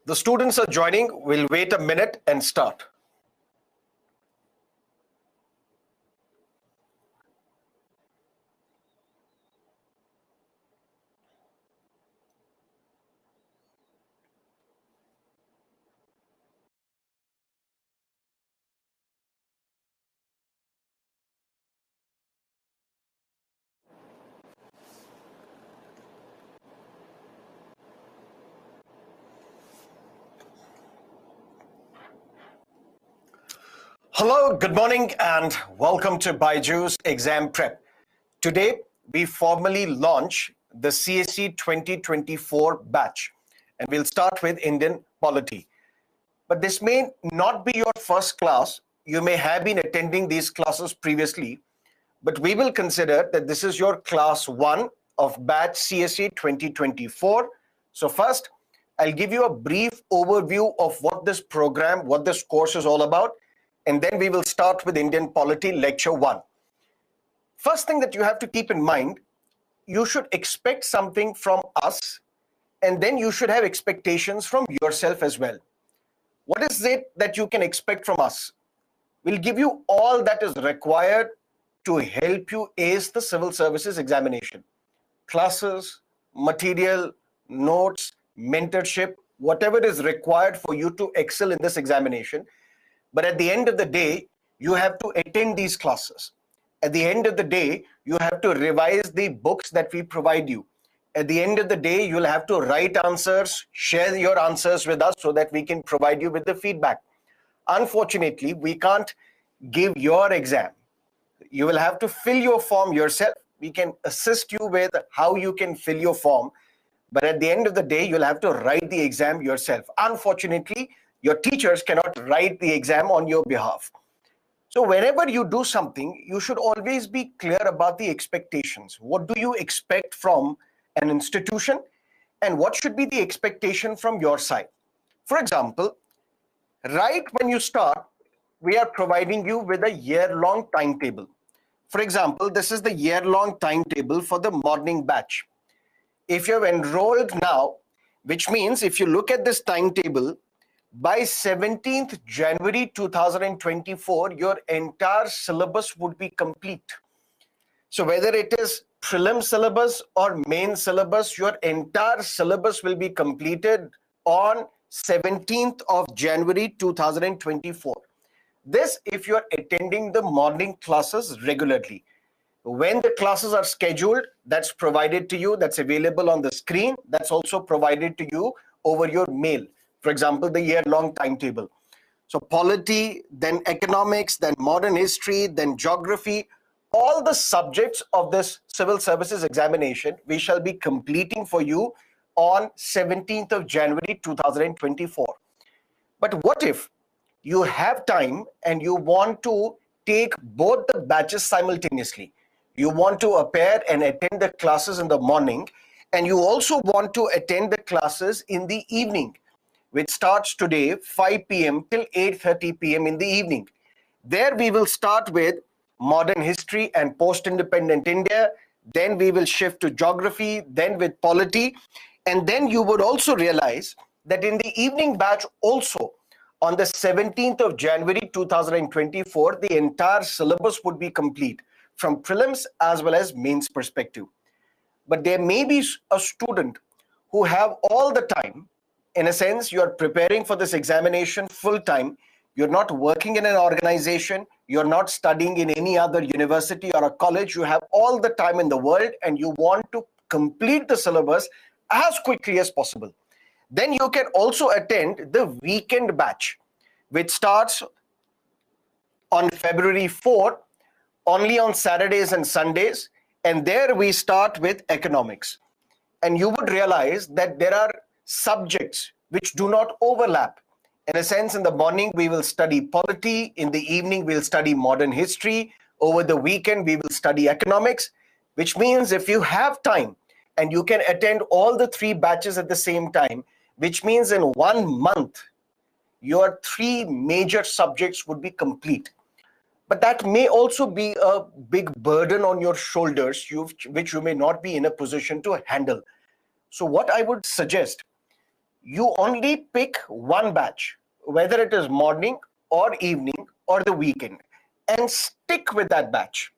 The students are joining. We'll wait a minute and start. Hello, good morning, and welcome to Byju's Exam Prep. Today, we formally launch the CSE 2024 batch, and we'll start with Indian polity. But this may not be your first class. You may have been attending these classes previously, but we will consider that this is your class 1 of batch CSE 2024. So first, I'll give you a brief overview of what this program, what this course is all about, and then we will start with Indian Polity Lecture 1. First thing that you have to keep in mind, you should expect something from us, and then you should have expectations from yourself as well. What is it that you can expect from us? We'll give you all that is required to help you ace the civil services examination. Classes, material, notes, mentorship, whatever is required for you to excel in this examination. But at the end of the day, you have to attend these classes. At the end of the day, you have to revise the books that we provide you. At the end of the day, you'll have to write answers, share your answers with us so that we can provide you with the feedback. Unfortunately, we can't give your exam. You will have to fill your form yourself. We can assist you with how you can fill your form. But at the end of the day, you'll have to write the exam yourself. Unfortunately, your teachers cannot write the exam on your behalf. So whenever you do something, you should always be clear about the expectations. What do you expect from an institution, and what should be the expectation from your side? For example, right when you start, we are providing you with a year-long timetable. For example, this is the year-long timetable for the morning batch. If you have enrolled now, which means if you look at this timetable, by 17th January 2024, your entire syllabus would be complete. So whether it is prelim syllabus or main syllabus, your entire syllabus will be completed on 17th of January 2024. This if you're attending the morning classes regularly. When the classes are scheduled, that's provided to you, that's available on the screen, that's also provided to you over your mail. For example, the year-long timetable. So polity, then economics, then modern history, then geography, all the subjects of this civil services examination, we shall be completing for you on 17th of January 2024. But what if you have time and you want to take both the batches simultaneously? You want to appear and attend the classes in the morning, and you also want to attend the classes in the evening, which starts today 5 p.m. till 8:30 p.m. in the evening. There we will start with modern history and post-independent India. Then we will shift to geography, then with polity. And then you would also realize that in the evening batch also, on the 17th of January 2024, the entire syllabus would be complete from prelims as well as mains perspective. But there may be a student who have all the time. In a sense, you're preparing for this examination full time. You're not working in an organization. You're not studying in any other university or a college. You have all the time in the world and you want to complete the syllabus as quickly as possible. Then you can also attend the weekend batch, which starts on February 4th, only on Saturdays and Sundays. And there we start with economics. And you would realize that there are subjects which do not overlap. In a sense, in the morning, we will study polity. In the evening, we'll study modern history. Over the weekend, we will study economics, which means if you have time and you can attend all the 3 batches at the same time, which means in 1 month, your 3 major subjects would be complete. But that may also be a big burden on your shoulders, which you may not be in a position to handle. So what I would suggest, you only pick one batch, whether it is morning or evening or the weekend, and stick with that batch.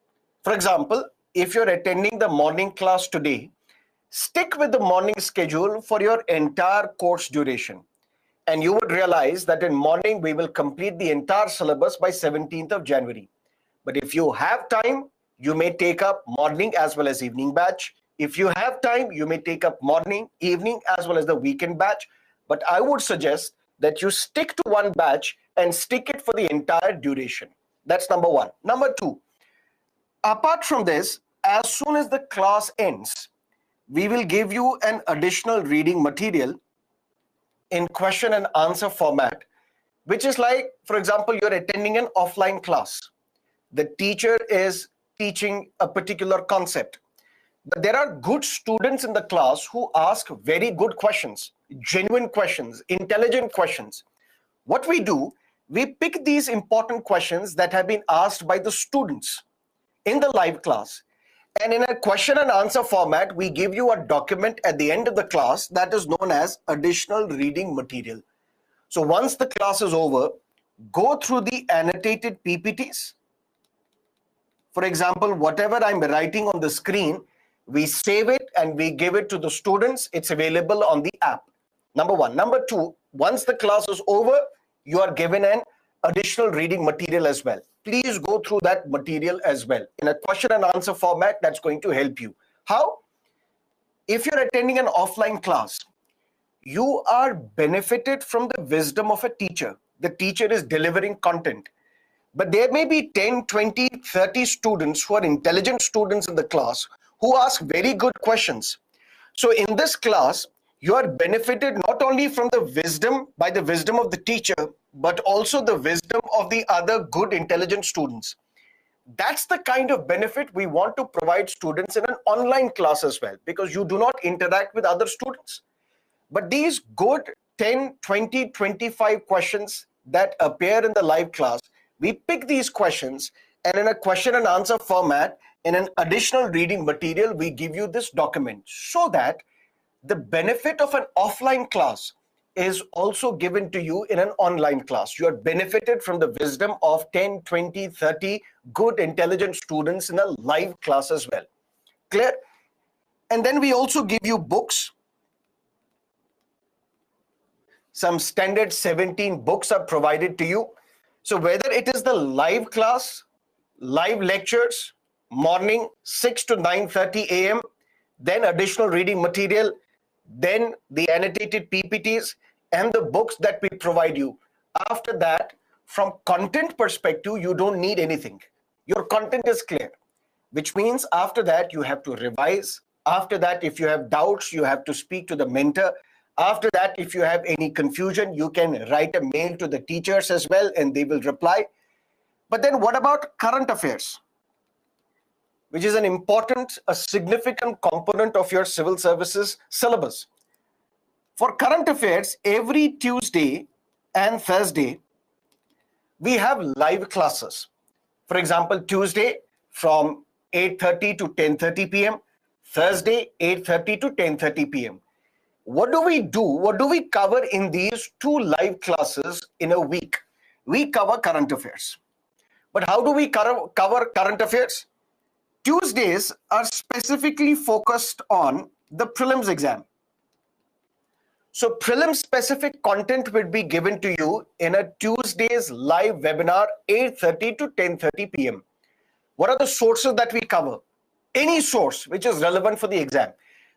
For example, if you're attending the morning class today, stick with the morning schedule for your entire course duration. And you would realize that in morning, we will complete the entire syllabus by 17th of January. But if you have time, you may take up morning as well as evening batch. If you have time, you may take up morning, evening, as well as the weekend batch. But I would suggest that you stick to one batch and stick it for the entire duration. That's number one. Number two, apart from this, as soon as the class ends, we will give you an additional reading material in question and answer format, which is like, for example, you're attending an offline class. The teacher is teaching a particular concept, but there are good students in the class who ask very good questions, genuine questions, intelligent questions. What we do, we pick these important questions that have been asked by the students in the live class, and in a question and answer format, we give you a document at the end of the class that is known as additional reading material. So once the class is over, go through the annotated PPTs. For example, whatever I'm writing on the screen, we save it and we give it to the students. It's available on the app. Number one. Number two, once the class is over, you are given an additional reading material as well. Please go through that material as well in a question and answer format. That's going to help you. How? If you're attending an offline class, you are benefited from the wisdom of a teacher. The teacher is delivering content. But there may be 10, 20, 30 students who are intelligent students in the class who ask very good questions. So in this class, you are benefited not only from the wisdom, by the wisdom of the teacher, but also the wisdom of the other good, intelligent students. That's the kind of benefit we want to provide students in an online class as well, because you do not interact with other students. But these good 10, 20, 25 questions that appear in the live class, we pick these questions, and in a question and answer format, in an additional reading material, we give you this document so that the benefit of an offline class is also given to you in an online class. You are benefited from the wisdom of 10, 20, 30 good, intelligent students in a live class as well. Clear? And then we also give you books. Some standard 17 books are provided to you. So whether it is the live class, live lectures, morning 6 to 9:30 a.m., then additional reading material, then the annotated PPTs and the books that we provide you. After that, from content perspective, you don't need anything. Your content is clear, which means after that, you have to revise. After that, if you have doubts, you have to speak to the mentor. After that, if you have any confusion, you can write a mail to the teachers as well, and they will reply. But then what about current affairs, which is an important, a significant component of your civil services syllabus? For current affairs, every Tuesday and Thursday, we have live classes. For example, Tuesday from 8:30 to 10:30 p.m., Thursday 8:30 to 10:30 p.m. What do we do? What do we cover in these two live classes in a week? We cover current affairs. But how do we cover current affairs? Tuesdays are specifically focused on the prelims exam. So prelim specific content will be given to you in a Tuesday's live webinar, 8:30 to 10:30 p.m. What are the sources that we cover? Any source which is relevant for the exam,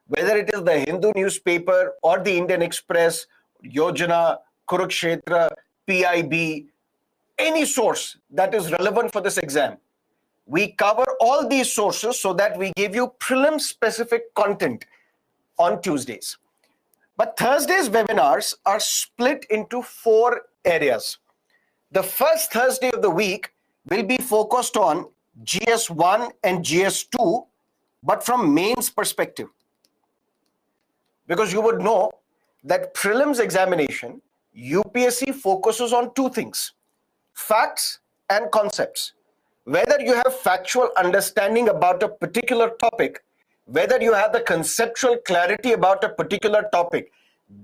whether it is the Hindu newspaper or the Indian Express, Yojana, Kurukshetra, PIB, any source that is relevant for this exam. We cover all these sources so that we give you prelim specific content on Tuesdays. But Thursday's webinars are split into 4 areas. The first Thursday of the week will be focused on GS1 and GS2, but from mains perspective. Because you would know that prelims examination, UPSC focuses on 2 things, facts and concepts. Whether you have factual understanding about a particular topic, whether you have the conceptual clarity about a particular topic,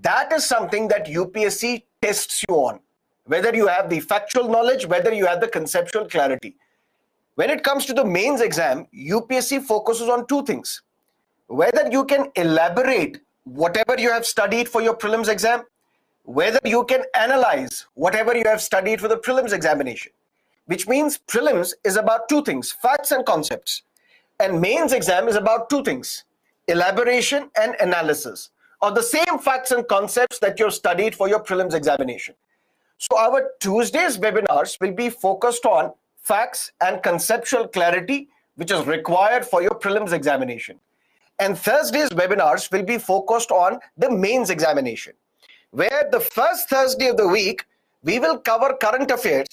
That is something that UPSC tests you on, whether you have the factual knowledge, whether you have the conceptual clarity. When it comes to the mains exam, UPSC focuses on two things: whether you can elaborate whatever you have studied for your prelims exam, whether you can analyze whatever you have studied for the prelims examination. Which means prelims is about two things: facts and concepts. And mains exam is about two things: elaboration and analysis of the same facts and concepts that you've studied for your prelims examination. So our Tuesday's webinars will be focused on facts and conceptual clarity, which is required for your prelims examination. And Thursday's webinars will be focused on the mains examination, where the first Thursday of the week, we will cover current affairs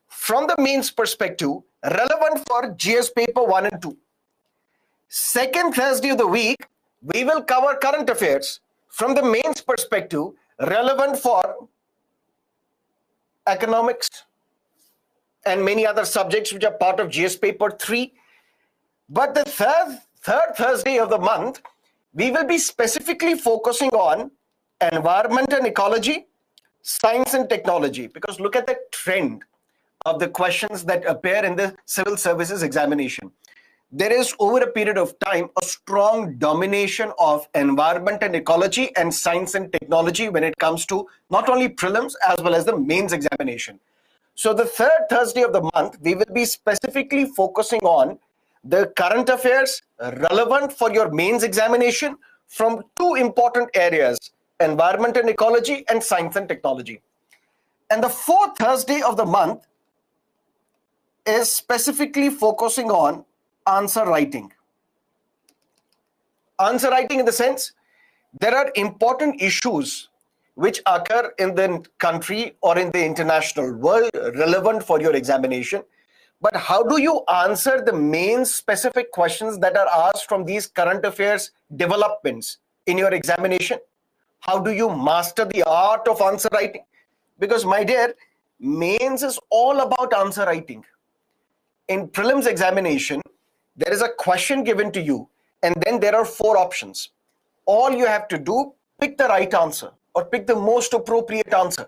from the mains perspective relevant for GS paper 1 and 2. Second Thursday of the week, we will cover current affairs from the mains perspective relevant for economics and many other subjects which are part of GS paper 3. But the third Thursday of the month, we will be specifically focusing on environment and ecology, science and technology, because look at the trend of the questions that appear in the civil services examination. There is, over a period of time, a strong domination of environment and ecology and science and technology when it comes to not only prelims as well as the mains examination. So the third Thursday of the month, we will be specifically focusing on the current affairs relevant for your mains examination from two important areas: environment and ecology and science and technology. And the fourth Thursday of the month is specifically focusing on answer writing. Answer writing in the sense, there are important issues which occur in the country or in the international world relevant for your examination. But how do you answer the main specific questions that are asked from these current affairs developments in your examination? How do you master the art of answer writing? Because my dear, mains is all about answer writing. In prelims examination, there is a question given to you, and then there are four options. All you have to do, pick the right answer or pick the most appropriate answer.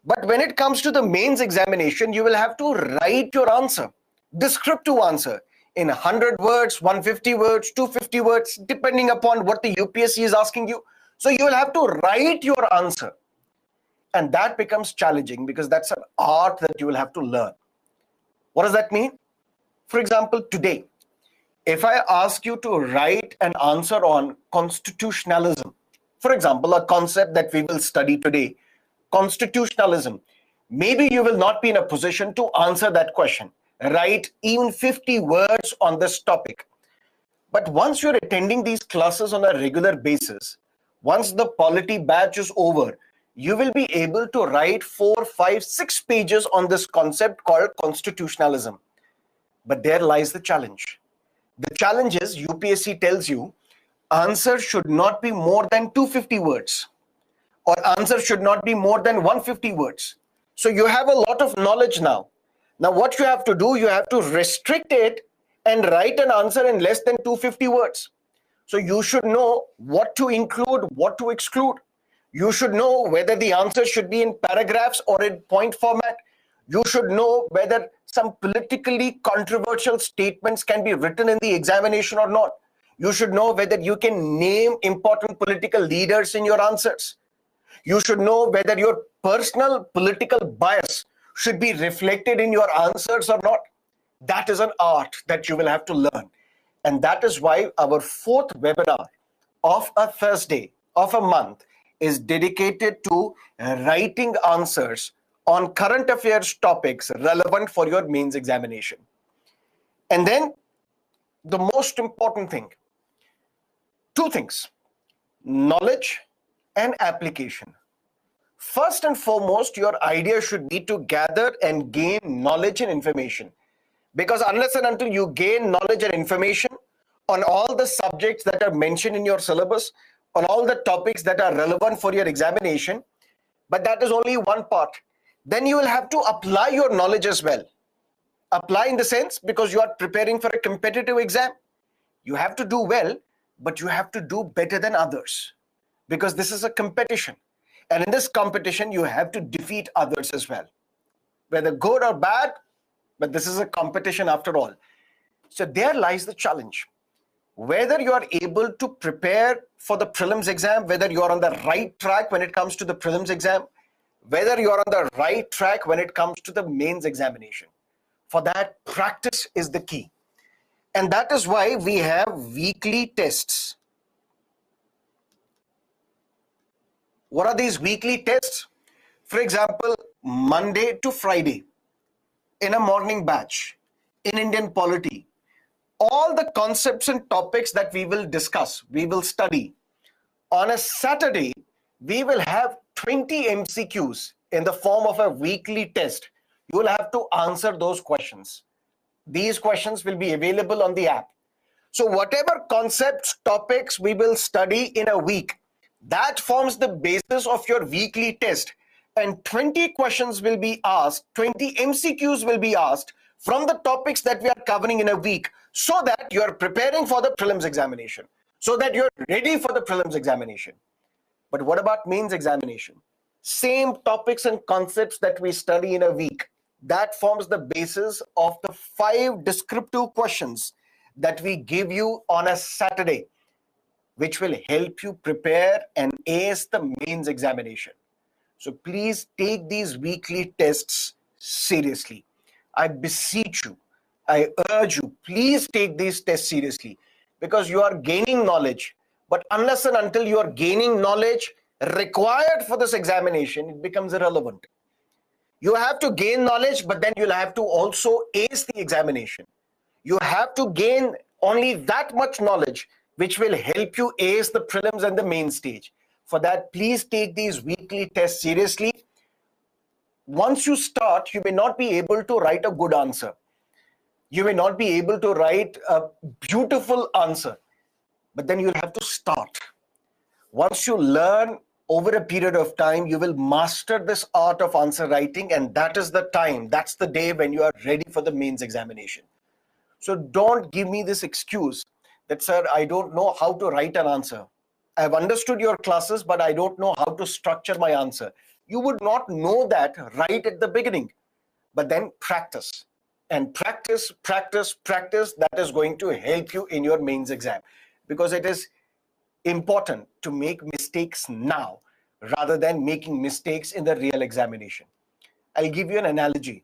But when it comes to the mains examination, you will have to write your answer, descriptive answer, in 100 words, 150 words, 250 words, depending upon what the UPSC is asking you. So you will have to write your answer. And that becomes challenging because that's an art that you will have to learn. What does that mean? For example, today, if I ask you to write an answer on constitutionalism, for example, a concept that we will study today, constitutionalism, maybe you will not be in a position to answer that question. Write even 50 words on this topic. But once you're attending these classes on a regular basis, once the polity batch is over, you will be able to write 4, 5, 6 pages on this concept called constitutionalism. But there lies the challenge. The challenge is UPSC tells you answer should not be more than 250 words or answer should not be more than 150 words. So you have a lot of knowledge now. Now what you have to do, you have to restrict it and write an answer in less than 250 words. So you should know what to include, what to exclude. You should know whether the answer should be in paragraphs or in point format. You should know whether some politically controversial statements can be written in the examination or not. You should know whether you can name important political leaders in your answers. You should know whether your personal political bias should be reflected in your answers or not. That is an art that you will have to learn. And that is why our fourth webinar of a Thursday of a month is dedicated to writing answers on current affairs topics relevant for your mains examination. And then the most important thing, two things: knowledge and application. First and foremost, your idea should be to gather and gain knowledge and information. Because unless and until you gain knowledge and information on all the subjects that are mentioned in your syllabus, on all the topics that are relevant for your examination, but that is only one part. Then you will have to apply your knowledge as well. Apply in the sense, because you are preparing for a competitive exam, you have to do well, but you have to do better than others. because this is a competition. And in this competition, you have to defeat others as well, whether good or bad, but this is a competition after all. So there lies the challenge. Whether you are able to prepare for the prelims exam, whether you are on the right track when it comes to the prelims exam, whether you are on the right track when it comes to the mains examination. For that, practice is the key. And that is why we have weekly tests. What are these weekly tests? For example, Monday to Friday, in a morning batch, in Indian polity, all the concepts and topics that we will discuss, we will study. On a Saturday, we will have 20 MCQs in the form of a weekly test. You will have to answer those questions. These questions will be available on the app. So whatever concepts, topics we will study in a week, that forms the basis of your weekly test. And 20 questions will be asked, 20 MCQs will be asked from the topics that we are covering in a week, so that you are preparing for the prelims examination, so that you're ready for the prelims examination. But what about mains examination? Same topics and concepts that we study in a week. That forms the basis of the 5 descriptive questions that we give you on a Saturday, which will help you prepare and ace the mains examination. So please take these weekly tests seriously. I beseech you, I urge you, please take these tests seriously, because you are gaining knowledge. But unless and until you are gaining knowledge required for this examination, it becomes irrelevant. You have to gain knowledge, but then you'll have to also ace the examination. You have to gain only that much knowledge which will help you ace the prelims and the main stage. For that, please take these weekly tests seriously. Once you start, you may not be able to write a good answer. You may not be able to write a beautiful answer, but then you'll have to start. Once you learn over a period of time, you will master this art of answer writing, and that is the time, that's the day when you are ready for the mains examination. So don't give me this excuse that, sir, I don't know how to write an answer. I've understood your classes, but I don't know how to structure my answer. You would not know that right at the beginning, but then practice. And practice, practice, practice, that is going to help you in your mains exam, because it is important to make mistakes now rather than making mistakes in the real examination. I'll give you an analogy.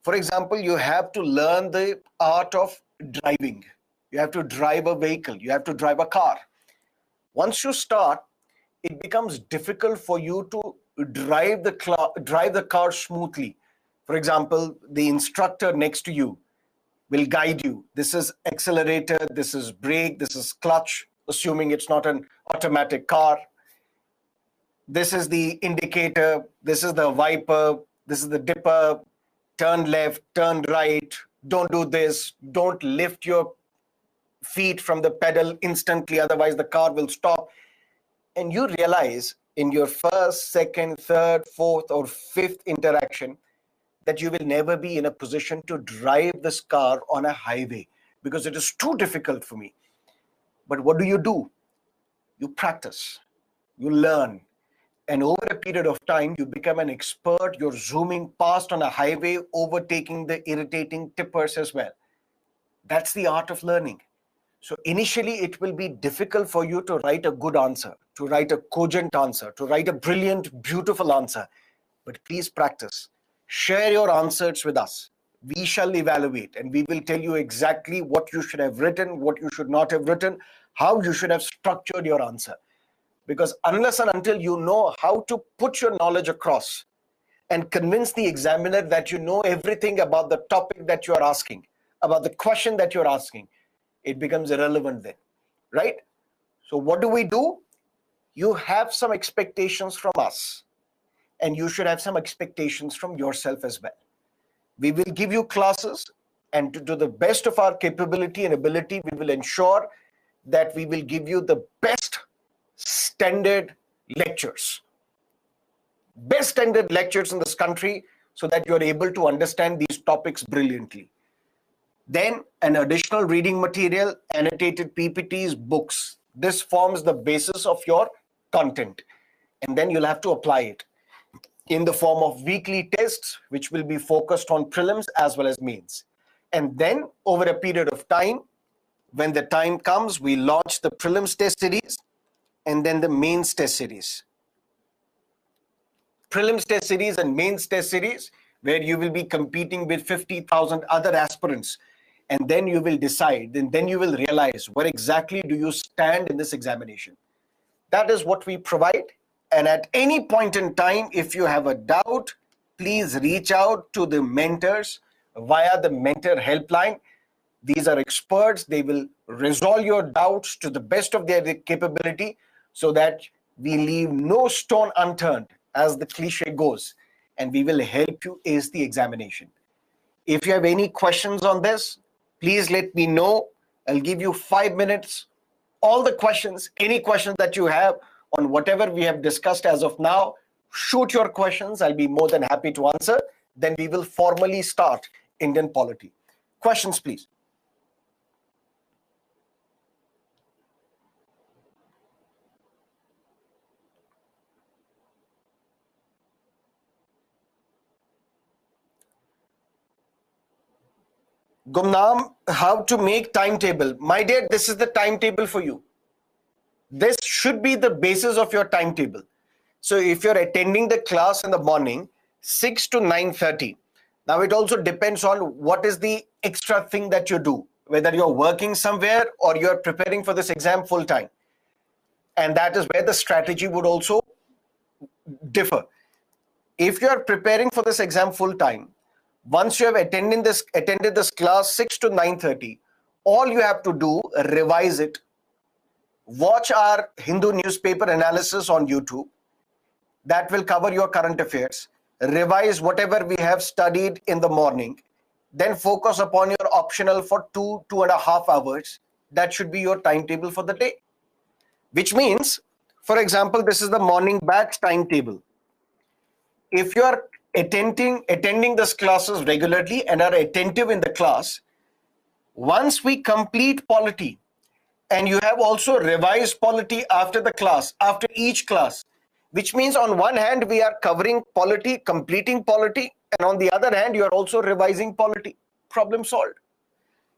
For example, you have to learn the art of driving. You have to drive a vehicle. You have to drive a car. Once you start, it becomes difficult for you to drive the car smoothly. For example, the instructor next to you will guide you. This is accelerator, this is brake, this is clutch, assuming it's not an automatic car. This is the indicator, this is the wiper, this is the dipper, turn left, turn right, don't do this, don't lift your feet from the pedal instantly, otherwise the car will stop. And you realize in your first, second, third, fourth, or fifth interaction that you will never be in a position to drive this car on a highway because it is too difficult for me. But what do? You practice, you learn, and over a period of time, you become an expert. You're zooming past on a highway, overtaking the irritating tippers as well. That's the art of learning. So initially, it will be difficult for you to write a good answer, to write a cogent answer, to write a brilliant, beautiful answer. But please practice. Share your answers with us. We shall evaluate, and we will tell you exactly what you should have written, what you should not have written, how you should have structured your answer. Because unless and until you know how to put your knowledge across and convince the examiner that you know everything about the topic that you are asking, about the question that you're asking, it becomes irrelevant then, right? So what do? You have some expectations from us, and you should have some expectations from yourself as well. We will give you classes, and to the best of our capability and ability, we will ensure that we will give you the best standard lectures. Best standard lectures in this country, so that you're able to understand these topics brilliantly. Then an additional reading material, annotated PPTs, books. This forms the basis of your content, and then you'll have to apply it in the form of weekly tests, which will be focused on prelims as well as mains. And then over a period of time, when the time comes, we launch the prelims test series and then the mains test series. Prelims test series and mains test series, where you will be competing with 50,000 other aspirants. And then you will decide, and then you will realize where exactly do you stand in this examination. That is what we provide. And at any point in time, if you have a doubt, please reach out to the mentors via the mentor helpline. These are experts. They will resolve your doubts to the best of their capability so that we leave no stone unturned, as the cliche goes, and we will help you ace the examination. If you have any questions on this, please let me know. I'll give you 5 minutes. All the questions, any questions that you have on whatever we have discussed as of now, shoot your questions. I'll be more than happy to answer. Then we will formally start Indian polity. Questions, please. Gumnam, how to make timetable? My dear, this is the timetable for you. This should be the basis of your timetable. So if you're attending the class in the morning, 6 to 9:30. Now it also depends on what is the extra thing that you do, whether you're working somewhere or you're preparing for this exam full time. And that is where the strategy would also differ. If you are preparing for this exam full time, once you have attended this class 6 to 9:30, all you have to do, revise it, watch our Hindu newspaper analysis on YouTube. That will cover your current affairs. Revise whatever we have studied in the morning. Then focus upon your optional for 2.5 hours. That should be your timetable for the day. Which means, for example, this is the morning batch timetable. If you are attending these classes regularly and are attentive in the class, once we complete polity, and you have also revised polity after the class, after each class, which means on one hand, we are covering polity, completing polity, and on the other hand, you are also revising polity. Problem solved.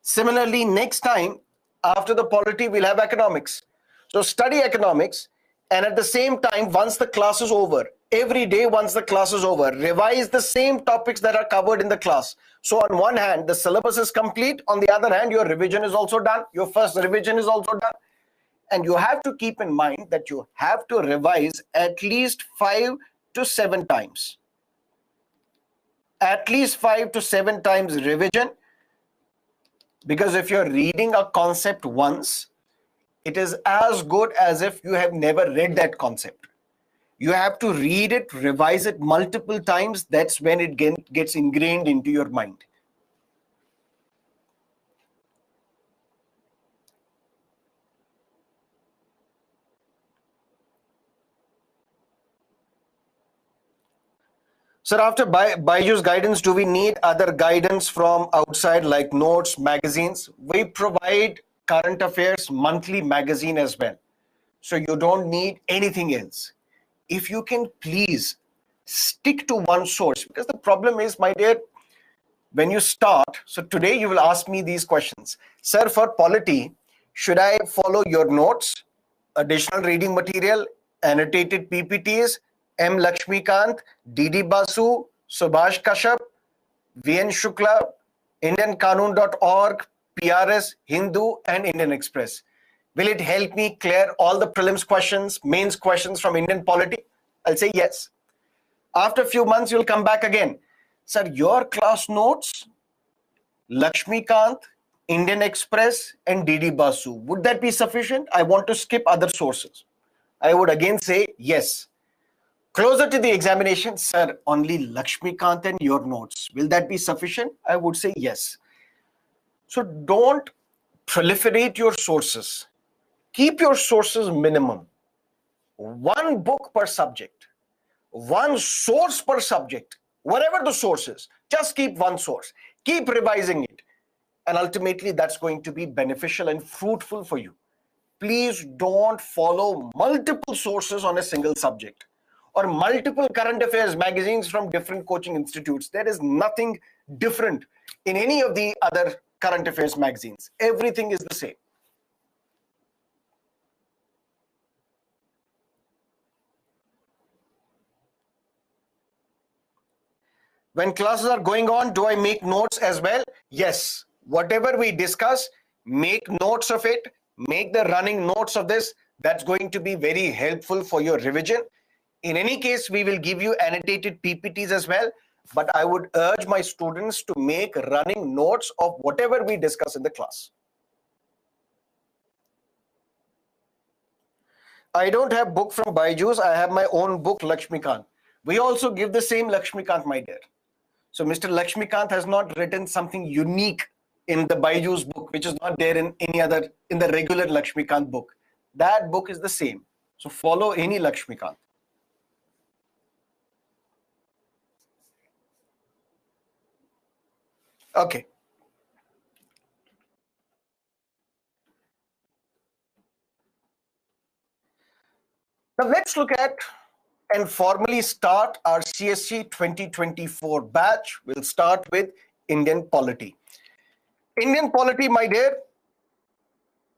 Similarly, next time, after the polity, we'll have economics. So study economics, and at the same time, once the class is over, every day once the class is over, revise the same topics that are covered in the class. So on one hand, the syllabus is complete. On the other hand, your revision is also done. Your first revision is also done. And you have to keep in mind that you have to revise at least 5 to 7 times. At least 5 to 7 times revision. Because if you're reading a concept once, it is as good as if you have never read that concept. You have to read it, revise it multiple times. That's when it gets ingrained into your mind. Sir, after BYJU'S guidance, do we need other guidance from outside like notes, magazines? We provide current affairs monthly magazine as well. So you don't need anything else. If you can please stick to one source, because the problem is, my dear, when you start, so today you will ask me these questions. Sir, for polity, should I follow your notes, additional reading material, annotated PPTs, M. Lakshmikant, D.D. Basu, Subhash Kashyap, V.N. Shukla, IndianQanun.org, PRS, Hindu, and Indian Express? Will it help me clear all the prelims questions, mains questions from Indian polity? I'll say yes. After a few months, you'll come back again. Sir, your class notes, Lakshmikant, Indian Express, and D.D. Basu, would that be sufficient? I want to skip other sources. I would again say yes. Closer to the examination, sir, only Lakshmikant and your notes. Will that be sufficient? I would say yes. So don't proliferate your sources. Keep your sources minimum. One book per subject. One source per subject. Whatever the source is, just keep one source. Keep revising it. And ultimately, that's going to be beneficial and fruitful for you. please don't follow multiple sources on a single subject or multiple current affairs magazines from different coaching institutes. There is nothing different in any of the other current affairs magazines. Everything is the same. When classes are going on, do I make notes as well? Yes. Whatever we discuss, make notes of it, make the running notes of this. That's going to be very helpful for your revision. In any case, we will give you annotated PPTs as well, but I would urge my students to make running notes of whatever we discuss in the class. I don't have book from Byju's. I have my own book, Lakshmikant. We also give the same Lakshmikant, my dear. So Mr. Lakshmikant has not written something unique in the Byju's book, which is not there in any other, in the regular Lakshmikant book. That book is the same. So follow any Lakshmikant. Okay. Now let's look at and formally start our CSC 2024 batch. We'll start with Indian polity. Indian polity, my dear,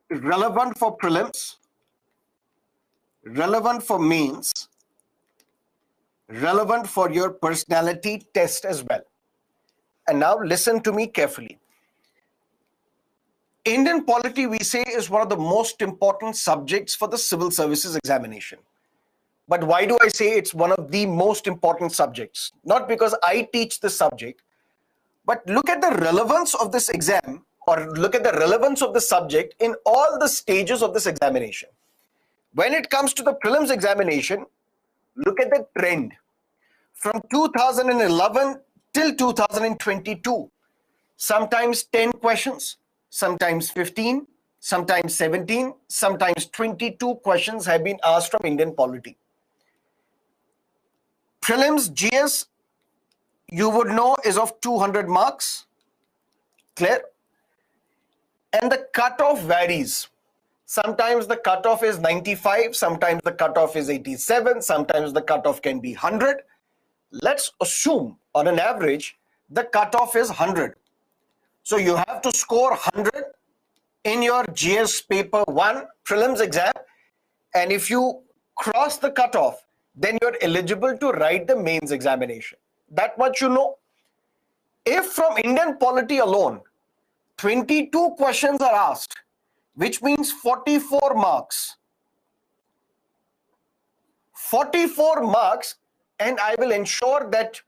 is relevant for prelims, relevant for mains, relevant for your personality test as well. And now listen to me carefully. Indian polity, we say, is one of the most important subjects for the civil services examination. But why do I say it's one of the most important subjects? Not because I teach the subject, but look at the relevance of this exam, or look at the relevance of the subject in all the stages of this examination. When it comes to the prelims examination, look at the trend. From 2011 till 2022, sometimes 10 questions, sometimes 15, sometimes 17, sometimes 22 questions have been asked from Indian polity. Prelims GS, you would know, is of 200 marks. Clear? And the cutoff varies. Sometimes the cutoff is 95, sometimes the cutoff is 87, sometimes the cutoff can be 100. Let's assume on an average, the cutoff is 100. So you have to score 100 in your GS paper 1 prelims exam. And if you cross the cutoff, then you're eligible to write the mains examination. That much you know. If from Indian polity alone, 22 questions are asked, which means 44 marks. 44 marks, and I will ensure that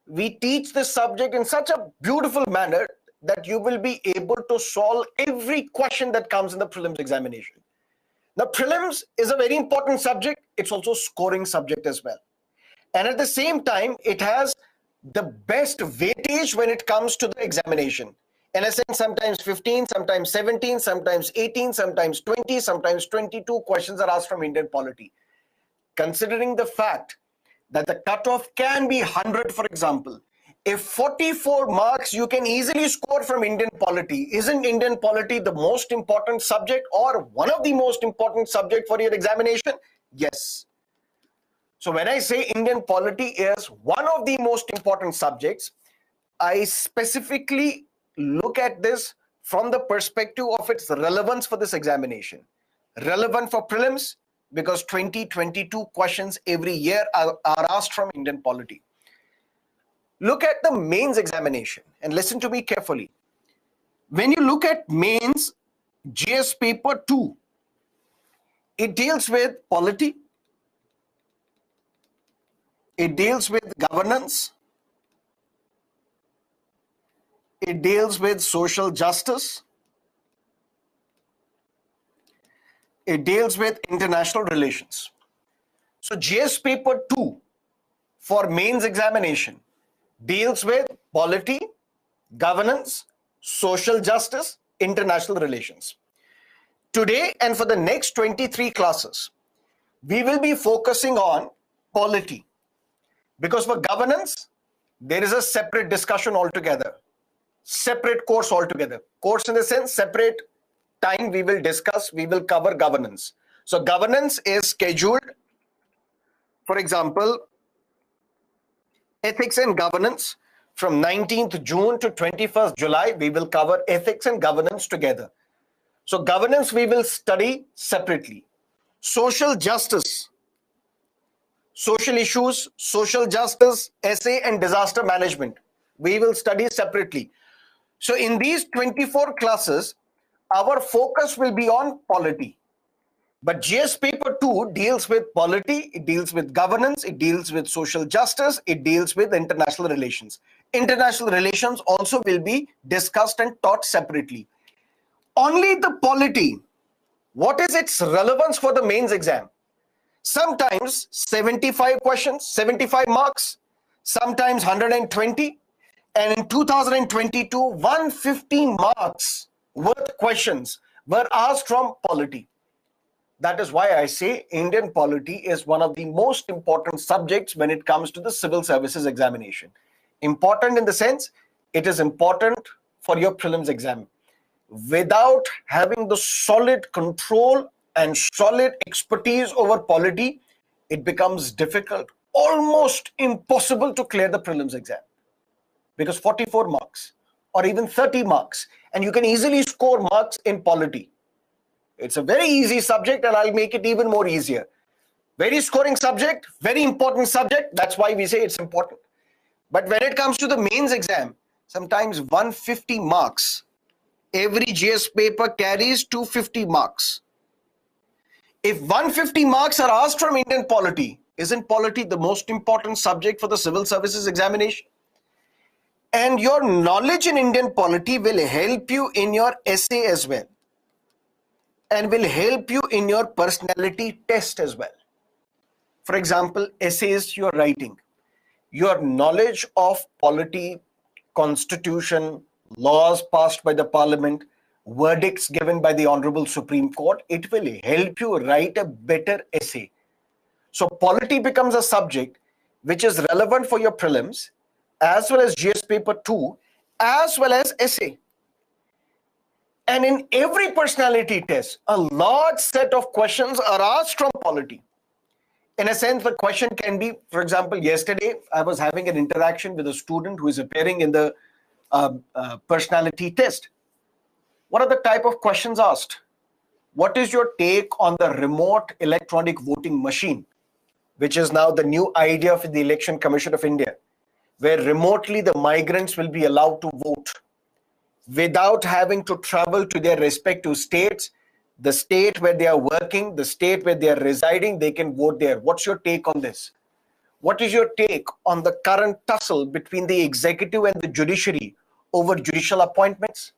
we teach this subject in such a beautiful manner that you will be able to solve every question that comes in the prelims examination. Now, prelims is a very important subject. It's also a scoring subject as well. And at the same time, it has the best weightage when it comes to the examination. In a sense, sometimes 15, sometimes 17, sometimes 18, sometimes 20, sometimes 22 questions are asked from Indian polity. Considering the fact that the cutoff can be 100, for example, if 44 marks you can easily score from Indian polity, isn't Indian polity the most important subject or one of the most important subject for your examination? Yes. So when I say Indian polity is one of the most important subjects, I specifically look at this from the perspective of its relevance for this examination. Relevant for prelims because 22 questions every year are asked from Indian polity. Look at the mains examination and listen to me carefully. When you look at mains GS paper 2, it deals with polity, it deals with governance, it deals with social justice, it deals with international relations. So GS paper 2 for mains examination deals with polity, governance, social justice, international relations. Today and for the next 23 classes, we will be focusing on polity. Because for governance, there is a separate discussion altogether, separate course altogether. Course in the sense, separate time we will discuss, we will cover governance. So governance is scheduled, for example, ethics and governance from 19th June to 21st July, we will cover ethics and governance together. So governance we will study separately. Social justice, social issues, social justice, essay and disaster management, we will study separately. So in these 24 classes, our focus will be on polity. But GS paper 2 deals with polity, it deals with governance, it deals with social justice, it deals with international relations. International relations also will be discussed and taught separately. Only the polity, what is its relevance for the mains exam? Sometimes 75 questions, 75 marks, sometimes 120, and in 2022, 150 marks worth questions were asked from polity. That is why I say Indian polity is one of the most important subjects when it comes to the civil services examination. Important in the sense, it is important for your prelims exam. Without having the solid control and solid expertise over polity, it becomes difficult, almost impossible to clear the prelims exam. Because 44 marks or even 30 marks, and you can easily score marks in polity. It's a very easy subject, and I'll make it even more easier. Very scoring subject, very important subject. That's why we say it's important. But when it comes to the mains exam, sometimes 150 marks. Every GS paper carries 250 marks. If 150 marks are asked from Indian polity, isn't polity the most important subject for the civil services examination? And your knowledge in Indian polity will help you in your essay as well, and will help you in your personality test as well. For example, essays you're writing, your knowledge of polity, constitution, laws passed by the parliament, verdicts given by the Honorable Supreme Court, it will help you write a better essay. So polity becomes a subject which is relevant for your prelims as well as GS paper 2 as well as essay. And in every personality test, a large set of questions are asked from polity. In a sense, the question can be, for example, yesterday I was having an interaction with a student who is appearing in the personality test. What are the type of questions asked? What is your take on the remote electronic voting machine, which is now the new idea for the Election Commission of India, where remotely the migrants will be allowed to vote without having to travel to their respective states, the state where they are working, the state where they are residing, they can vote there. What's your take on this? What is your take on the current tussle between the executive and the judiciary over judicial appointments?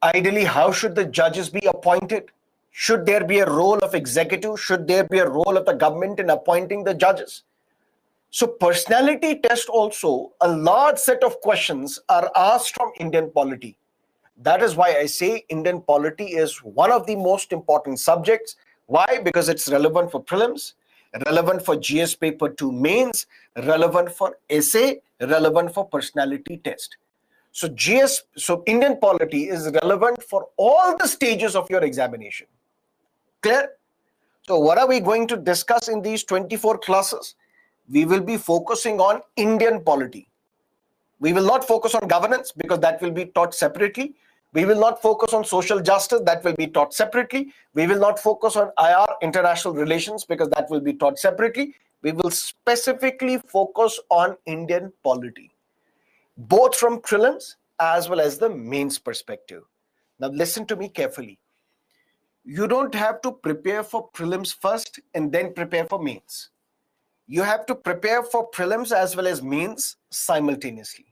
Ideally, how should the judges be appointed? Should there be a role of executive? Should there be a role of the government in appointing the judges? So personality test also, a large set of questions are asked from Indian polity. That is why I say Indian polity is one of the most important subjects. Why? Because it's relevant for prelims, relevant for GS paper 2 mains, relevant for essay, relevant for personality test. So Indian polity is relevant for all the stages of your examination. Clear? So what are we going to discuss in these 24 classes? We will be focusing on Indian polity. We will not focus on governance because that will be taught separately. We will not focus on social justice, that will be taught separately. We will not focus on IR, international relations, because that will be taught separately. We will specifically focus on Indian polity, both from prelims as well as the mains perspective. Now listen to me carefully. You don't have to prepare for prelims first and then prepare for mains. You have to prepare for prelims as well as mains simultaneously.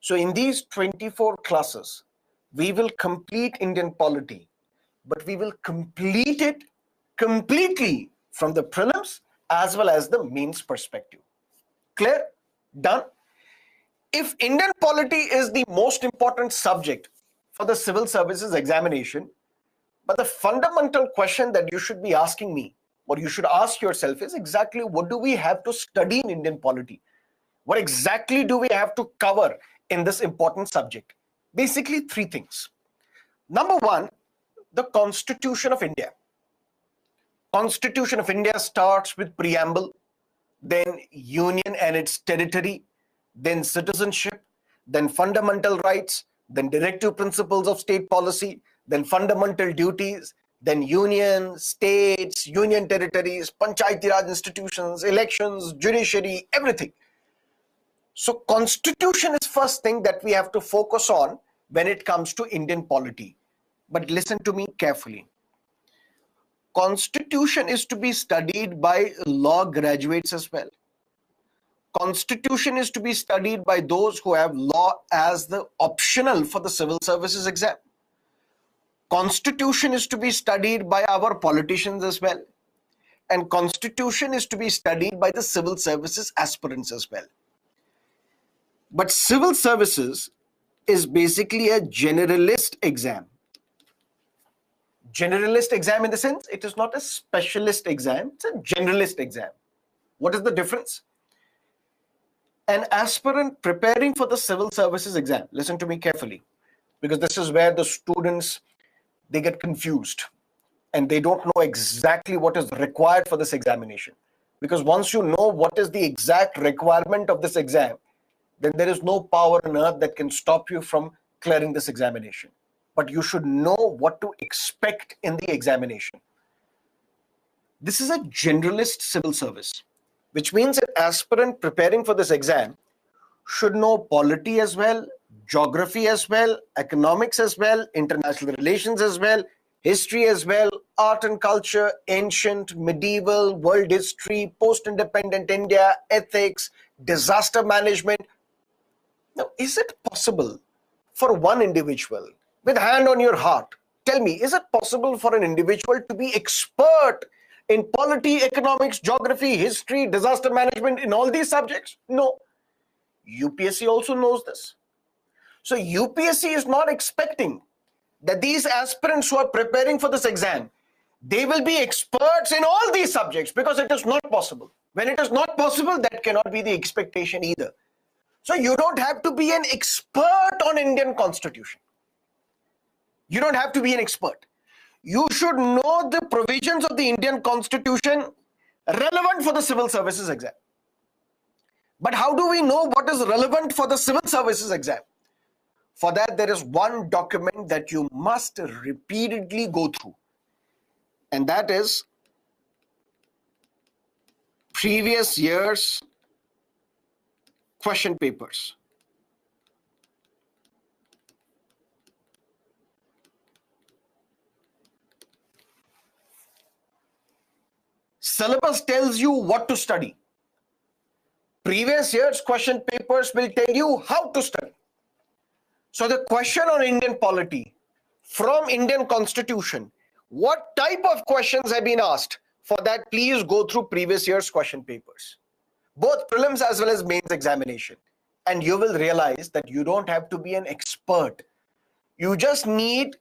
So in these 24 classes, we will complete Indian polity, but we will complete it completely from the prelims as well as the mains perspective. Clear? Done? If Indian polity is the most important subject for the civil services examination, but the fundamental question that you should be asking me, or you should ask yourself, is exactly what do we have to study in Indian polity? What exactly do we have to cover in this important subject? Basically, three things. Number one, the Constitution of India. Constitution of India starts with preamble, then union and its territory, then citizenship, then fundamental rights, then directive principles of state policy, then fundamental duties, then union, states, union territories, panchayati raj institutions, elections, judiciary, everything. So constitution is first thing that we have to focus on when it comes to Indian polity. But listen to me carefully. Constitution is to be studied by law graduates as well. Constitution is to be studied by those who have law as the optional for the civil services exam. Constitution is to be studied by our politicians as well. And Constitution is to be studied by the civil services aspirants as well. But civil services is basically a generalist exam. Generalist exam in the sense, it is not a specialist exam, it's a generalist exam. What is the difference? An aspirant preparing for the civil services exam, listen to me carefully, because this is where the students, they get confused and they don't know exactly what is required for this examination. Because once you know what is the exact requirement of this exam, then there is no power on earth that can stop you from clearing this examination. But you should know what to expect in the examination. This is a generalist civil service, which means an aspirant preparing for this exam should know polity as well, geography as well, economics as well, international relations as well, history as well, art and culture, ancient, medieval, world history, post-independent India, ethics, disaster management. Now, is it possible for one individual, with hand on your heart, tell me, is it possible for an individual to be expert in polity, economics, geography, history, disaster management, in all these subjects? No. UPSC also knows this. So UPSC is not expecting that these aspirants who are preparing for this exam, they will be experts in all these subjects, because it is not possible. When it is not possible, that cannot be the expectation either. So you don't have to be an expert on Indian Constitution. You don't have to be an expert. You should know the provisions of the Indian Constitution relevant for the civil services exam. But how do we know what is relevant for the civil services exam? For that, there is one document that you must repeatedly go through. And that is previous year's question papers. Syllabus tells you what to study. Previous year's question papers will tell you how to study. So the question on Indian polity from Indian Constitution, what type of questions have been asked? For that, please go through previous year's question papers, both prelims as well as mains examination. And you will realize that you don't have to be an expert. You just need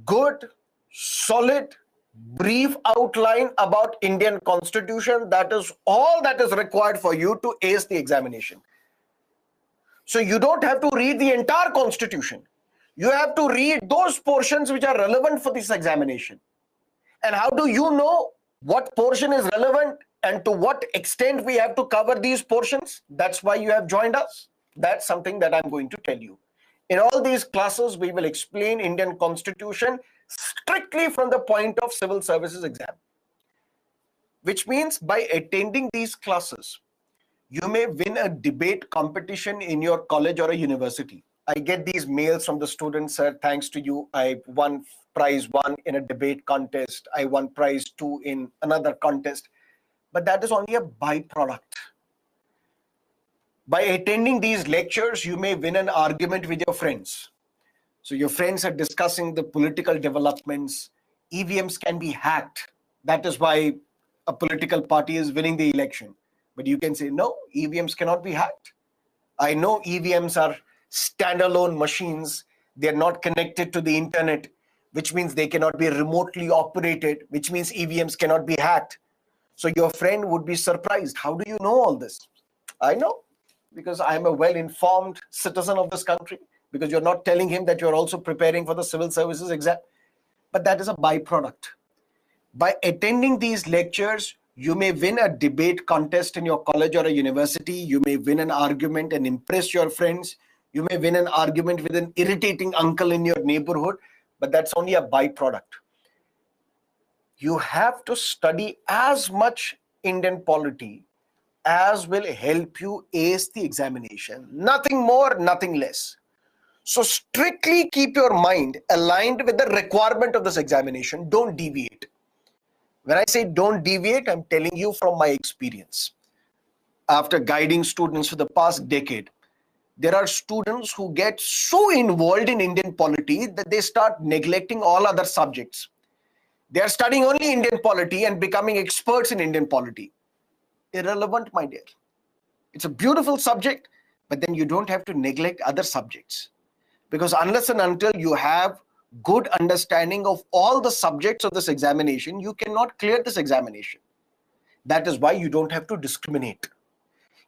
good, solid, brief outline about Indian Constitution. That is all that is required for you to ace the examination. So you don't have to read the entire Constitution. You have to read those portions which are relevant for this examination. And how do you know what portion is relevant and to what extent we have to cover these portions? That's why you have joined us. That's something that I'm going to tell you. In all these classes, we will explain Indian Constitution strictly from the point of civil services exam. Which means by attending these classes, you may win a debate competition in your college or a university. I get these mails from the students, sir, thanks to you, I won prize 1 in a debate contest. I won prize 2 in another contest. But that is only a byproduct. By attending these lectures, you may win an argument with your friends. So your friends are discussing the political developments. EVMs can be hacked. That is why a political party is winning the election. But you can say, no, EVMs cannot be hacked. I know EVMs are standalone machines. They're not connected to the internet, which means they cannot be remotely operated, which means EVMs cannot be hacked. So your friend would be surprised. How do you know all this? I know, because I'm a well-informed citizen of this country, because you're not telling him that you're also preparing for the civil services exam. but that is a byproduct. By attending these lectures, you may win a debate contest in your college or a university. You may win an argument and impress your friends. You may win an argument with an irritating uncle in your neighborhood, but that's only a byproduct. You have to study as much Indian polity as will help you ace the examination. Nothing more, nothing less. So strictly keep your mind aligned with the requirement of this examination. Don't deviate. When I say don't deviate, I'm telling you from my experience. After guiding students for the past decade, there are students who get so involved in Indian polity that they start neglecting all other subjects. They are studying only Indian polity and becoming experts in Indian polity. Irrelevant, my dear. It's a beautiful subject, but then you don't have to neglect other subjects. Because unless and until you have good understanding of all the subjects of this examination, you cannot clear this examination. That is why you don't have to discriminate.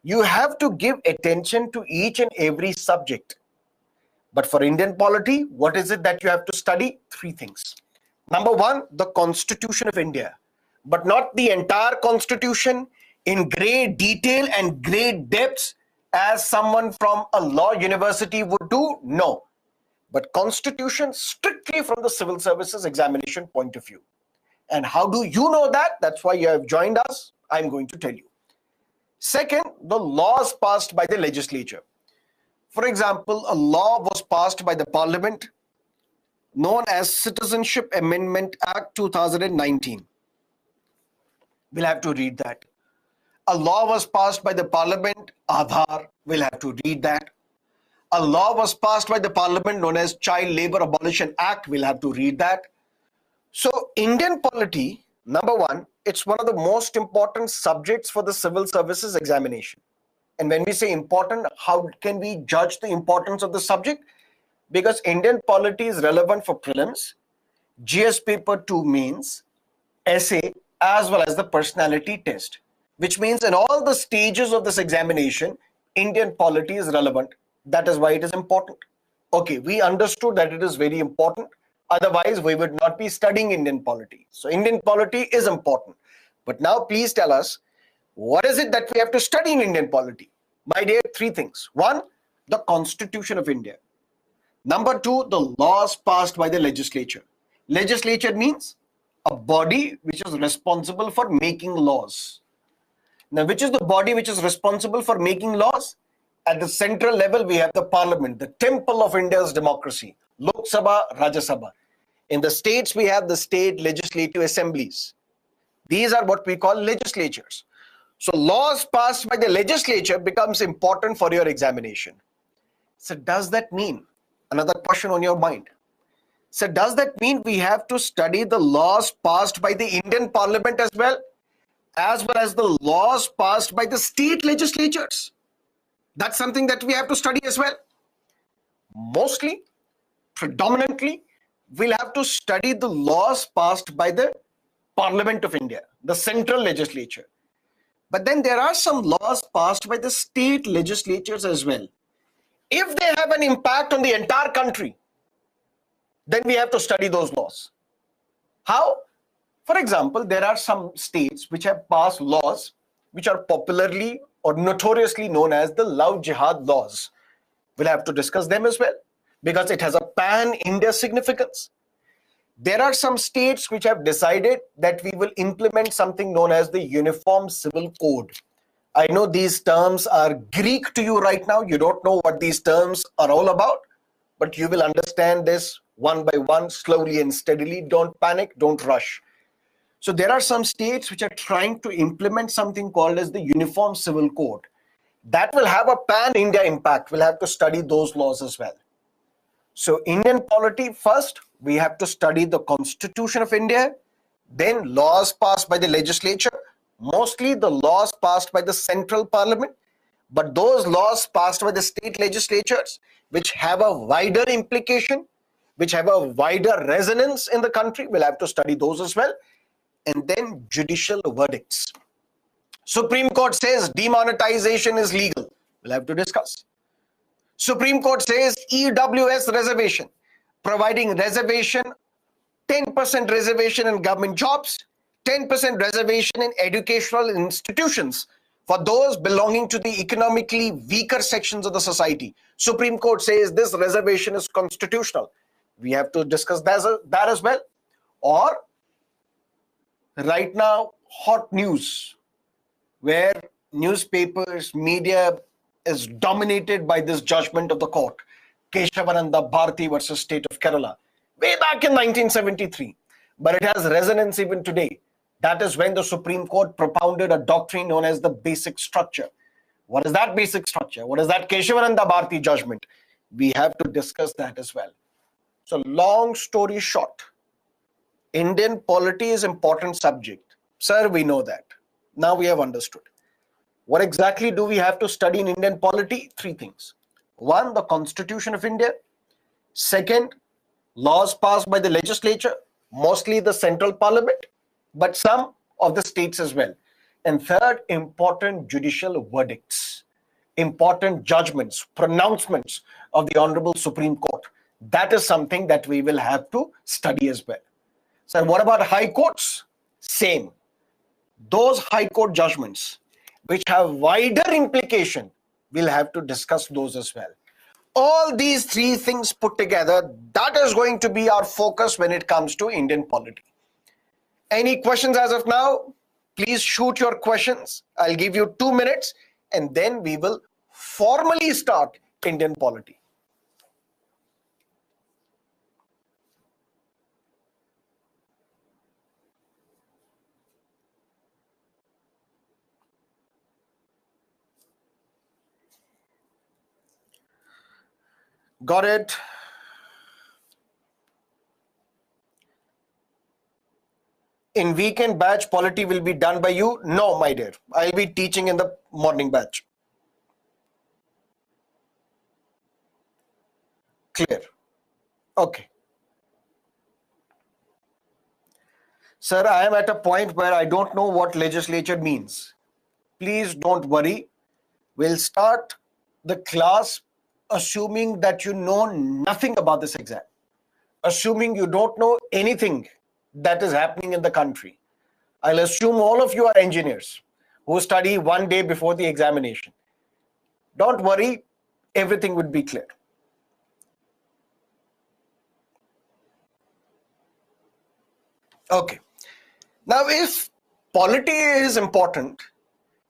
You have to give attention to each and every subject. But for Indian polity, what is it that you have to study? 3 things. Number 1, the Constitution of India, but not the entire Constitution in great detail and great depths as someone from a law university would do. No. But Constitution strictly from the civil services examination point of view. And how do you know that? That's why you have joined us. I'm going to tell you. Second, the laws passed by the legislature. For example, a law was passed by the parliament known as Citizenship Amendment Act 2019. We'll have to read that. A law was passed by the parliament, Aadhaar. We'll have to read that. A law was passed by the parliament known as Child Labor Abolition Act. We'll have to read that. So Indian polity, number 1, it's one of the most important subjects for the civil services examination. And when we say important, how can we judge the importance of the subject? Because Indian polity is relevant for prelims, GS paper 2 mains, essay, as well as the personality test. Which means in all the stages of this examination, Indian polity is relevant. That is why it is important. Okay, we understood that it is very important. Otherwise, we would not be studying Indian polity. So Indian polity is important. But now please tell us, what is it that we have to study in Indian polity? My dear, 3 things. 1, the Constitution of India. Number 2, the laws passed by the legislature. Legislature means a body which is responsible for making laws. Now, which is the body which is responsible for making laws? At the central level, we have the parliament, the temple of India's democracy, Lok Sabha, Rajya Sabha. In the states, we have the state legislative assemblies. These are what we call legislatures. So laws passed by the legislature becomes important for your examination. So does that mean, another question on your mind, so does that mean we have to study the laws passed by the Indian Parliament as well as the laws passed by the state legislatures? That's something that we have to study as well. Mostly, predominantly, we'll have to study the laws passed by the Parliament of India, the central legislature. But then there are some laws passed by the state legislatures as well. If they have an impact on the entire country, then we have to study those laws. How? For example, there are some states which have passed laws which are popularly or notoriously known as the Love Jihad laws. We'll have to discuss them as well because it has a pan-India significance. There are some states which have decided that we will implement something known as the Uniform Civil Code. I know these terms are Greek to you right now. You don't know what these terms are all about, but you will understand this one by one, slowly and steadily. Don't panic, don't rush. So there are some states which are trying to implement something called as the Uniform Civil Code. That will have a pan-India impact. We'll have to study those laws as well. So Indian polity, first, we have to study the Constitution of India, then laws passed by the legislature, mostly the laws passed by the central parliament, but those laws passed by the state legislatures, which have a wider implication, which have a wider resonance in the country, we'll have to study those as well. And then judicial verdicts. Supreme Court says demonetization is legal. We'll have to discuss. Supreme Court says EWS reservation, providing reservation 10% reservation in government jobs, 10% reservation in educational institutions for those belonging to the economically weaker sections of the society. Supreme Court says this reservation is constitutional. We have to discuss that as well. Or right now, hot news, where newspapers, media is dominated by this judgment of the court, Keshavananda Bharati versus State of Kerala, way back in 1973. But it has resonance even today. That is when the Supreme Court propounded a doctrine known as the basic structure. What is that basic structure? What is that Keshavananda Bharati judgment? We have to discuss that as well. So long story short, Indian polity is important subject. Sir, we know that. Now we have understood. What exactly do we have to study in Indian polity? Three things. One, the Constitution of India. Second, laws passed by the legislature, mostly the central parliament, but some of the states as well. And third, important judicial verdicts, important judgments, pronouncements of the Honorable Supreme Court. That is something that we will have to study as well. So what about high courts? Same. Those high court judgments which have wider implication, we'll have to discuss those as well. All these three things put together, that is going to be our focus when it comes to Indian polity. Any questions as of now? Please shoot your questions. I'll give you 2 minutes and then we will formally start Indian polity. Got it. In weekend batch, polity will be done by you? No, my dear. I'll be teaching in the morning batch. Clear. Okay. Sir, I am at a point where I don't know what legislature means. Please don't worry. We'll start the class assuming that you know nothing about this exam. Assuming you don't know anything that is happening in the country. I'll assume all of you are engineers who study one day before the examination. Don't worry, everything would be clear. Okay. Now, if polity is important,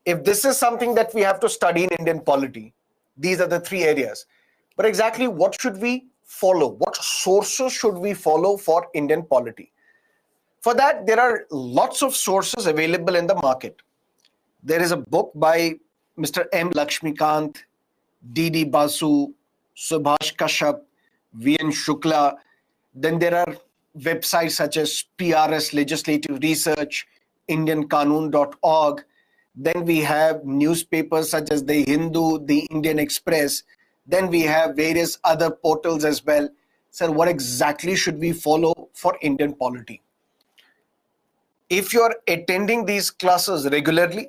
if this is something that we have to study in Indian polity, these are the three areas. But exactly what should we follow? What sources should we follow for Indian polity? For that, there are lots of sources available in the market. There is a book by Mr. M. Lakshmikant, D.D. Basu, Subhash Kashyap, V.N. Shukla. Then there are websites such as PRS Legislative Research, IndianQanun.org. Then we have newspapers such as the Hindu, the Indian Express. Then we have various other portals as well. Sir, what exactly should we follow for Indian polity? If you're attending these classes regularly,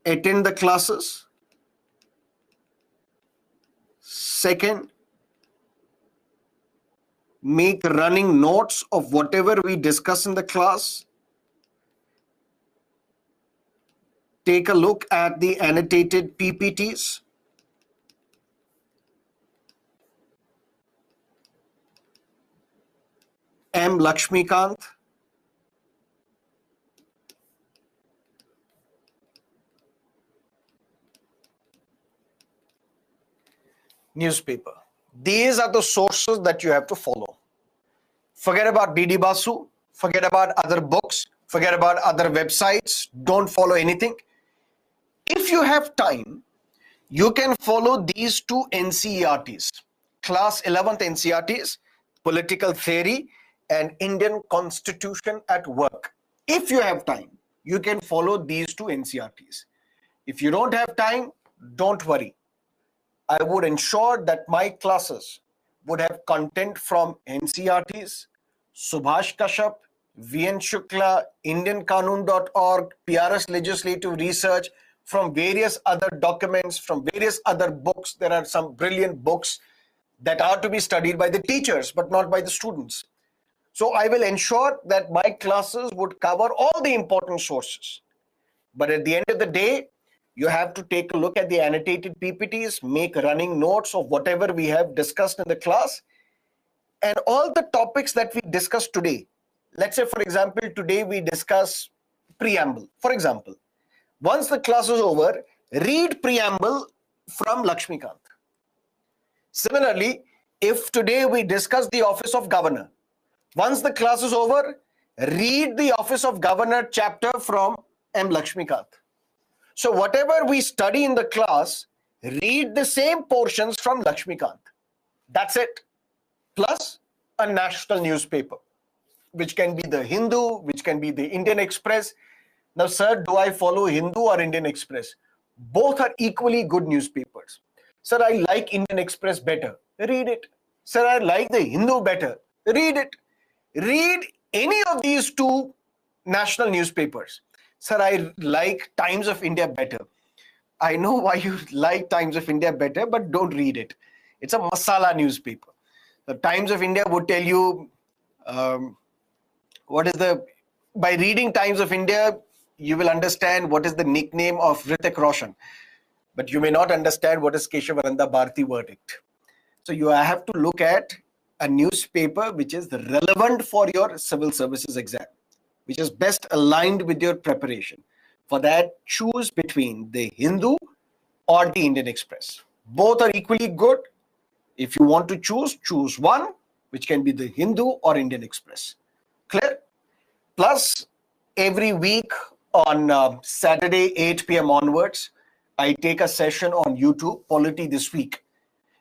attend the classes. Second, make running notes of whatever we discuss in the class. Take a look at the annotated PPTs. M. Lakshmikant. Newspaper. These are the sources that you have to follow. Forget about D.D. Basu. Forget about other books. Forget about other websites. Don't follow anything. If you have time, you can follow these two NCERTs. Class 11th NCERTs, Political Theory and Indian Constitution at Work. If you have time, you can follow these two NCERTs. If you don't have time, don't worry. I would ensure that my classes would have content from NCERTs, Subhash Kashyap, V.N. Shukla, IndianQanun.org, PRS Legislative Research, from various other documents, from various other books. There are some brilliant books that are to be studied by the teachers, but not by the students. So I will ensure that my classes would cover all the important sources. But at the end of the day, you have to take a look at the annotated PPTs, make running notes of whatever we have discussed in the class, and all the topics that we discussed today. Let's say, for example, today we discuss preamble. For example, once the class is over, read preamble from Lakshmikant. Similarly, if today we discuss the office of governor, once the class is over, read the office of governor chapter from M. Lakshmikant. So whatever we study in the class, read the same portions from Lakshmikant. That's it. Plus a national newspaper, which can be the Hindu, which can be the Indian Express. Now, sir, do I follow Hindu or Indian Express? Both are equally good newspapers. Sir, I like Indian Express better. Read it. Sir, I like the Hindu better. Read it. Read any of these two national newspapers. Sir, I like Times of India better. I know why you like Times of India better, but don't read it. It's a masala newspaper. The Times of India would tell you by reading Times of India, you will understand what is the nickname of Hrithik Roshan, but you may not understand what is Keshavaranda Bharati verdict. So you have to look at a newspaper which is relevant for your civil services exam, which is best aligned with your preparation. For that, choose between the Hindu or the Indian Express. Both are equally good. If you want to choose one, which can be the Hindu or Indian Express. Clear? Plus, every week on Saturday, 8 p.m. onwards, I take a session on YouTube, Polity This Week,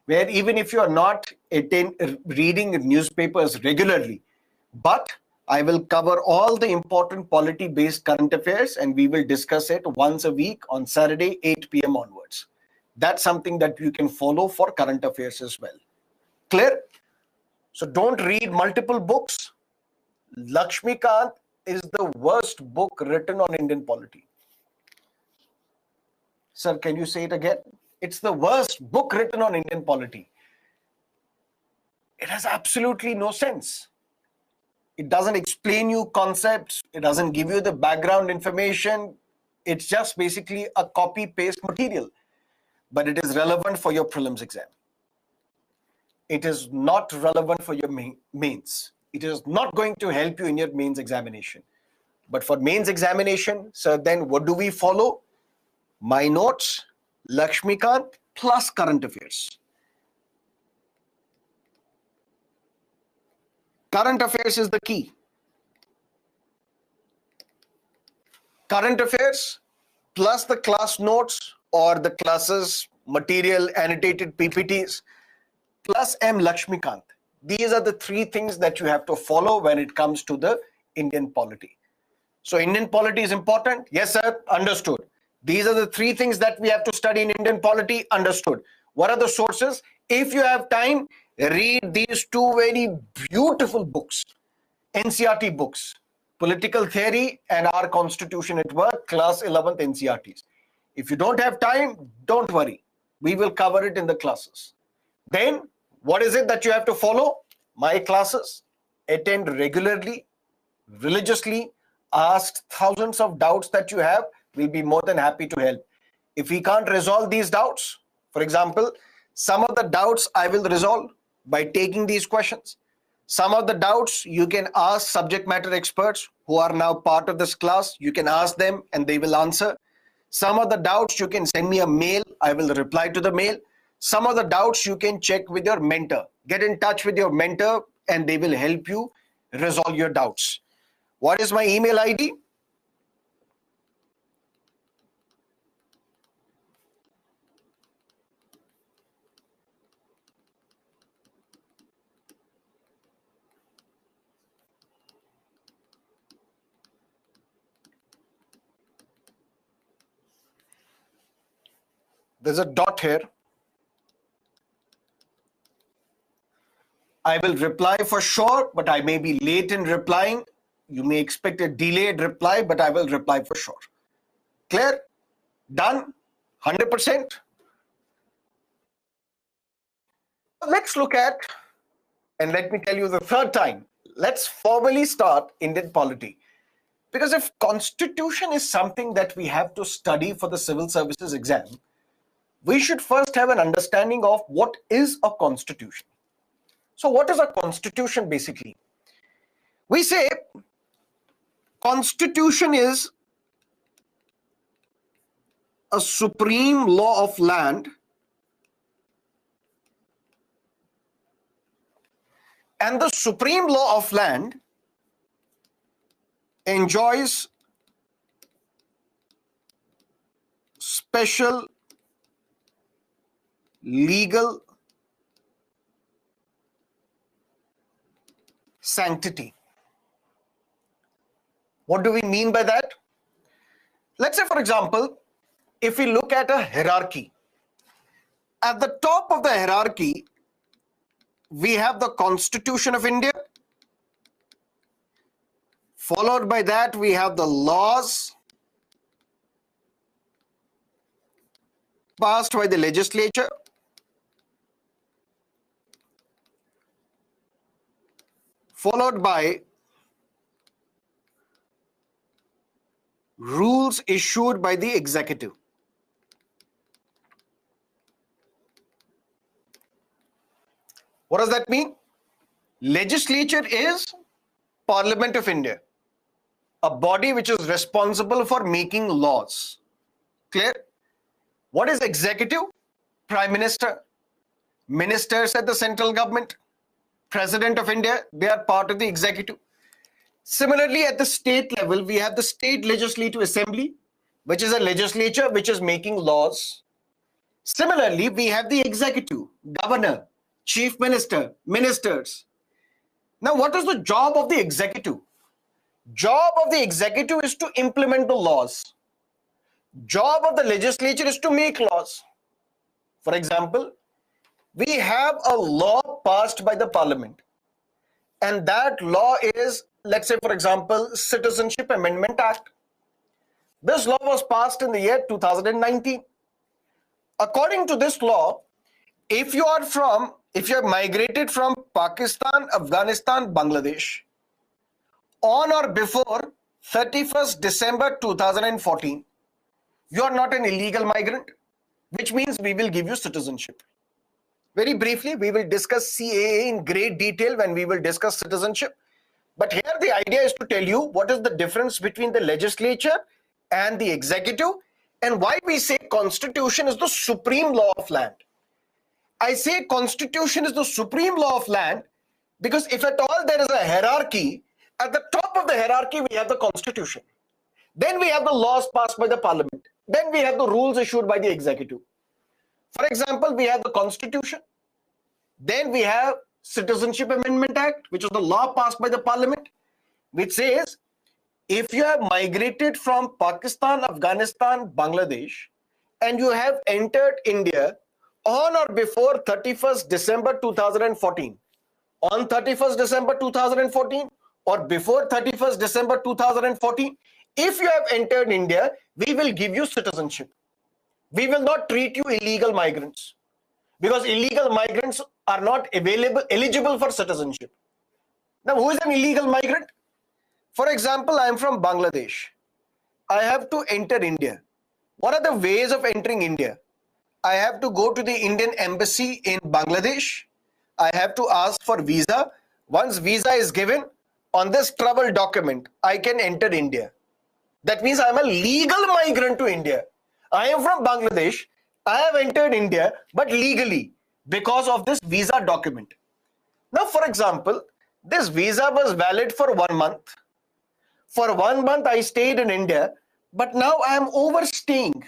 where even if you are not reading newspapers regularly, but I will cover all the important polity-based current affairs and we will discuss it once a week on Saturday, 8 p.m. onwards. That's something that you can follow for current affairs as well. Clear? So don't read multiple books. Lakshmikant is the worst book written on Indian polity. Sir, can you say it again? It's the worst book written on Indian polity. It has absolutely no sense. It doesn't explain you concepts. It doesn't give you the background information. It's just basically a copy-paste material. But it is relevant for your prelims exam. It is not relevant for your mains. It is not going to help you in your mains examination. But for mains examination, so then what do we follow? My notes, Lakshmikant plus current affairs. Current affairs is the key. Current affairs plus the class notes or the classes material, annotated PPTs, plus M. Lakshmikant. These are the three things that you have to follow when it comes to the Indian polity. So Indian polity is important. Yes, sir. Understood. These are the three things that we have to study in Indian polity. Understood. What are the sources? If you have time, read these two very beautiful books, NCERT books, Political Theory and Our Constitution at Work, Class 11th NCERTs. If you don't have time, don't worry. We will cover it in the classes. Then, what is it that you have to follow? My classes. Attend regularly, religiously, ask thousands of doubts that you have. We'll be more than happy to help. If we can't resolve these doubts, for example, some of the doubts I will resolve by taking these questions. Some of the doubts you can ask subject matter experts who are now part of this class. You can ask them and they will answer. Some of the doubts you can send me a mail. I will reply to the mail. Some of the doubts you can check with your mentor. Get in touch with your mentor and they will help you resolve your doubts. What is my email ID? There's a dot here. I will reply for sure, but I may be late in replying. You may expect a delayed reply, but I will reply for sure. Clear? Done? 100%? Let's look at, and let me tell you the third time, let's formally start Indian polity. Because if constitution is something that we have to study for the civil services exam, we should first have an understanding of what is a constitution. So what is a constitution basically? We say constitution is a supreme law of land and the supreme law of land enjoys special legal sanctity. What do we mean by that? Let's say, for example, if we look at a hierarchy, at the top of the hierarchy, we have the Constitution of India. Followed by that, we have the laws passed by the legislature. Followed by rules issued by the executive. What does that mean? Legislature is Parliament of India, a body which is responsible for making laws. Clear? What is executive? Prime Minister, ministers at the central government, President of India, they are part of the executive. Similarly, at the state level, we have the State Legislative Assembly, which is a legislature which is making laws. Similarly, we have the executive, governor, chief minister, ministers. Now, what is the job of the executive? Job of the executive is to implement the laws. Job of the legislature is to make laws. For example, we have a law passed by the parliament, and that law is, let's say, for example, Citizenship Amendment Act. This law was passed in the year 2019. According to this law, if you are migrated from Pakistan, Afghanistan, Bangladesh on or before 31st December 2014, you are not an illegal migrant, which means we will give you citizenship. Very briefly, we will discuss CAA in great detail when we will discuss citizenship. But here the idea is to tell you what is the difference between the legislature and the executive, and why we say constitution is the supreme law of land. I say constitution is the supreme law of land because if at all there is a hierarchy, at the top of the hierarchy we have the constitution. Then we have the laws passed by the parliament. Then we have the rules issued by the executive. For example, we have the constitution. Then we have Citizenship Amendment Act, which is the law passed by the parliament, which says if you have migrated from Pakistan, Afghanistan, Bangladesh, and you have entered India on or before 31st December 2014, on 31st December 2014 or before 31st December 2014, if you have entered India, we will give you citizenship. We will not treat you illegal migrants because illegal migrants are not eligible for citizenship. Now, who is an illegal migrant? For example, I am from Bangladesh. I have to enter India. What are the ways of entering India? I have to go to the Indian embassy in Bangladesh. I have to ask for visa. Once visa is given, on this travel document, I can enter India. That means I am a legal migrant to India. I am from Bangladesh. I have entered India, but legally because of this visa document. Now, for example, this visa was valid for 1 month. For 1 month, I stayed in India, but now I am overstaying.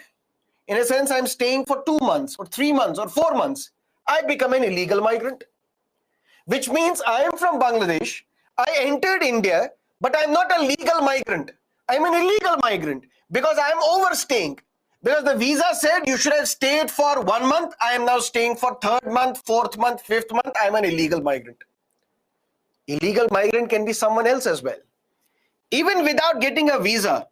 In a sense, I'm staying for 2 months or 3 months or 4 months. I become an illegal migrant, which means I am from Bangladesh. I entered India, but I'm not a legal migrant. I'm an illegal migrant because I'm overstaying. Because the visa said you should have stayed for 1 month. I am now staying for 3rd month, 4th month, 5th month. I'm an illegal migrant. Illegal migrant can be someone else as well. Even without getting a visa,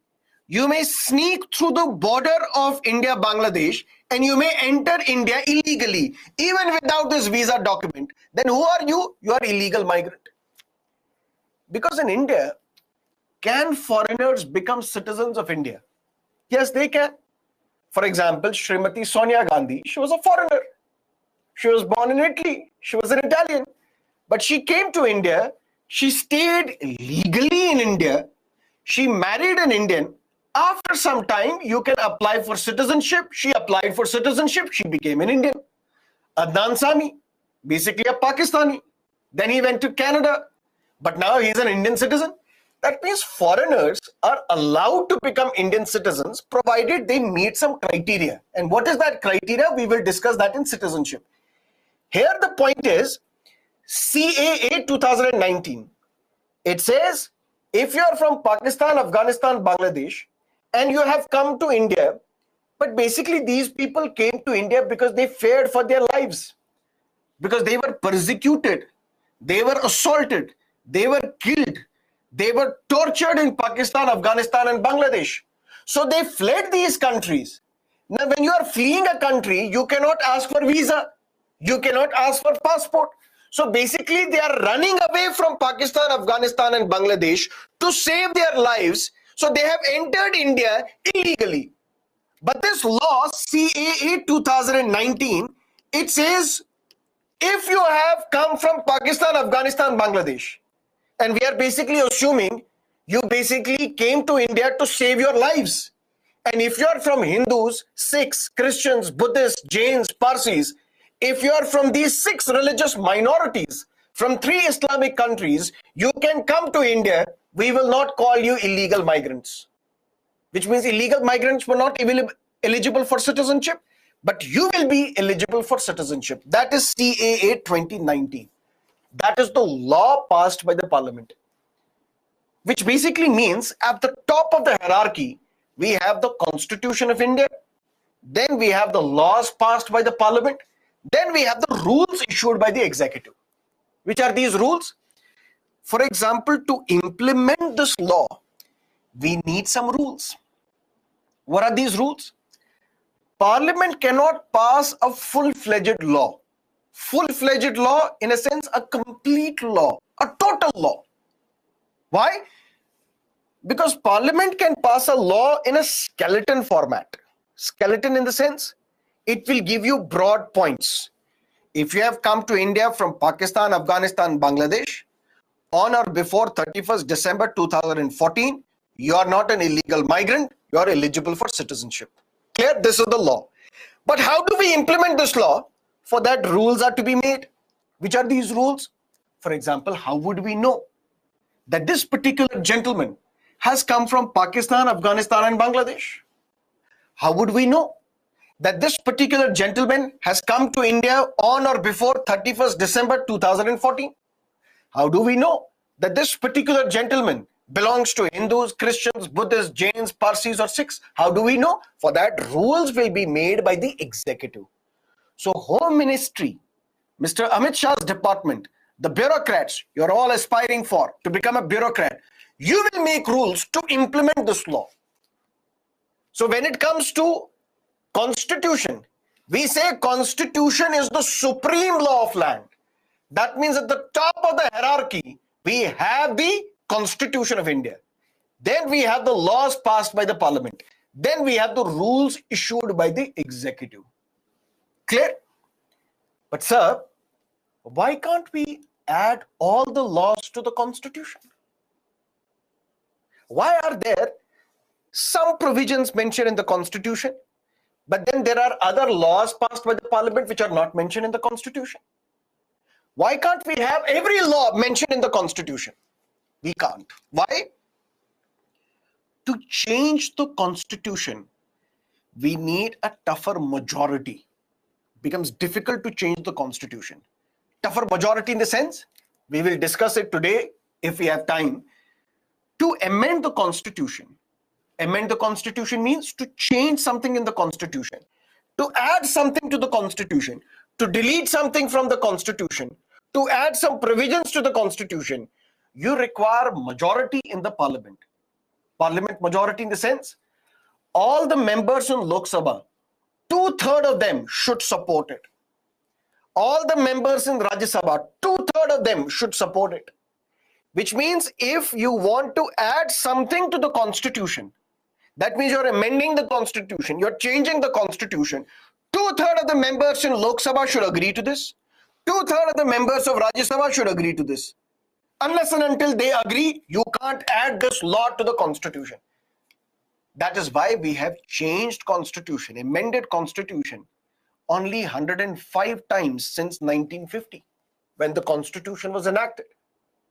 you may sneak through the border of India, Bangladesh, and you may enter India illegally, even without this visa document. Then who are you? You are illegal migrant. Because in India, can foreigners become citizens of India? Yes, they can. For example, Srimati Sonia Gandhi, she was a foreigner. She was born in Italy. She was an Italian. But she came to India. She stayed legally in India. She married an Indian. After some time, you can apply for citizenship. She applied for citizenship. She became an Indian. Adnan Sami, basically a Pakistani. Then he went to Canada. But now he's an Indian citizen. That means foreigners are allowed to become Indian citizens provided they meet some criteria. And what is that criteria? We will discuss that in citizenship. Here the point is CAA 2019. It says if you are from Pakistan, Afghanistan, Bangladesh, and you have come to India, but basically these people came to India because they feared for their lives, because they were persecuted, they were assaulted, they were killed, they were tortured in Pakistan, Afghanistan, and Bangladesh. So they fled these countries. Now, when you are fleeing a country, you cannot ask for visa. You cannot ask for passport. So basically, they are running away from Pakistan, Afghanistan, and Bangladesh to save their lives. So they have entered India illegally. But this law, CAA 2019, it says if you have come from Pakistan, Afghanistan, Bangladesh, and we are basically assuming you basically came to India to save your lives. And if you are from Hindus, Sikhs, Christians, Buddhists, Jains, Parsis, if you are from these 6 religious minorities from 3 Islamic countries, you can come to India. We will not call you illegal migrants, which means illegal migrants were not eligible for citizenship, but you will be eligible for citizenship. That is CAA 2019. That is the law passed by the parliament, which basically means at the top of the hierarchy, we have the Constitution of India, then we have the laws passed by the parliament, then we have the rules issued by the executive. Which are these rules? For example, to implement this law, we need some rules. What are these rules? Parliament cannot pass a full-fledged law. Full-fledged law, in a sense, a complete law, a total law. Why? Because Parliament can pass a law in a skeleton format. Skeleton in the sense, it will give you broad points. If you have come to India from Pakistan, Afghanistan, Bangladesh, on or before 31st December 2014, you are not an illegal migrant, you are eligible for citizenship. Clear? This is the law. But how do we implement this law? For that, rules are to be made. Which are these rules? For example, how would we know that this particular gentleman has come from Pakistan, Afghanistan, and Bangladesh? How would we know that this particular gentleman has come to India on or before 31st December 2014? How do we know that this particular gentleman belongs to Hindus, Christians, Buddhists, Jains, Parsis, or Sikhs? How do we know? For that, rules will be made by the executive. So Home Ministry, Mr. Amit Shah's department, the bureaucrats you're all aspiring for to become a bureaucrat, you will make rules to implement this law. So when it comes to Constitution, we say Constitution is the supreme law of land. That means at the top of the hierarchy, we have the Constitution of India. Then we have the laws passed by the parliament. Then we have the rules issued by the executive. Clear? But sir, why can't we add all the laws to the Constitution? Why are there some provisions mentioned in the Constitution, but then there are other laws passed by the parliament which are not mentioned in the Constitution? Why can't we have every law mentioned in the Constitution? We can't. Why? To change the Constitution, we need a tougher majority. It becomes difficult to change the Constitution. Tougher majority in the sense, we will discuss it today if we have time. To amend the Constitution. Amend the Constitution means to change something in the Constitution, to add something to the Constitution, to delete something from the Constitution, to add some provisions to the Constitution. You require majority in the parliament. Parliament majority in the sense, all the members in Lok Sabha, 2/3 of them should support it. All the members in Rajya Sabha, 2/3 of them should support it. Which means if you want to add something to the constitution, that means you're amending the constitution, you're changing the constitution, 2/3 of the members in Lok Sabha should agree to this. 2/3 of the members of Rajya Sabha should agree to this. Unless and until they agree, you can't add this law to the constitution. That is why we have changed constitution, amended constitution only 105 times since 1950, when the constitution was enacted.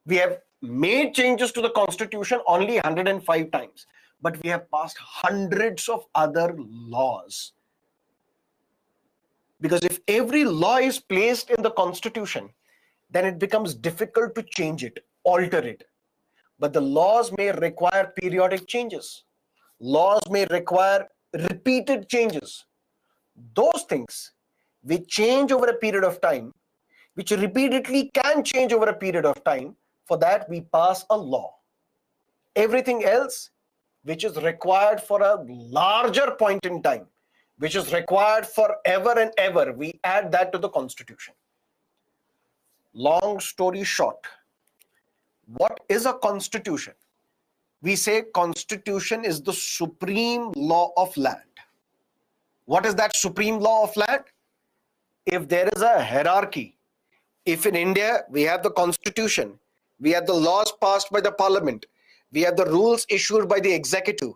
We have made changes to the constitution only 105 times, but we have passed hundreds of other laws. Because if every law is placed in the constitution, then it becomes difficult to change it, alter it. But the laws may require periodic changes. Laws may require repeated changes. Those things which change over a period of time, which repeatedly can change over a period of time, for that we pass a law. Everything else which is required for a larger point in time, which is required forever and ever, we add that to the constitution. Long story short, what is a constitution? We say constitution is the supreme law of land. What is that supreme law of land? If there is a hierarchy, if in India we have the constitution, we have the laws passed by the parliament, we have the rules issued by the executive,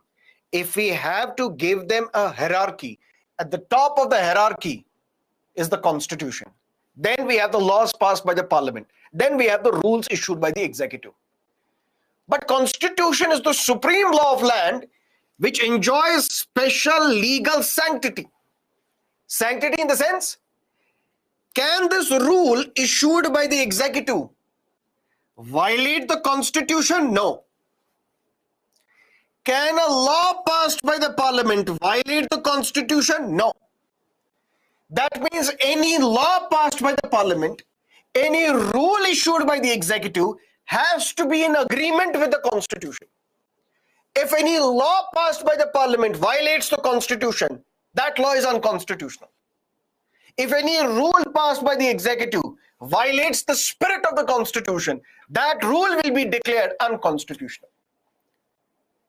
if we have to give them a hierarchy, at the top of the hierarchy is the constitution. Then we have the laws passed by the parliament. Then we have the rules issued by the executive. But constitution is the supreme law of land, which enjoys special legal sanctity. Sanctity in the sense, can this rule issued by the executive violate the constitution? No. Can a law passed by the parliament violate the constitution? No. That means any law passed by the parliament, any rule issued by the executive has to be in agreement with the constitution. If any law passed by the parliament violates the constitution, that law is unconstitutional. If any rule passed by the executive violates the spirit of the constitution, that rule will be declared unconstitutional.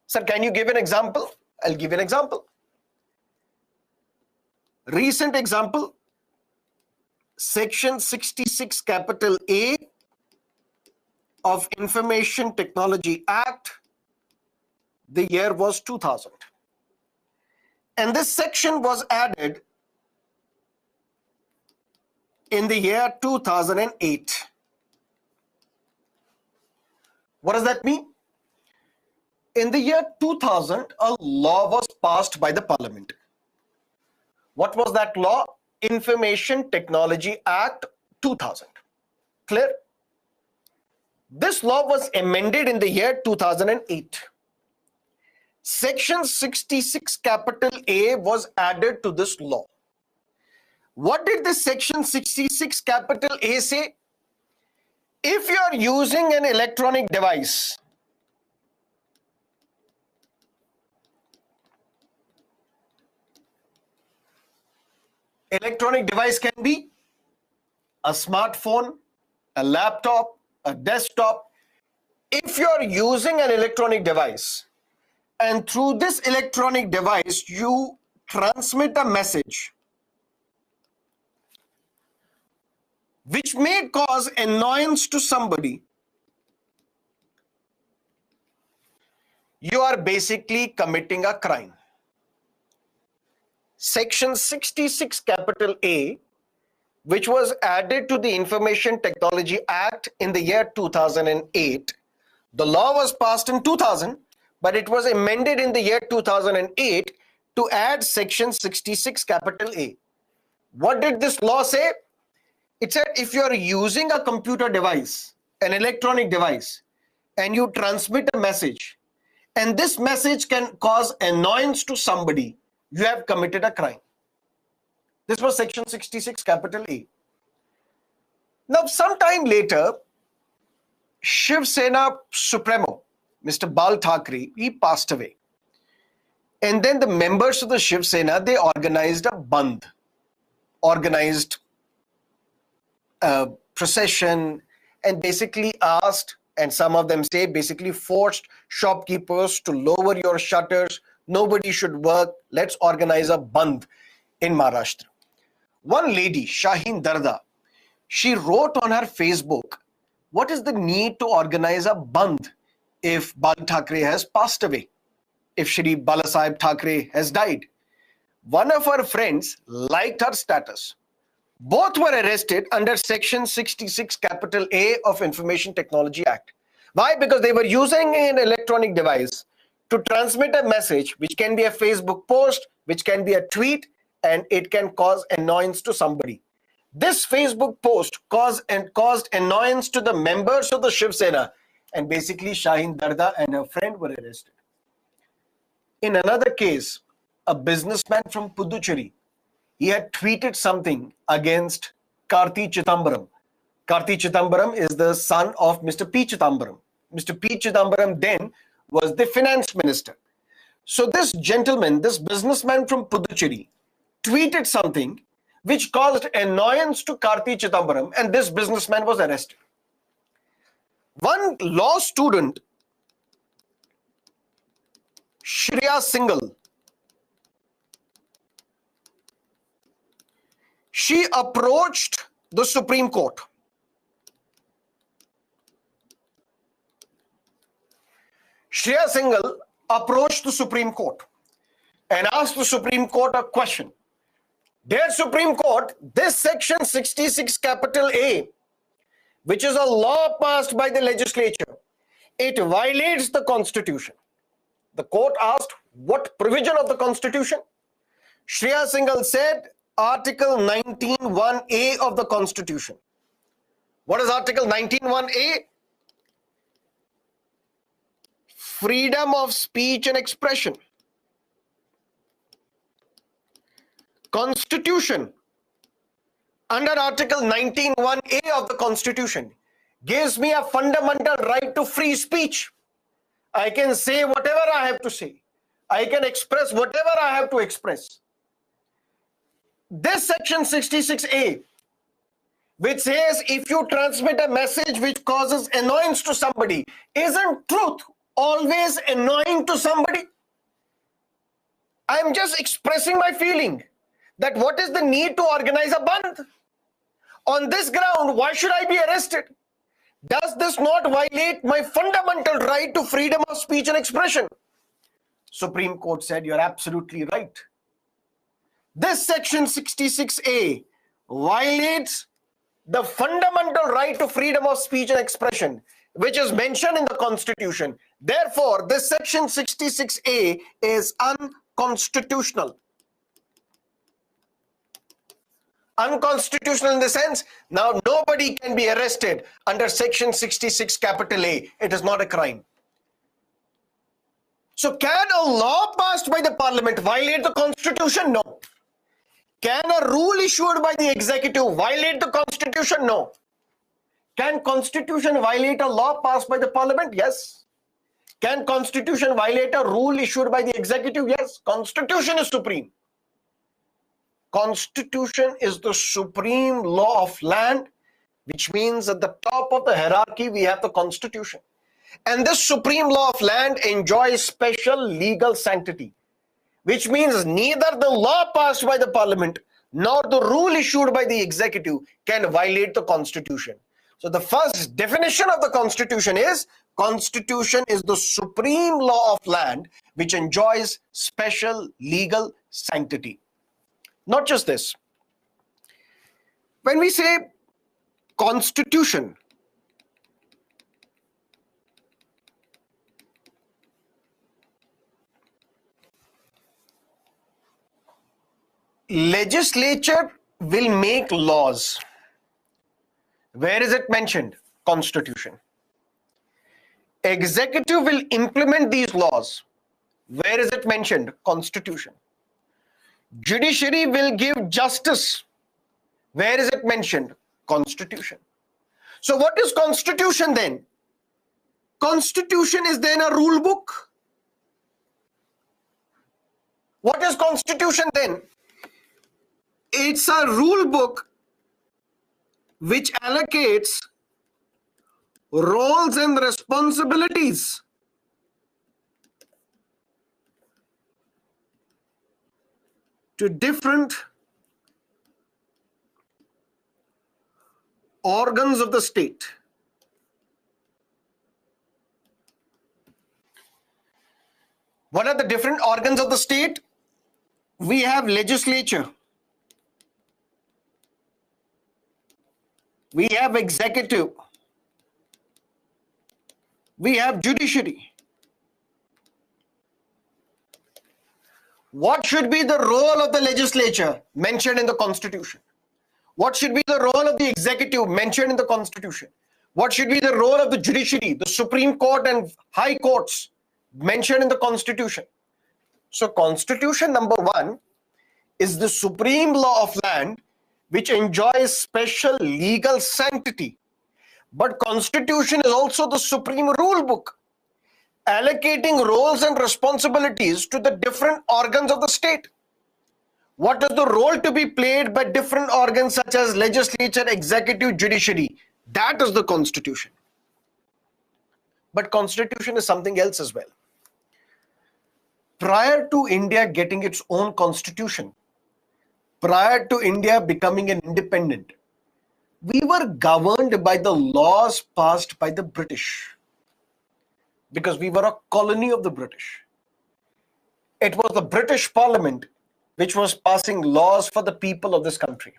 Sir, can you give an example? I'll give an example. Recent example, Section 66 capital A of Information Technology Act, the year was 2000. And this section was added in the year 2008. What does that mean? In the year 2000, a law was passed by the parliament. What was that law? Information Technology Act 2000. Clear? This law was amended in the year 2008. Section 66 capital A was added to this law. What did this section 66 capital A say? If you are using an electronic device, electronic device can be a smartphone, a laptop, a desktop. If you're using an electronic device and through this electronic device you transmit a message which may cause annoyance to somebody, you are basically committing a crime. Section 66 capital A, which was added to the Information Technology Act in the year 2008. The law was passed in 2000, but it was amended in the year 2008 to add Section 66 capital A. What did this law say? It said if you are using a computer device, an electronic device, and you transmit a message, and this message can cause annoyance to somebody, you have committed a crime. This was Section 66 capital A. Now, sometime later, Shiv Sena Supremo, Mr. Bal Thackeray, he passed away. And then the members of the Shiv Sena, they organized a bandh, organized a procession, and basically asked, and some of them say basically forced shopkeepers to lower your shutters. Nobody should work. Let's organize a bandh in Maharashtra. One lady, Shaheen Darda, she wrote on her Facebook, what is the need to organize a bandh if Bal Thackeray has passed away, if Shri Balasaheb Thackeray has died? One of her friends liked her status. Both were arrested under Section 66 capital A of Information Technology Act. Why? Because they were using an electronic device to transmit a message, which can be a Facebook post, which can be a tweet, and it can cause annoyance to somebody. This Facebook post caused annoyance to the members of the Shiv Sena, and basically Shaheen Darda and her friend were arrested. In another case, a businessman from Puducherry, he had tweeted something against Karti Chidambaram. Karti Chidambaram is the son of Mr. P. Chidambaram. Mr. P. Chidambaram then was the finance minister. So this gentleman, this businessman from Puducherry, tweeted something which caused annoyance to Karti Chidambaram, and this businessman was arrested. One law student, Shreya Singhal, she approached the Supreme Court. Shreya Singhal approached the Supreme Court and asked the Supreme Court a question. Dear Supreme Court, this Section 66 capital A, which is a law passed by the legislature, it violates the Constitution. The court asked, what provision of the Constitution? Shreya Singhal said, Article 19(1)(a) of the Constitution. What is Article 19(1)(a)? Freedom of speech and expression. Constitution, under Article 19(1)(a) of the Constitution, gives me a fundamental right to free speech. I can say whatever I have to say. I can express whatever I have to express. This Section 66A, which says if you transmit a message which causes annoyance to somebody, isn't truth always annoying to somebody? I'm just expressing my feeling that what is the need to organize a bandh? On this ground, why should I be arrested? Does this not violate my fundamental right to freedom of speech and expression? Supreme Court said, you're absolutely right. This Section 66A violates the fundamental right to freedom of speech and expression, which is mentioned in the Constitution. Therefore, this Section 66A is unconstitutional. Unconstitutional in the sense, now nobody can be arrested under Section 66 capital A. It is not a crime. So can a law passed by the Parliament violate the Constitution? No. Can a rule issued by the executive violate the Constitution? No. Can Constitution violate a law passed by the Parliament? Yes. Can Constitution violate a rule issued by the executive? Yes. Constitution is supreme. Constitution is the supreme law of land, which means at the top of the hierarchy we have the Constitution. And this supreme law of land enjoys special legal sanctity, which means neither the law passed by the Parliament nor the rule issued by the executive can violate the Constitution. So the first definition of the Constitution is the supreme law of land which enjoys special legal sanctity. Not just this. When we say Constitution, legislature will make laws. Where is it mentioned? Constitution. Executive will implement these laws. Where is it mentioned? Constitution. Judiciary will give justice. Where is it mentioned? Constitution. So what is Constitution then? Constitution is then a rule book. What is Constitution then? It's a rule book which allocates roles and responsibilities to different organs of the state. What are the different organs of the state? We have legislature. We have executive. We have judiciary. What should be the role of the legislature mentioned in the Constitution? What should be the role of the executive mentioned in the Constitution? What should be the role of the judiciary, the Supreme Court and high courts mentioned in the Constitution? So Constitution number 1 is the supreme law of land which enjoys special legal sanctity. But Constitution is also the supreme rule book, allocating roles and responsibilities to the different organs of the state. What is the role to be played by different organs such as legislature, executive, judiciary? That is the Constitution. But Constitution is something else as well. Prior to India getting its own constitution, prior to India becoming an independent, we were governed by the laws passed by the British because we were a colony of the British. It was the British Parliament which was passing laws for the people of this country.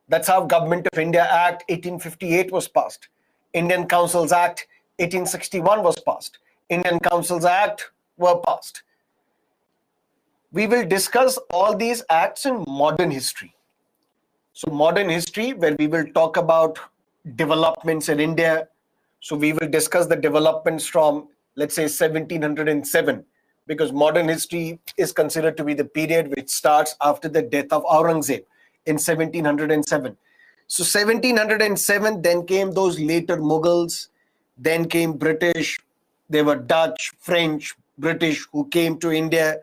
That's how Government of India Act 1858 was passed. Indian Councils Act 1861 was passed. Indian Councils Act were passed. We will discuss all these acts in modern history. So modern history, where we will talk about developments in India. So we will discuss the developments from, let's say, 1707, because modern history is considered to be the period which starts after the death of Aurangzeb in 1707. So 1707, then came those later Mughals, then came British, there were Dutch, French, British who came to India,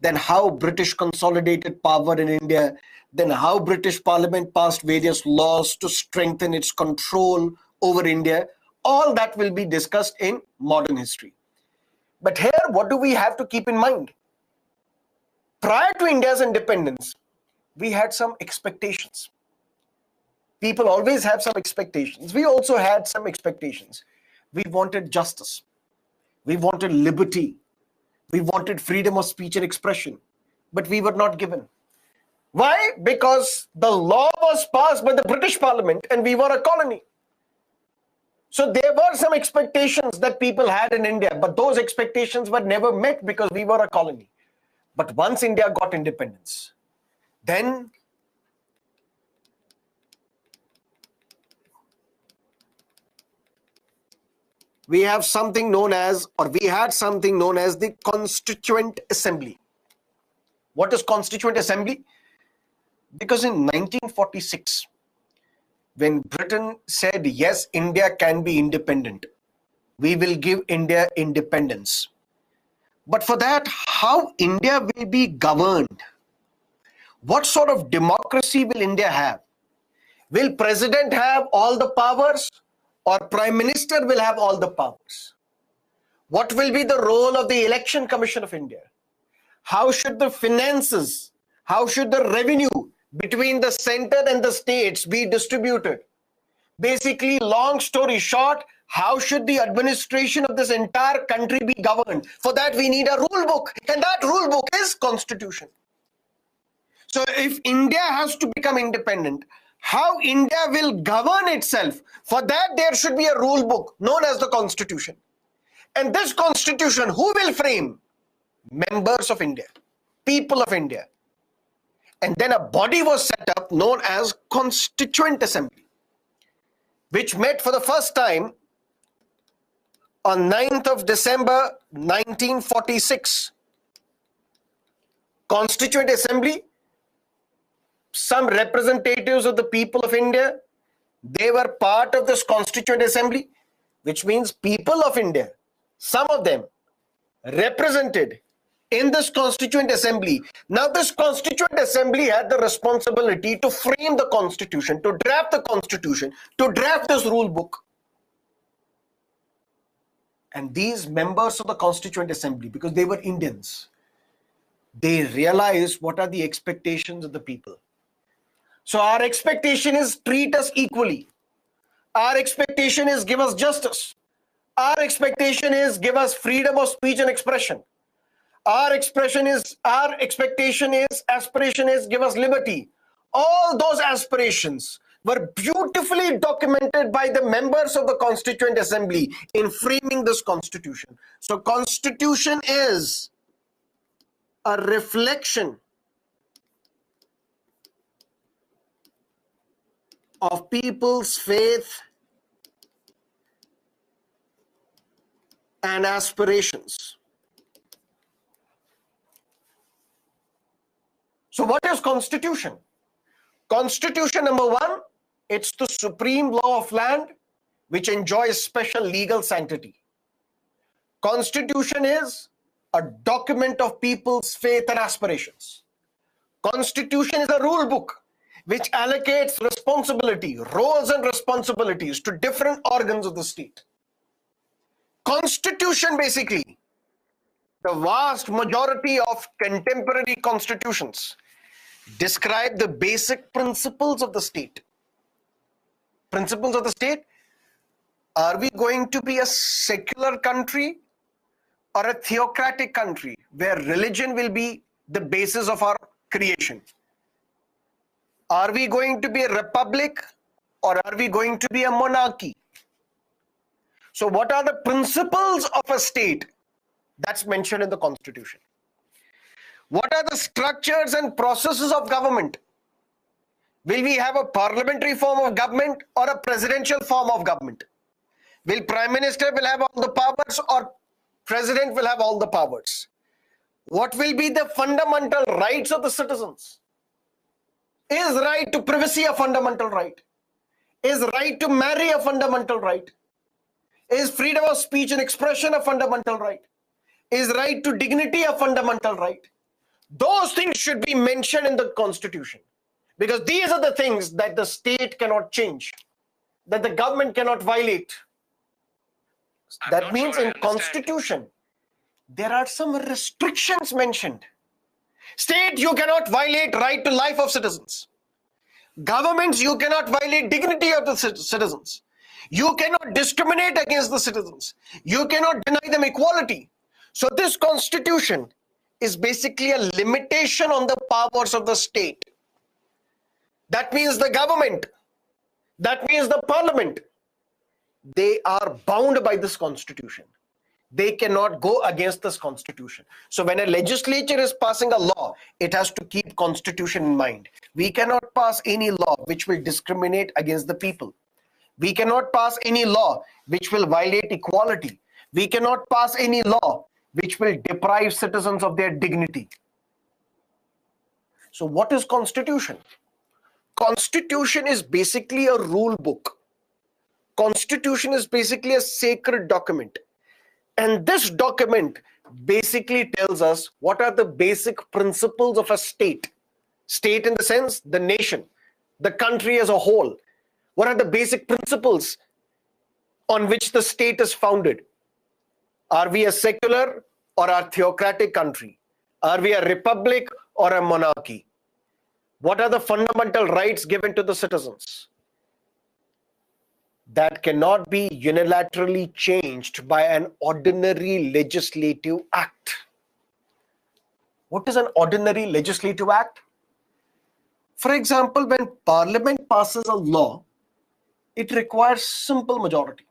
then how British consolidated power in India, then how British Parliament passed various laws to strengthen its control over India. All that will be discussed in modern history. But here, what do we have to keep in mind? Prior to India's independence, we had some expectations. People always have some expectations. We also had some expectations. We wanted justice. We wanted liberty. We wanted freedom of speech and expression. But we were not given. Why? Because the law was passed by the British Parliament and we were a colony. So there were some expectations that people had in India, but those expectations were never met because we were a colony. But once India got independence, then we have something known as, or we had something known as the Constituent Assembly. What is Constituent Assembly? Because in 1946, when Britain said, yes, India can be independent, we will give India independence. But for that, how India will be governed? What sort of democracy will India have? Will President have all the powers, or Prime Minister will have all the powers? What will be the role of the Election Commission of India? How should the finances, how should the revenue between the center and the states be distributed? Basically, long story short, how should the administration of this entire country be governed? For that, we need a rule book, and that rule book is Constitution. So if India has to become independent, how India will govern itself, for that there should be a rule book known as the Constitution. And this Constitution, who will frame? Members of India, people of India. And then a body was set up known as Constituent Assembly, which met for the first time on 9th of December 1946. Constituent Assembly, some representatives of the people of India, they were part of this Constituent Assembly, which means people of India, some of them represented in this Constituent Assembly. Now, this Constituent Assembly had the responsibility to frame the Constitution, to draft the Constitution, to draft this rule book. And these members of the Constituent Assembly, because they were Indians, they realized what are the expectations of the people. So our expectation is treat us equally. Our expectation is give us justice. Our expectation is give us freedom of speech and expression. Our aspiration is give us liberty. All those aspirations were beautifully documented by the members of the Constituent Assembly in framing this Constitution. So Constitution is a reflection of people's faith and aspirations. So what is Constitution? Constitution, number one, it's the supreme law of land which enjoys special legal sanctity. Constitution is a document of people's faith and aspirations. Constitution is a rule book which allocates responsibility, roles and responsibilities to different organs of the state. Constitution, basically, the vast majority of contemporary constitutions describe the basic principles of the state. Principles of the state. Are we going to be a secular country or a theocratic country where religion will be the basis of our creation? Are we going to be a republic or are we going to be a monarchy? So what are the principles of a state? That's mentioned in the Constitution. What are the structures and processes of government? Will we have a parliamentary form of government or a presidential form of government? Will Prime Minister will have all the powers or President will have all the powers? What will be the fundamental rights of the citizens? Is right to privacy a fundamental right? Is right to marry a fundamental right? Is freedom of speech and expression a fundamental right? Is right to dignity a fundamental right? Those things should be mentioned in the Constitution, because these are the things that the state cannot change, that the government cannot violate. That means in Constitution, there are some restrictions mentioned. State, you cannot violate right to life of citizens. Governments, you cannot violate dignity of the citizens. You cannot discriminate against the citizens. You cannot deny them equality. So this Constitution is basically a limitation on the powers of the state. That means the government, that means the parliament, they are bound by this Constitution. They cannot go against this Constitution. So when a legislature is passing a law, it has to keep Constitution in mind. We cannot pass any law which will discriminate against the people. We cannot pass any law which will violate equality. We cannot pass any law which will deprive citizens of their dignity. So what is Constitution? Constitution is basically a rule book. Constitution is basically a sacred document. And this document basically tells us what are the basic principles of a state. State in the sense, the nation, the country as a whole. What are the basic principles on which the state is founded? Are we a secular or a theocratic country? Are we a republic or a monarchy? What are the fundamental rights given to the citizens? That cannot be unilaterally changed by an ordinary legislative act. What is an ordinary legislative act? For example, when Parliament passes a law, it requires simple majority.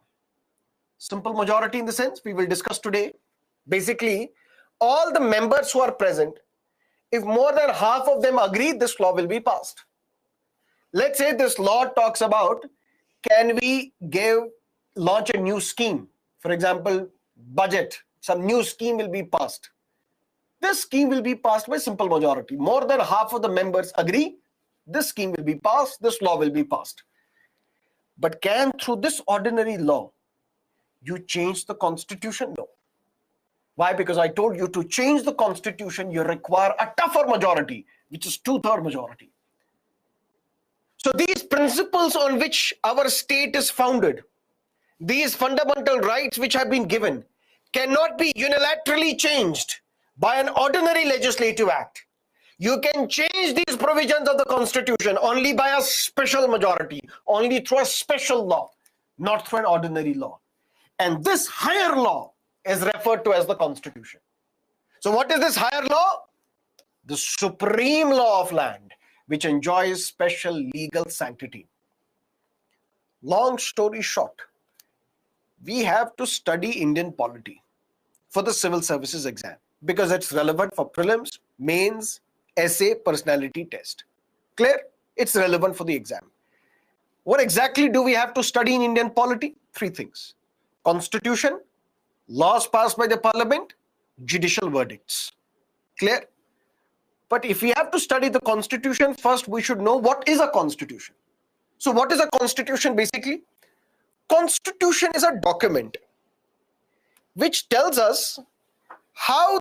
Simple majority in the sense we will discuss today. Basically, all the members who are present, if more than half of them agree, this law will be passed. Let's say this law talks about, can we launch a new scheme? For example, budget, some new scheme will be passed. This scheme will be passed by simple majority. More than half of the members agree, this scheme will be passed, this law will be passed. But can through this ordinary law, You change the constitution? No. Why? Because I told you to change the constitution, you require a tougher majority, which is 2/3 majority. So these principles on which our state is founded, these fundamental rights which have been given, cannot be unilaterally changed by an ordinary legislative act. You can change these provisions of the constitution only by a special majority, only through a special law, not through an ordinary law. And this higher law is referred to as the constitution. So what is this higher law? The supreme law of land, which enjoys special legal sanctity. Long story short, we have to study Indian polity for the civil services exam because it's relevant for prelims, mains, essay, personality test. Clear? It's relevant for the exam. What exactly do we have to study in Indian polity? 3 things. Constitution, laws passed by the parliament, judicial verdicts. Clear? But if we have to study the constitution, first we should know what is a constitution. So what is a constitution basically? Constitution is a document which tells us how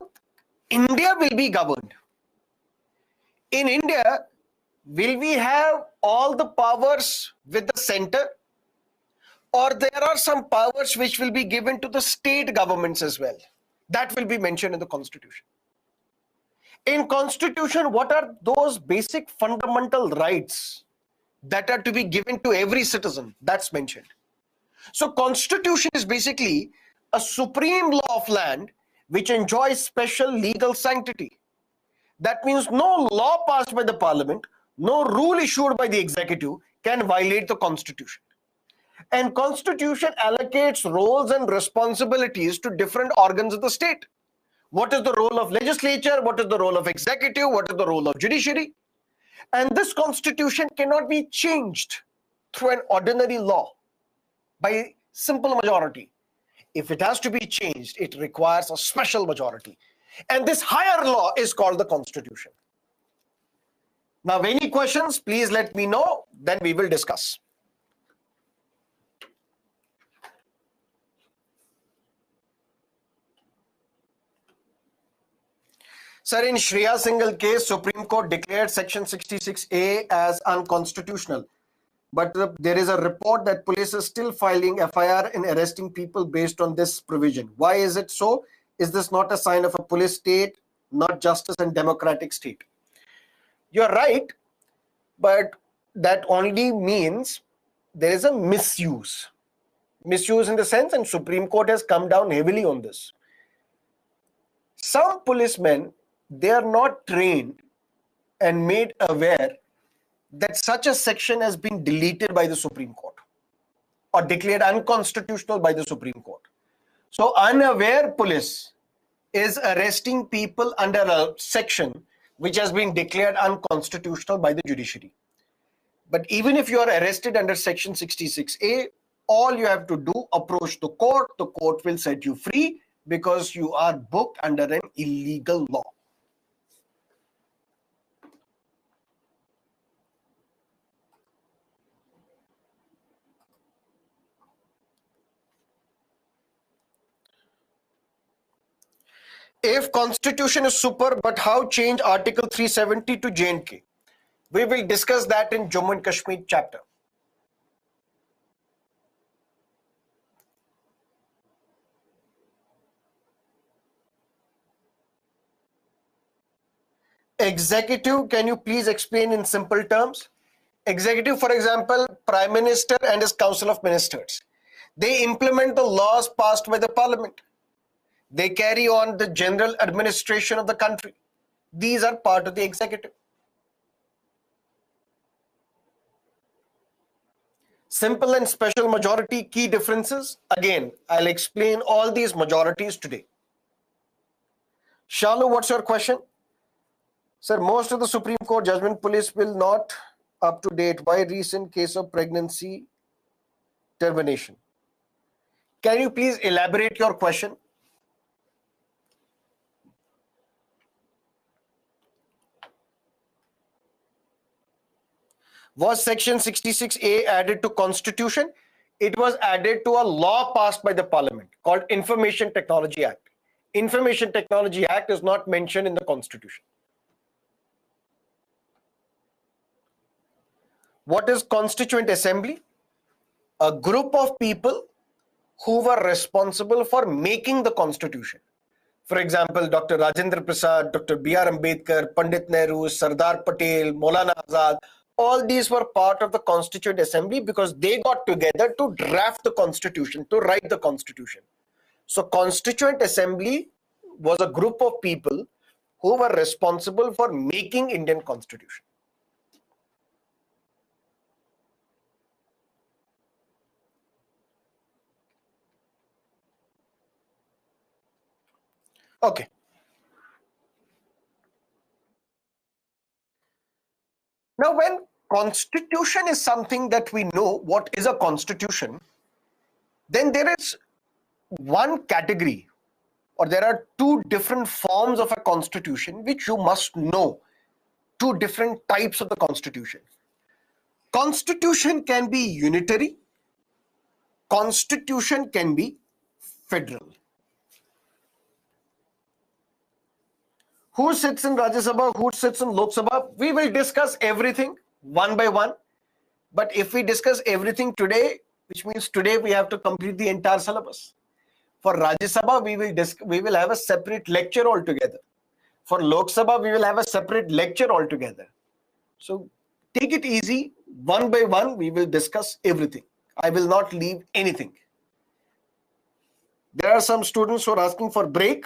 India will be governed. In India, will we have all the powers with the center, or there are some powers which will be given to the state governments as well? That will be mentioned in the constitution. In constitution, what are those basic fundamental rights that are to be given to every citizen? That's mentioned. So constitution is basically a supreme law of land which enjoys special legal sanctity. That means no law passed by the parliament, no rule issued by the executive can violate the constitution. And constitution allocates roles and responsibilities to different organs of the state. What is the role of legislature? What is the role of executive? What is the role of judiciary? And this constitution cannot be changed through an ordinary law by simple majority. If it has to be changed, it requires a special majority. And this higher law is called the constitution. Now, any questions, please let me know, then we will discuss. Sir, in Shreya Singhal case, Supreme Court declared Section 66A as unconstitutional. But there is a report that police is still filing FIR in arresting people based on this provision. Why is it so? Is this not a sign of a police state, not justice and democratic state? You're right, but that only means there is a misuse. Misuse in the sense, and Supreme Court has come down heavily on this. Some policemen, they are not trained and made aware that such a section has been deleted by the Supreme Court or declared unconstitutional by the Supreme Court. So unaware police is arresting people under a section which has been declared unconstitutional by the judiciary. But even if you are arrested under Section 66A, all you have to do, approach the court will set you free because you are booked under an illegal law. If constitution is super, but how change Article 370 to J&K? We will discuss that in Jammu and Kashmir chapter. Executive, can you please explain in simple terms? Executive, for example, Prime Minister and his Council of Ministers. They implement the laws passed by the Parliament. They carry on the general administration of the country. These are part of the executive. Simple and special majority, key differences. Again, I'll explain all these majorities today. Shalu, what's your question? Sir, most of the Supreme Court judgment police will not up to date. Why recent case of pregnancy termination? Can you please elaborate your question? Was Section 66A added to Constitution? it was added to a law passed by the parliament called Information Technology Act. Information Technology Act is not mentioned in the constitution. What is Constituent Assembly? A group of people who were responsible for making the constitution. For example, Dr. Rajendra Prasad, Dr. B.R. Ambedkar, Pandit Nehru, Sardar Patel, Maulana Azad, all these were part of the Constituent Assembly because they got together to draft the constitution, to write the constitution. So Constituent Assembly was a group of people who were responsible for making Indian constitution. Okay. Now, when constitution is something that we know what is a constitution, then there is one category, or there are two different forms of a constitution which you must know. Two different types of the constitution. Constitution can be unitary, constitution can be federal. Who sits in Rajya Sabha, who sits in Lok Sabha? We will discuss everything one by one. But if we discuss everything today, which means today we have to complete the entire syllabus. For Rajya Sabha, we will have a separate lecture altogether. For Lok Sabha, we will have a separate lecture altogether. So take it easy. One by one, we will discuss everything. I will not leave anything. There are some students who are asking for break.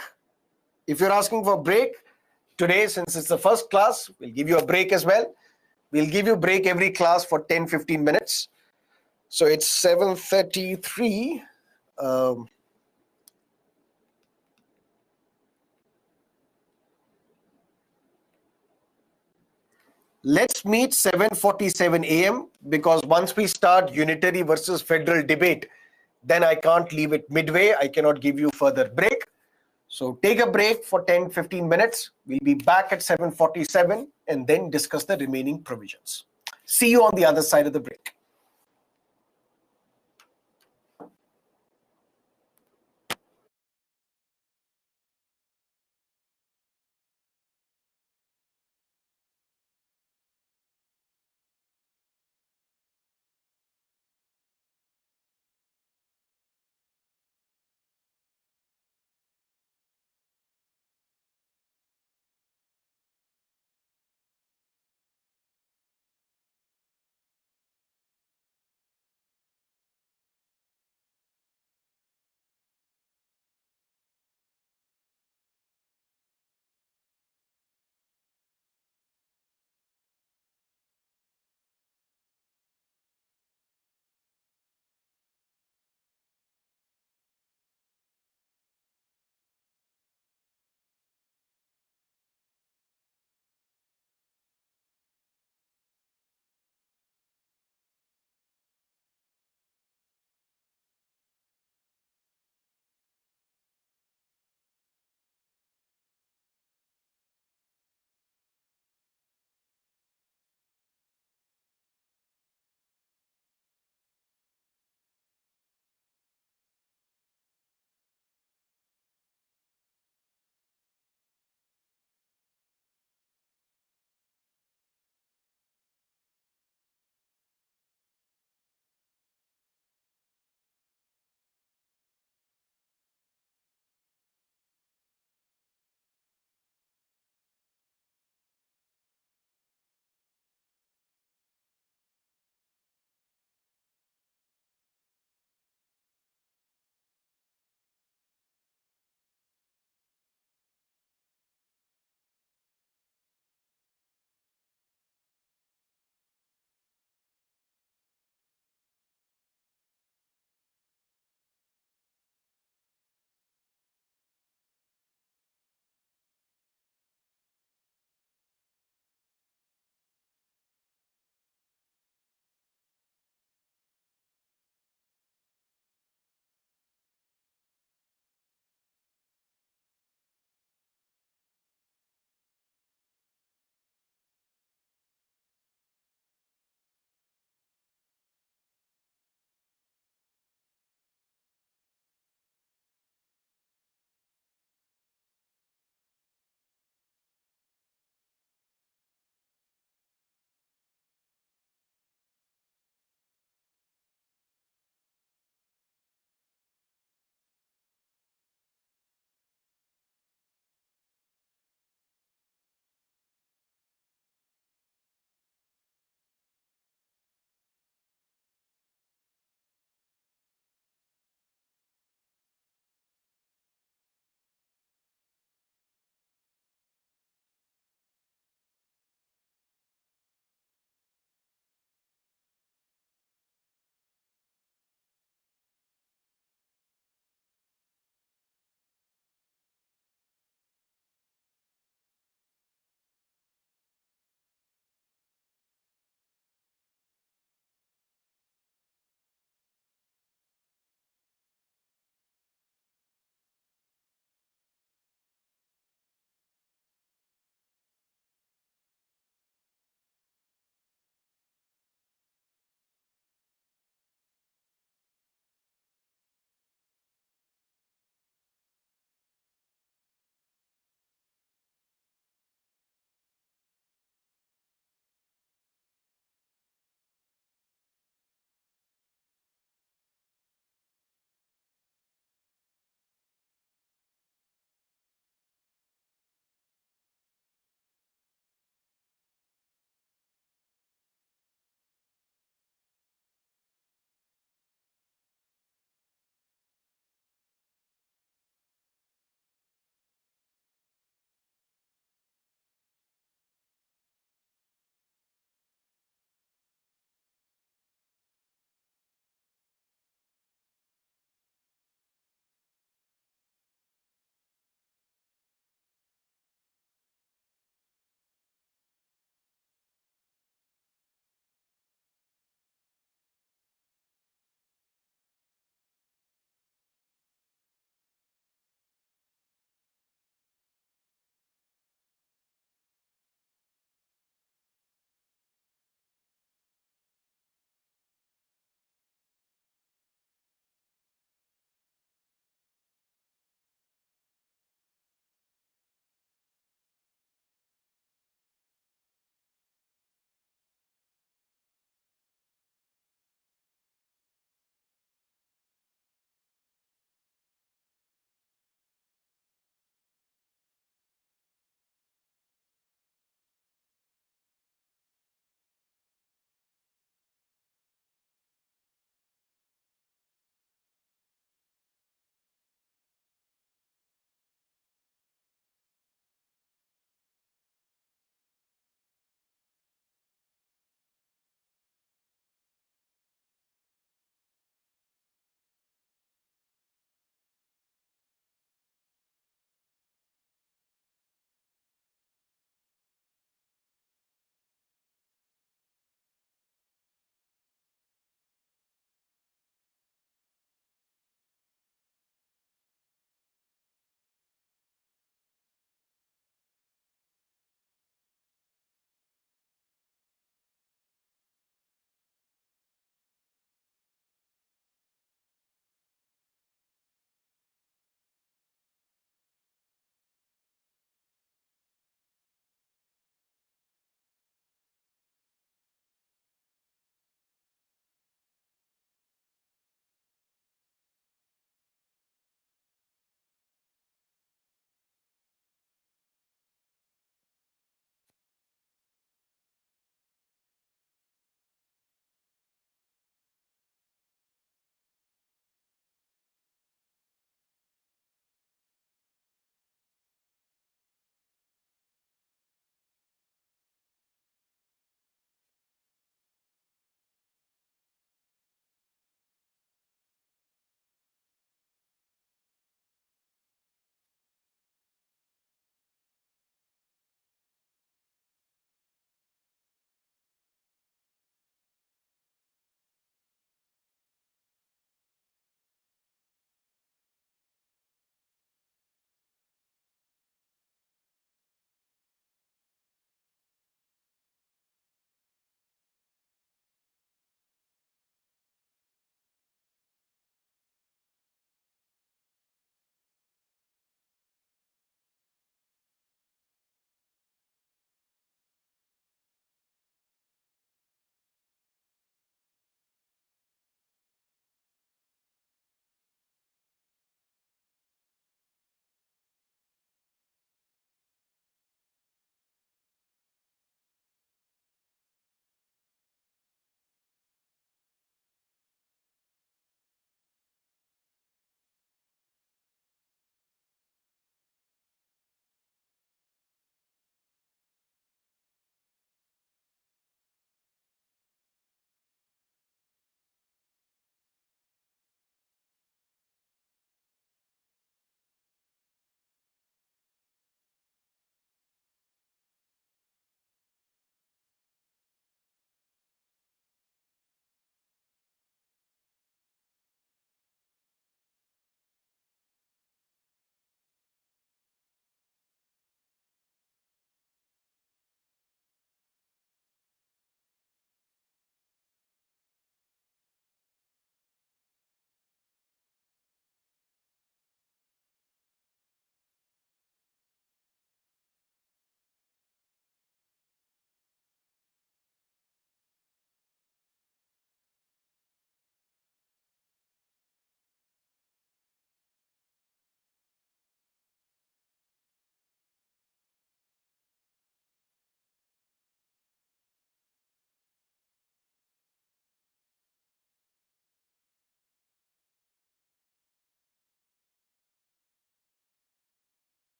If you're asking for break, today, since it's the first class, we'll give you a break as well. We'll give you break every class for 10-15 minutes. So it's 7:33. Let's meet 7:47 a.m. because once we start unitary versus federal debate, then I can't leave it midway. I cannot give you further break. So take a break for 10-15 minutes. We'll be back at 7:47 and then discuss the remaining provisions. See you on the other side of the break.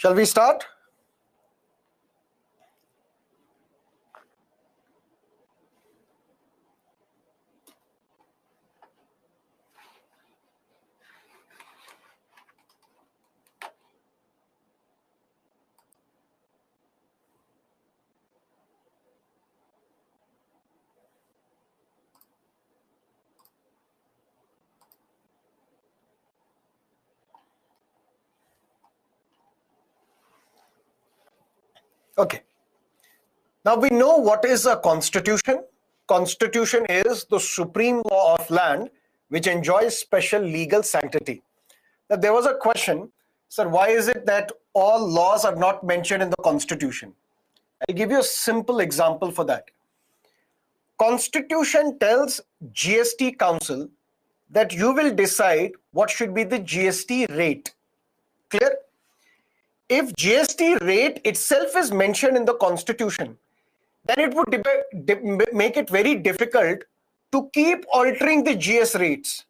Shall we start? Okay. Now we know what is a constitution. Constitution is the supreme law of land which enjoys special legal sanctity. Now there was a question, sir, why is it that all laws are not mentioned in the constitution? I'll give you a simple example for that. Constitution tells GST Council that you will decide what should be the GST rate. Clear? If GST rate itself is mentioned in the constitution, then it would make it very difficult to keep altering the GS rates,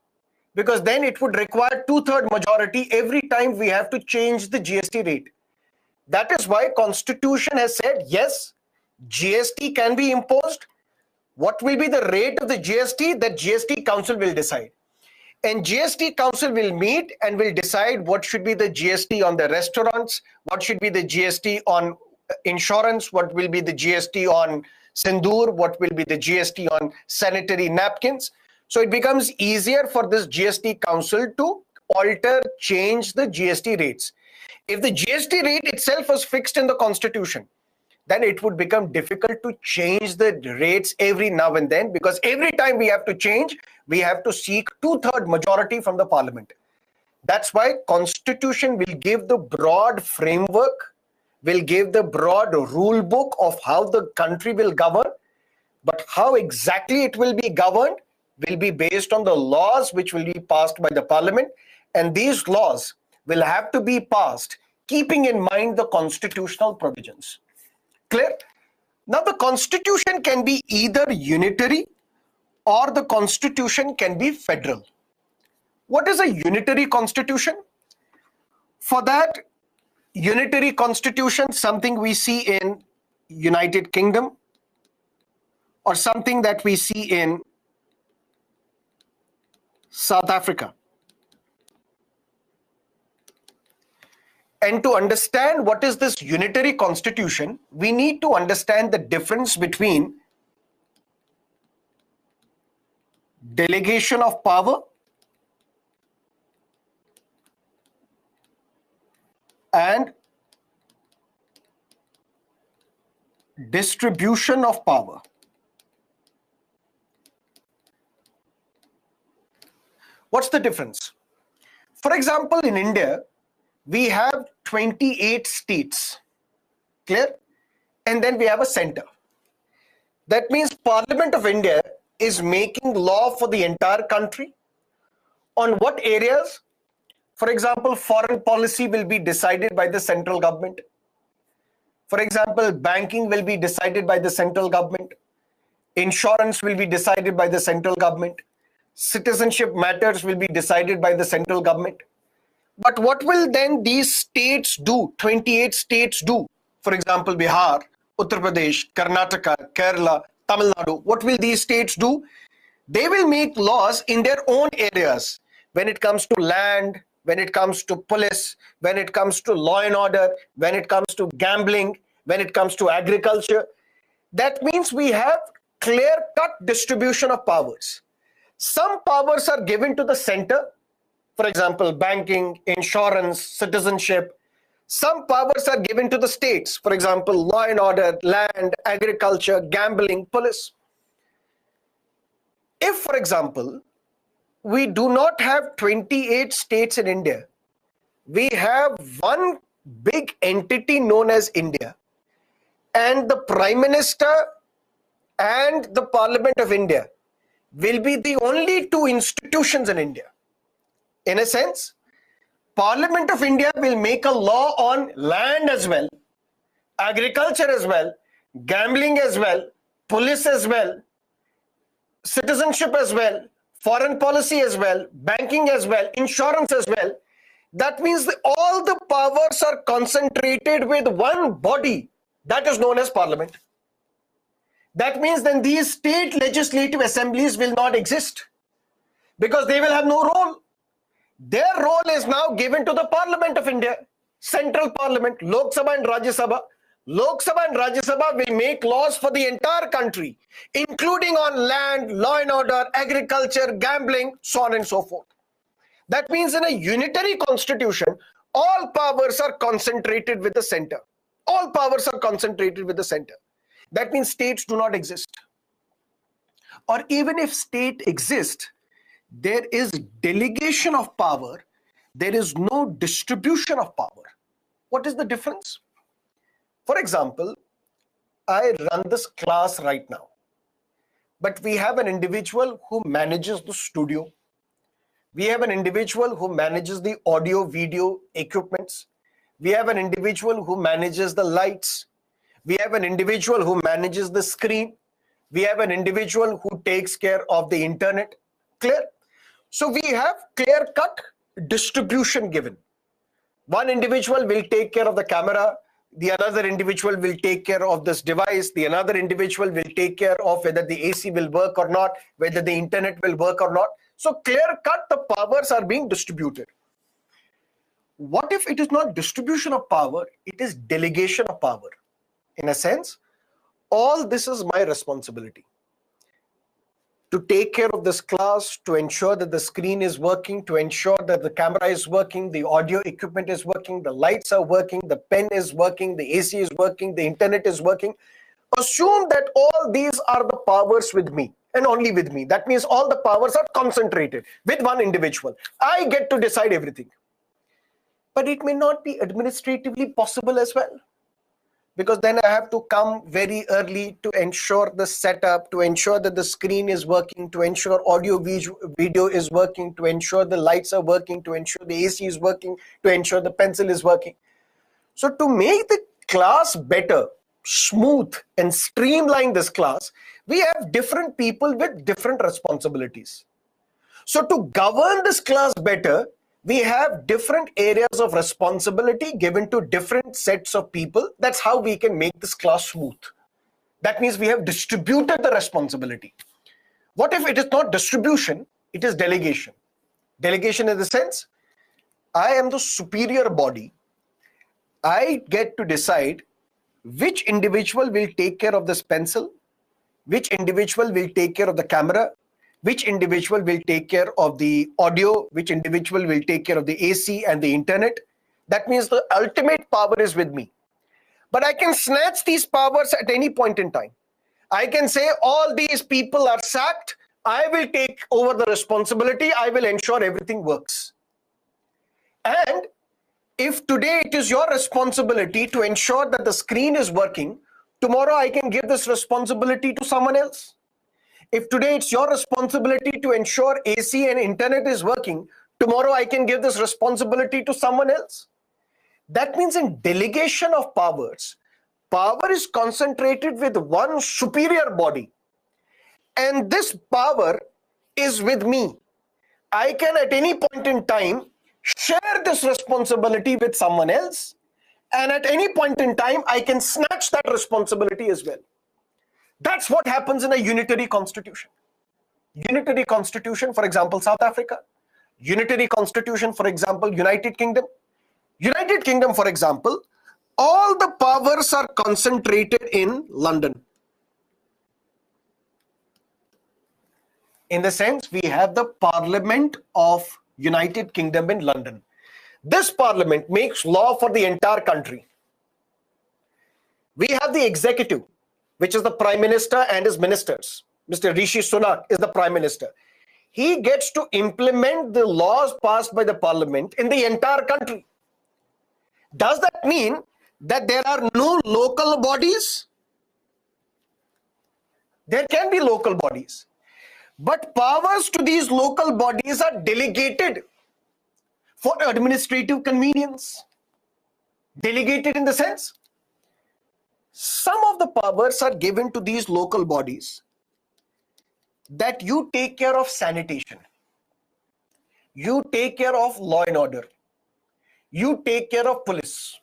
because then it would require 2/3 majority every time we have to change the GST rate. That is why Constitution has said, yes, GST can be imposed. What will be the rate of the GST? That GST Council will decide. And GST Council will meet and will decide what should be the GST on the restaurants, what should be the GST on insurance, what will be the GST on sindoor, what will be the GST on sanitary napkins. So it becomes easier for this GST Council to change the GST rates. If the GST rate itself was fixed in the constitution, then it would become difficult to change the rates every now and then, because every time we have to change, we have to seek 2/3 majority from the parliament. That's why constitution will give the broad framework, will give the broad rule book of how the country will govern, but how exactly it will be governed will be based on the laws which will be passed by the parliament, and these laws will have to be passed keeping in mind the constitutional provisions. Clear? Now the constitution can be either unitary or the constitution can be federal. What is a unitary constitution? For that, unitary constitution, something we see in United Kingdom or something that we see in South Africa. And to understand what is this unitary constitution, we need to understand the difference between delegation of power and distribution of power. What's the difference? For example, in India, we have 28 states, clear? And then we have a center. That means Parliament of India is making law for the entire country. On what areas? For example, foreign policy will be decided by the central government. For example, banking will be decided by the central government. Insurance will be decided by the central government. Citizenship matters will be decided by the central government. But what will then these states do, 28 states do? For example, Bihar, Uttar Pradesh, Karnataka, Kerala, Tamil Nadu, what will these states do? They will make laws in their own areas when it comes to land, when it comes to police, when it comes to law and order, when it comes to gambling, when it comes to agriculture. That means we have clear-cut distribution of powers. Some powers are given to the center, for example, banking, insurance, citizenship. Some powers are given to the states, for example, law and order, land, agriculture, gambling, police. If, for example, we do not have 28 states in India, we have one big entity known as India, and the Prime Minister and the Parliament of India will be the only two institutions in India. In a sense, Parliament of India will make a law on land as well, agriculture as well, gambling as well, police as well, citizenship as well, foreign policy as well, banking as well, insurance as well. That means that all the powers are concentrated with one body that is known as parliament. That means then these state legislative assemblies will not exist because they will have no role. Their role is now given to the Parliament of India, central parliament, Lok Sabha and Rajya Sabha. Lok Sabha and Rajya Sabha will make laws for the entire country, including on land, law and order, agriculture, gambling, so on and so forth. That means in a unitary constitution, all powers are concentrated with the center. All powers are concentrated with the center. That means states do not exist. Or even if state exists, there is delegation of power. There is no distribution of power. What is the difference? For example, I run this class right now, but we have an individual who manages the studio. We have an individual who manages the audio video equipments. We have an individual who manages the lights. We have an individual who manages the screen. We have an individual who takes care of the internet. Clear? So we have clear-cut distribution given. One individual will take care of the camera. The another individual will take care of this device. The another individual will take care of whether the AC will work or not, whether the internet will work or not. So clear-cut, the powers are being distributed. What if it is not distribution of power, it is delegation of power? In a sense, all this is my responsibility. To take care of this class, to ensure that the screen is working, to ensure that the camera is working, the audio equipment is working, the lights are working, the pen is working, the AC is working, the internet is working. Assume that all these are the powers with me and only with me. That means all the powers are concentrated with one individual. I get to decide everything. But it may not be administratively possible as well, because then I have to come very early to ensure the setup, to ensure that the screen is working, to ensure audio video is working, to ensure the lights are working, to ensure the AC is working, to ensure the pencil is working. So to make the class better, smooth and streamline this class, we have different people with different responsibilities. So to govern this class better, we have different areas of responsibility given to different sets of people. That's how we can make this class smooth. That means we have distributed the responsibility. What if it is not distribution, it is delegation? Delegation in the sense, I am the superior body. I get to decide which individual will take care of this pencil, which individual will take care of the camera, which individual will take care of the audio, which individual will take care of the AC and the internet. That means the ultimate power is with me. But I can snatch these powers at any point in time. I can say all these people are sacked. I will take over the responsibility. I will ensure everything works. And if today it is your responsibility to ensure that the screen is working, tomorrow I can give this responsibility to someone else. If today it's your responsibility to ensure AC and internet is working, tomorrow I can give this responsibility to someone else. That means in delegation of powers, power is concentrated with one superior body. And this power is with me. I can at any point in time share this responsibility with someone else. And at any point in time, I can snatch that responsibility as well. That's what happens in a unitary constitution. Unitary constitution, for example, South Africa. Unitary constitution, for example, United Kingdom. United Kingdom, for example, all the powers are concentrated in London. In the sense, we have the Parliament of United Kingdom in London. This parliament makes law for the entire country. We have the executive, which is the Prime Minister and his ministers. Mr. Rishi Sunak is the Prime Minister. He gets to implement the laws passed by the Parliament in the entire country. Does that mean that there are no local bodies? There can be local bodies, but powers to these local bodies are delegated for administrative convenience. Delegated in the sense, some of the powers are given to these local bodies that you take care of sanitation, you take care of law and order, you take care of police.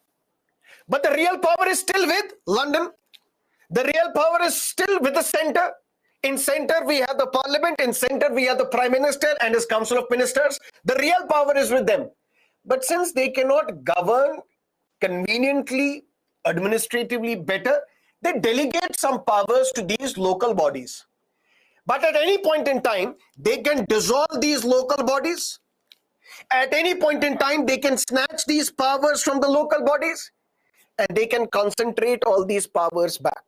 But the real power is still with London. The real power is still with the center. In center, we have the parliament. In center, we have the prime minister and his council of ministers. The real power is with them. But since they cannot govern conveniently, administratively better, they delegate some powers to these local bodies. But at any point in time, they can dissolve these local bodies. At any point in time, they can snatch these powers from the local bodies and they can concentrate all these powers back.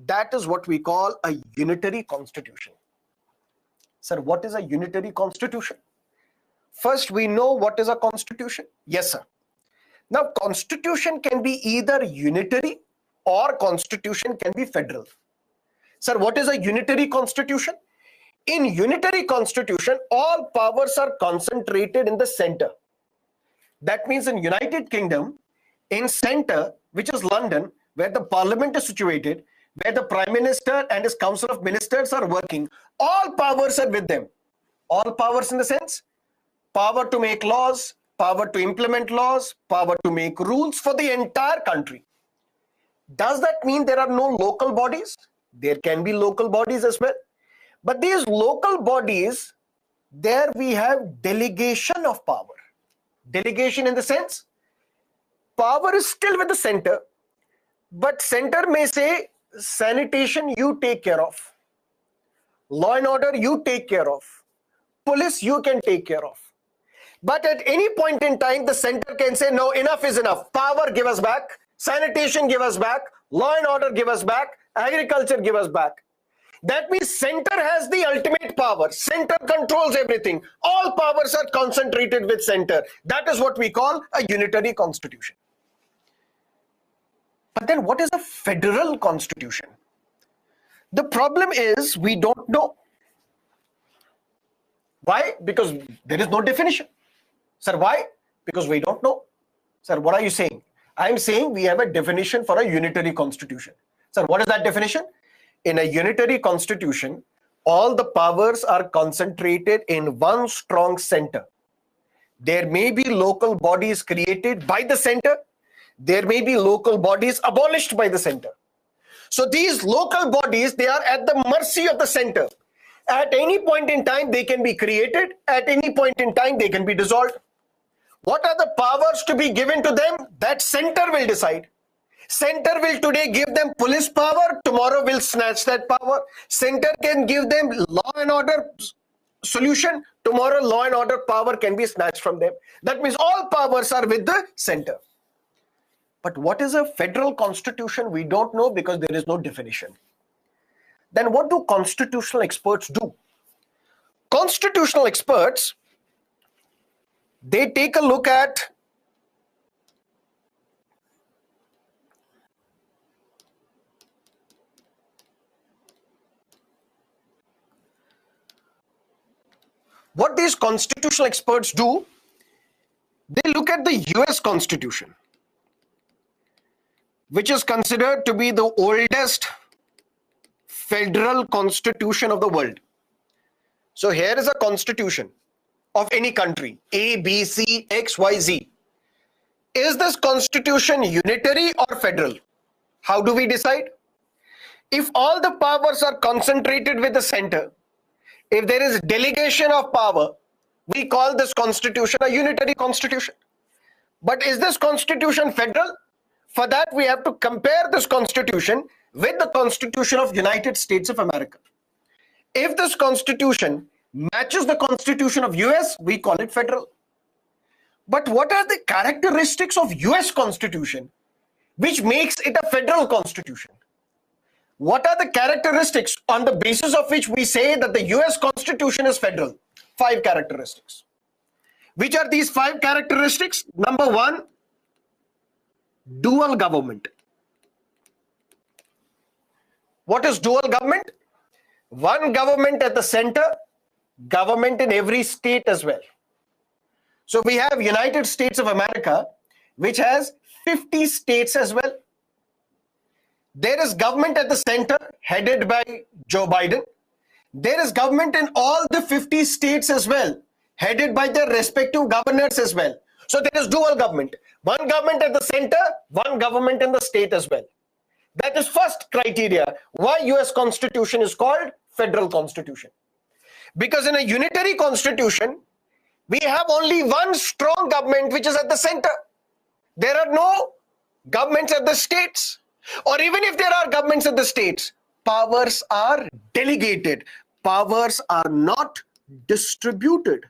That is what we call a unitary constitution. Sir, what is a unitary constitution? First, we know what is a constitution. Yes, sir. Now, constitution can be either unitary or constitution can be federal. Sir, what is a unitary constitution? In unitary constitution, all powers are concentrated in the center. That means in United Kingdom, in center, which is London, where the parliament is situated, where the prime minister and his council of ministers are working, all powers are with them. All powers in the sense, power to make laws, power to implement laws, power to make rules for the entire country. Does that mean there are no local bodies? There can be local bodies as well. But these local bodies, there we have delegation of power. Delegation in the sense, power is still with the center, but center may say, sanitation you take care of, law and order you take care of, police you can take care of. But at any point in time, the center can say, no, enough is enough. Power, give us back. Sanitation, give us back. Law and order, give us back. Agriculture, give us back. That means center has the ultimate power. Center controls everything. All powers are concentrated with center. That is what we call a unitary constitution. But then what is a federal constitution? The problem is we don't know. Why? Because there is no definition. Sir, why? Because we don't know. Sir, what are you saying? I'm saying we have a definition for a unitary constitution. Sir, what is that definition? In a unitary constitution, all the powers are concentrated in one strong center. There may be local bodies created by the center. There may be local bodies abolished by the center. So these local bodies, they are at the mercy of the center. At any point in time, they can be created. At any point in time, they can be dissolved. What are the powers to be given to them? That center will decide. Center will today give them police power, tomorrow will snatch that power. Center can give them law and order solution, tomorrow law and order power can be snatched from them. That means all powers are with the center. But what is a federal constitution? We don't know because there is no definition. Then what do constitutional experts do? Constitutional experts, they take a look at what these constitutional experts do. They look at the US Constitution, which is considered to be the oldest federal constitution of the world. So here is a constitution of any country, A, B, C, X, Y, Z. Is this constitution unitary or federal? How do we decide? If all the powers are concentrated with the center, if there is delegation of power, we call this constitution a unitary constitution. But is this constitution federal? For that, we have to compare this constitution with the Constitution of United States of America. If this constitution matches the Constitution of US, we call it federal. But what are the characteristics of US Constitution which makes it a federal constitution? What are the characteristics on the basis of which we say that the US Constitution is federal? 5 characteristics. Which are these 5 characteristics? Number 1, dual government. What is dual government? One government at the center, government in every state as well. So we have United States of America, which has 50 states as well. There is government at the center headed by Joe Biden. There is government in all the 50 states as well, headed by their respective governors as well. So there is dual government. One government at the center, one government in the state as well. That is first criteria why US Constitution is called Federal Constitution. Because in a unitary constitution, we have only one strong government which is at the center. There are no governments at the states. Or even if there are governments at the states, powers are delegated. Powers are not distributed.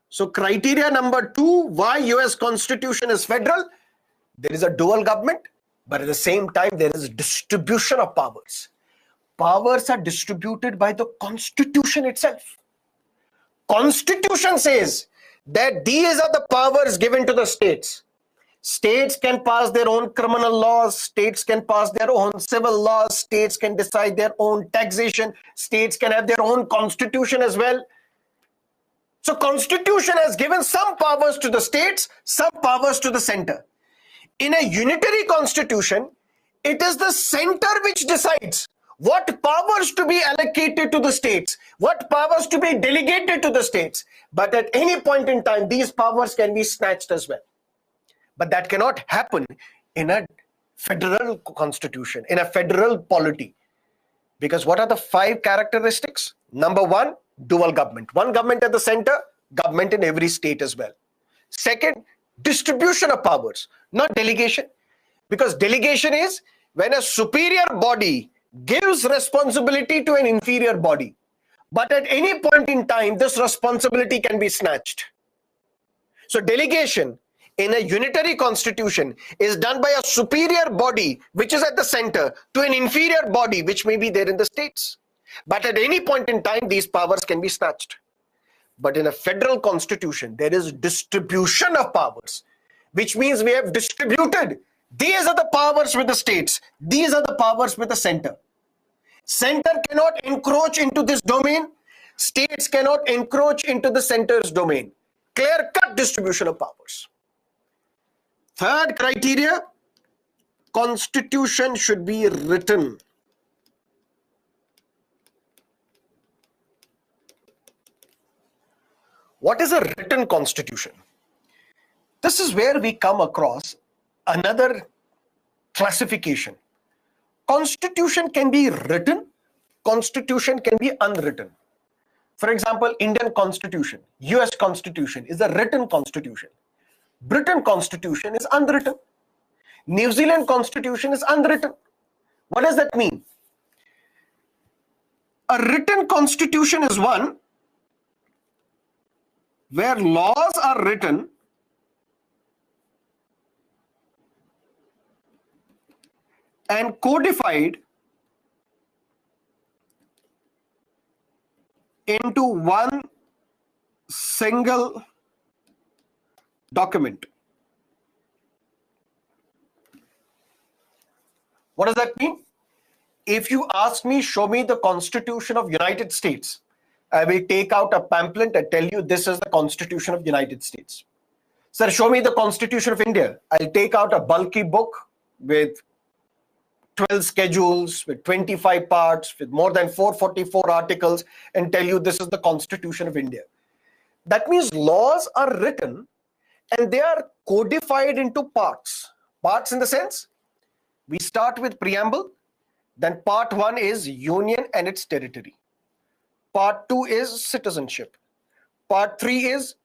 So criteria number 2, why US Constitution is federal? There is a dual government, but at the same time, there is distribution of powers. Powers are distributed by the Constitution itself. Constitution says that these are the powers given to the states. States can pass their own criminal laws, states can pass their own civil laws, states can decide their own taxation, states can have their own constitution as well. So Constitution has given some powers to the states, some powers to the center. In a unitary constitution, it is the center which decides what powers to be allocated to the states, what powers to be delegated to the states. But at any point in time, these powers can be snatched as well. But that cannot happen in a federal constitution, in a federal polity. Because what are the 5 characteristics? Number 1, dual government. One government at the center, government in every state as well. Second, distribution of powers, not delegation. Because delegation is when a superior body gives responsibility to an inferior body. But at any point in time, this responsibility can be snatched. So delegation in a unitary constitution is done by a superior body which is at the center to an inferior body which may be there in the states. But at any point in time, these powers can be snatched. But in a federal constitution, there is distribution of powers, which means we have distributed. These are the powers with the states. These are the powers with the center. Center cannot encroach into this domain. States cannot encroach into the center's domain. Clear-cut distribution of powers. Third criteria, Constitution should be written. What is a written constitution? This is where we come across another classification. Constitution can be written, constitution can be unwritten. For example, Indian Constitution, US Constitution is a written constitution. Britain Constitution is unwritten. New Zealand Constitution is unwritten. What does that mean? A written constitution is one where laws are written and codified into one single document. What does that mean? If you ask me, show me the Constitution of United States, I will take out a pamphlet and tell you this is the Constitution of United States. Sir, show me the Constitution of India. I'll take out a bulky book with 12 schedules, with 25 parts, with more than 444 articles, and tell you this is the Constitution of India. That means laws are written and they are codified into parts. Parts in the sense, we start with preamble, then part 1 is union and its territory. Part 2 is citizenship. Part 3 is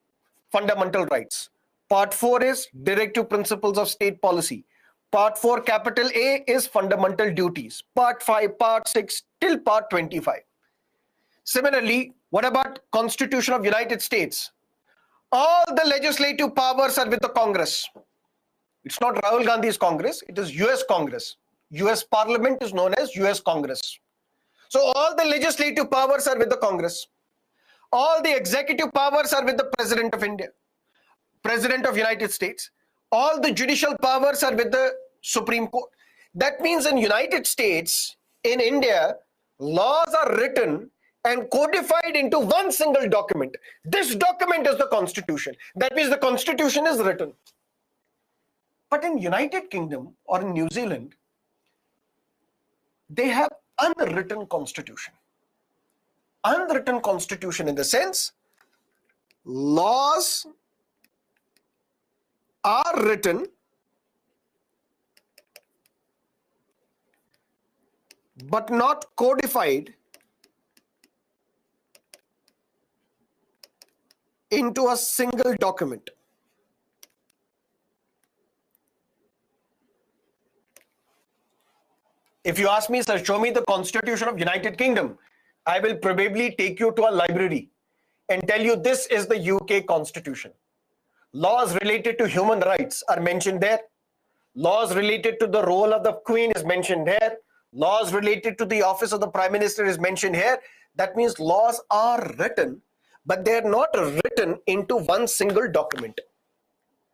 fundamental rights. Part 4 is directive principles of state policy. Part 4, capital A, is fundamental duties. Part 5, Part 6, till Part 25. Similarly, what about Constitution of United States? All the legislative powers are with the Congress. It's not Rahul Gandhi's Congress, it is US Congress. US Parliament is known as US Congress. So all the legislative powers are with the Congress. All the executive powers are with the President of India, President of United States. All the judicial powers are with the Supreme Court. That means in United States, in India, laws are written and codified into one single document. This document is the Constitution. That means the Constitution is written. But in United Kingdom or in New Zealand, they have unwritten constitution. unwritten constitution in the sense laws are written but not codified into a single document. If you ask me, sir, show me the Constitution of United Kingdom, I will probably take you to a library and tell you this is the UK Constitution. Laws related to human rights are mentioned there. Laws related to the role of the Queen is mentioned here. Laws related to the office of the Prime Minister is mentioned here. That means laws are written, but they are not written into one single document.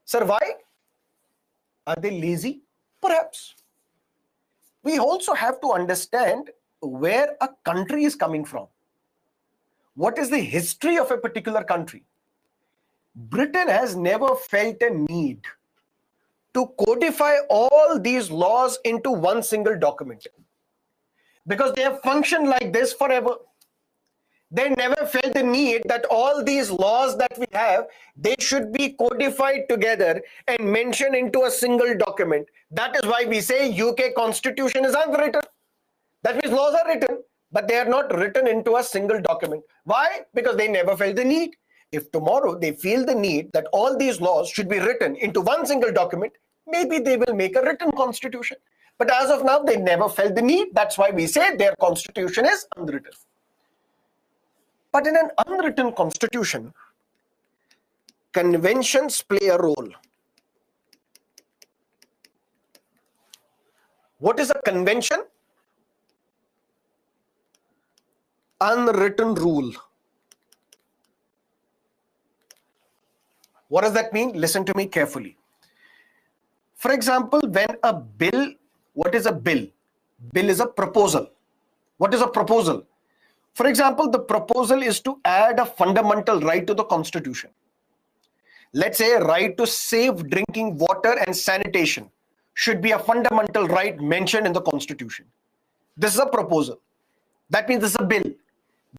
Sir, why? Are they lazy? Perhaps. We also have to understand where a country is coming from. What is the history of a particular country? Britain has never felt a need to codify all these laws into one single document because they have functioned like this forever. They never felt the need that all these laws that we have, they should be codified together and mentioned into a single document. That is why we say UK Constitution is unwritten. That means laws are written, but they are not written into a single document. Why? Because they never felt the need. If tomorrow they feel the need that all these laws should be written into one single document, maybe they will make a written constitution. But as of now, they never felt the need. That's why we say their constitution is unwritten. But in an unwritten constitution, conventions play a role. What is a convention? Unwritten rule. What does that mean? Listen to me carefully. For example, when a bill, what is a bill? Bill is a proposal. What is a proposal? For example, the proposal is to add a fundamental right to the Constitution. Let's say a right to safe drinking water and sanitation should be a fundamental right mentioned in the Constitution. This is a proposal. That means this is a bill.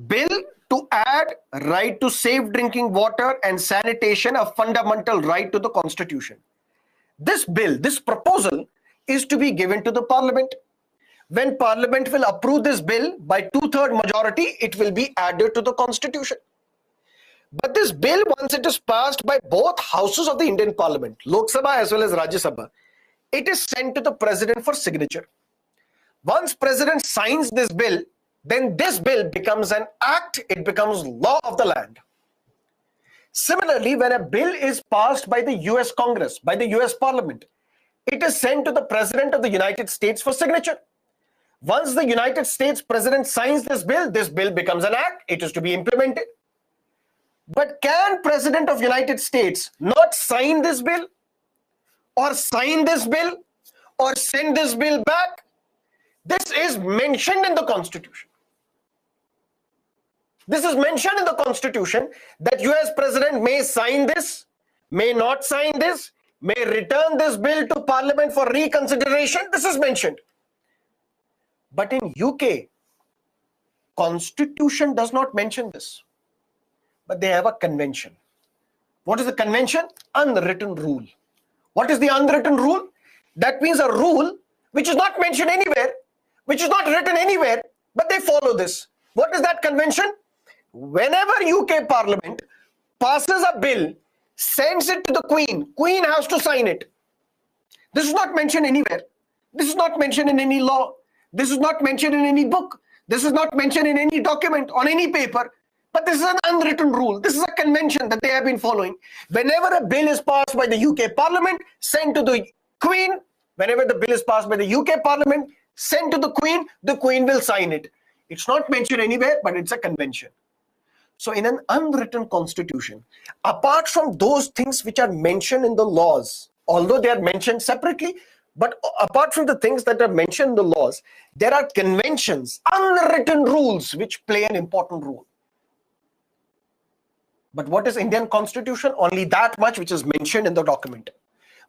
Bill to add right to safe drinking water and sanitation, a fundamental right to the Constitution. This bill, this proposal is to be given to the Parliament. When Parliament will approve this bill by 2/3 majority, it will be added to the Constitution. But this bill, once it is passed by both houses of the Indian Parliament, Lok Sabha as well as Rajya Sabha, it is sent to the President for signature. Once President signs this bill, then this bill becomes an act, it becomes law of the land. Similarly, when a bill is passed by the US Congress, by the US Parliament, it is sent to the President of the United States for signature. Once the United States President signs this bill becomes an act, it is to be implemented. But can President of United States not sign this bill or sign this bill or send this bill back? This is mentioned in the Constitution. This is mentioned in the Constitution that US President may sign this, may not sign this, may return this bill to Parliament for reconsideration. This is mentioned. But in UK, Constitution does not mention this. But they have a convention. What is the convention? Unwritten rule. What is the unwritten rule? That means a rule which is not mentioned anywhere, which is not written anywhere, but they follow this. What is that convention? Whenever UK Parliament passes a bill, sends it to the Queen, Queen has to sign it. This is not mentioned anywhere. This is not mentioned in any law. This is not mentioned in any book. This is not mentioned in any document, on any paper. But this is an unwritten rule. This is a convention that they have been following. Whenever a bill is passed by the UK Parliament, sent to the Queen, whenever the bill is passed by the UK Parliament, sent to the Queen will sign it. It's not mentioned anywhere, but it's a convention. So in an unwritten constitution, apart from those things which are mentioned in the laws, although they are mentioned separately, but apart from the things that are mentioned in the laws, there are conventions, unwritten rules which play an important role. But what is Indian Constitution? Only that much which is mentioned in the document.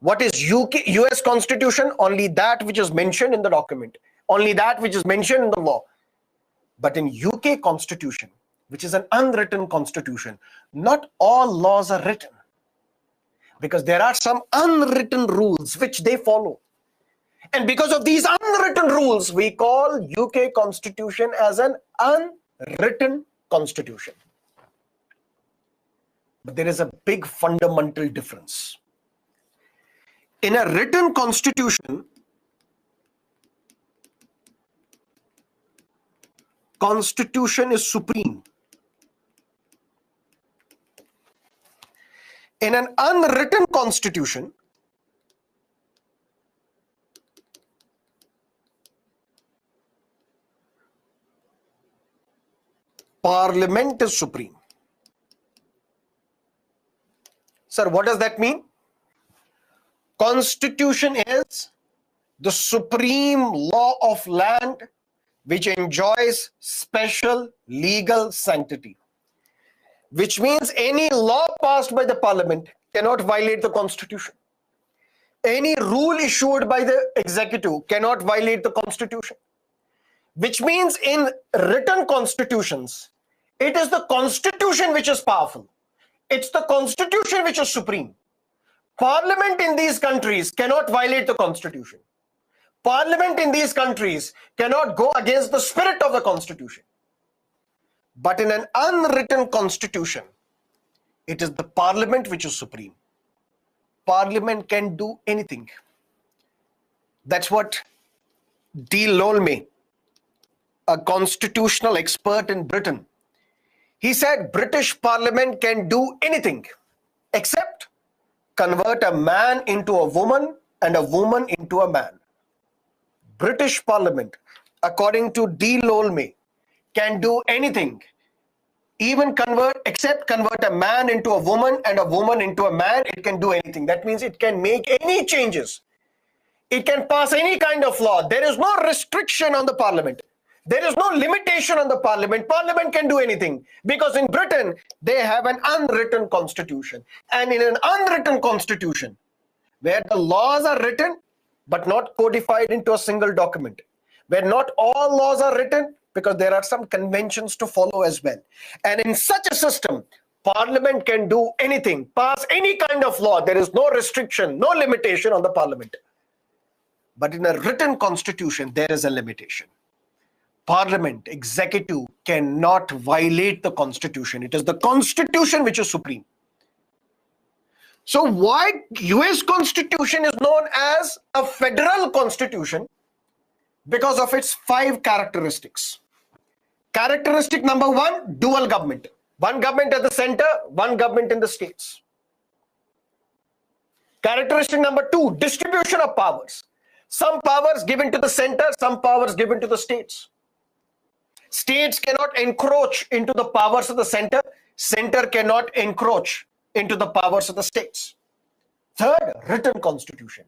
What is US Constitution? Only that which is mentioned in the document. Only that which is mentioned in the law. But in UK Constitution, which is an unwritten constitution. Not all laws are written, because there are some unwritten rules which they follow. And because of these unwritten rules, we call UK constitution as an unwritten constitution. But there is a big fundamental difference. In a written constitution, constitution is supreme. In an unwritten constitution, Parliament is supreme. Sir, what does that mean? Constitution is the supreme law of land which enjoys special legal sanctity. Which means any law passed by the Parliament cannot violate the Constitution. Any rule issued by the executive cannot violate the Constitution. Which means in written constitutions, it is the Constitution which is powerful. It's the Constitution which is supreme. Parliament in these countries cannot violate the Constitution. Parliament in these countries cannot go against the spirit of the Constitution. But in an unwritten constitution, it is the Parliament which is supreme. Parliament can do anything. That's what D. Lolme, a constitutional expert in Britain, he said British Parliament can do anything except convert a man into a woman and a woman into a man. British Parliament, according to D. Lolme, can do anything, even except convert a man into a woman and a woman into a man. It can do anything. That means it can make any changes. It can pass any kind of law. There is no restriction on the Parliament. There is no limitation on the Parliament. Parliament can do anything, because in Britain, they have an unwritten constitution. And in an unwritten constitution, where the laws are written, but not codified into a single document, where not all laws are written, because there are some conventions to follow as well. And in such a system, Parliament can do anything, pass any kind of law. There is no restriction, no limitation on the Parliament. But in a written constitution, there is a limitation. Parliament, executive, cannot violate the Constitution. It is the Constitution which is supreme. So why US Constitution is known as a federal constitution? Because of its 5 characteristics. Characteristic number 1, dual government. One government at the center, one government in the states. Characteristic number 2, distribution of powers. Some powers given to the center, some powers given to the states. States cannot encroach into the powers of the center. Center cannot encroach into the powers of the states. Third, written constitution.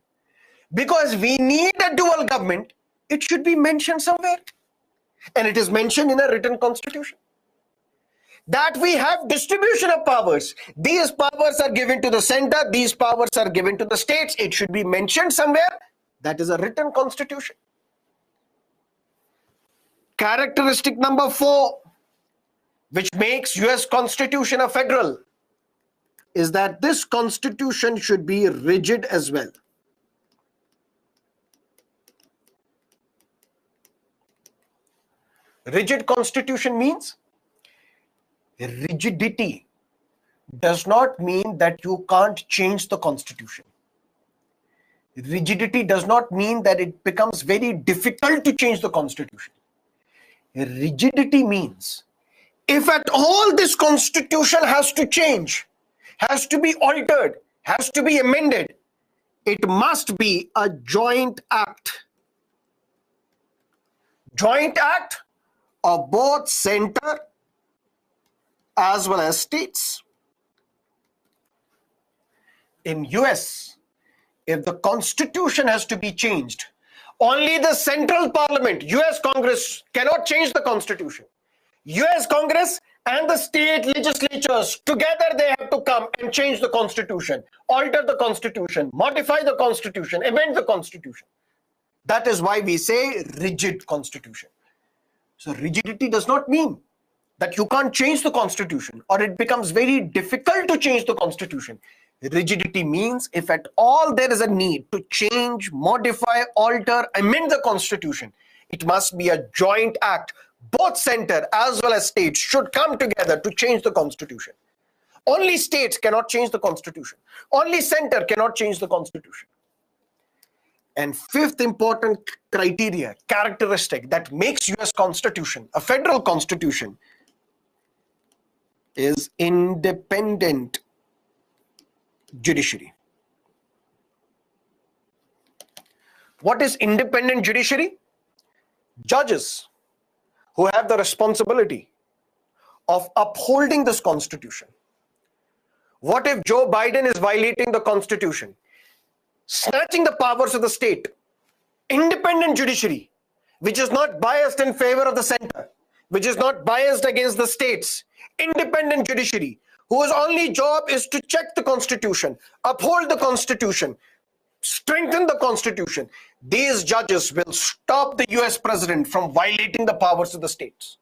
Because we need a dual government, it should be mentioned somewhere. And it is mentioned in a written constitution. That we have distribution of powers. These powers are given to the center, these powers are given to the states. It should be mentioned somewhere. That is a written constitution. Characteristic number 4, which makes US Constitution a federal, is that this constitution should be rigid as well. Rigid constitution means rigidity does not mean that you can't change the constitution. Rigidity does not mean that it becomes very difficult to change the constitution. Rigidity means if at all this constitution has to change, has to be altered, has to be amended, it must be a joint act. Joint act of both center as well as states. In US, if the constitution has to be changed, only the central parliament, US Congress, cannot change the constitution. US Congress and the state legislatures together, they have to come and change the constitution, alter the constitution, modify the constitution, amend the constitution. That is why we say rigid constitution. So rigidity does not mean that you can't change the constitution, or it becomes very difficult to change the constitution. Rigidity means if at all there is a need to change, modify, alter, amend the constitution, it must be a joint act. Both center as well as states should come together to change the constitution. Only states cannot change the constitution. Only center cannot change the constitution. And fifth important criteria, characteristic that makes US Constitution a federal constitution is independent judiciary. What is independent judiciary? Judges who have the responsibility of upholding this constitution. What if Joe Biden is violating the constitution, snatching the powers of the state? Independent judiciary, which is not biased in favor of the center, which is not biased against the states. Independent judiciary, whose only job is to check the constitution, uphold the constitution, strengthen the constitution. These judges will stop the US president from violating the powers of the states.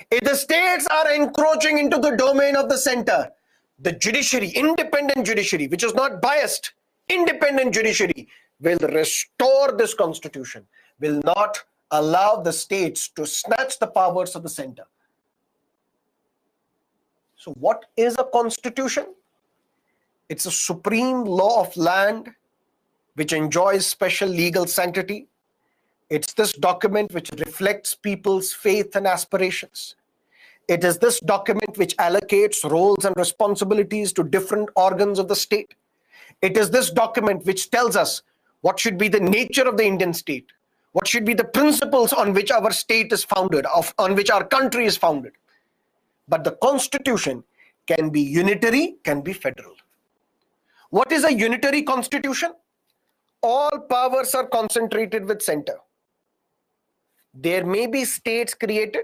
If the states are encroaching into the domain of the center, the judiciary, independent judiciary, which is not biased, independent judiciary will restore this constitution, will not allow the states to snatch the powers of the center. So what is a constitution? It's a supreme law of land which enjoys special legal sanctity. It's this document which reflects people's faith and aspirations. It is this document which allocates roles and responsibilities to different organs of the state. It is this document which tells us what should be the nature of the Indian state, what should be the principles on which our state is founded, on which our country is founded. But the constitution can be unitary, can be federal. What is a unitary constitution? All powers are concentrated with center. There may be states created,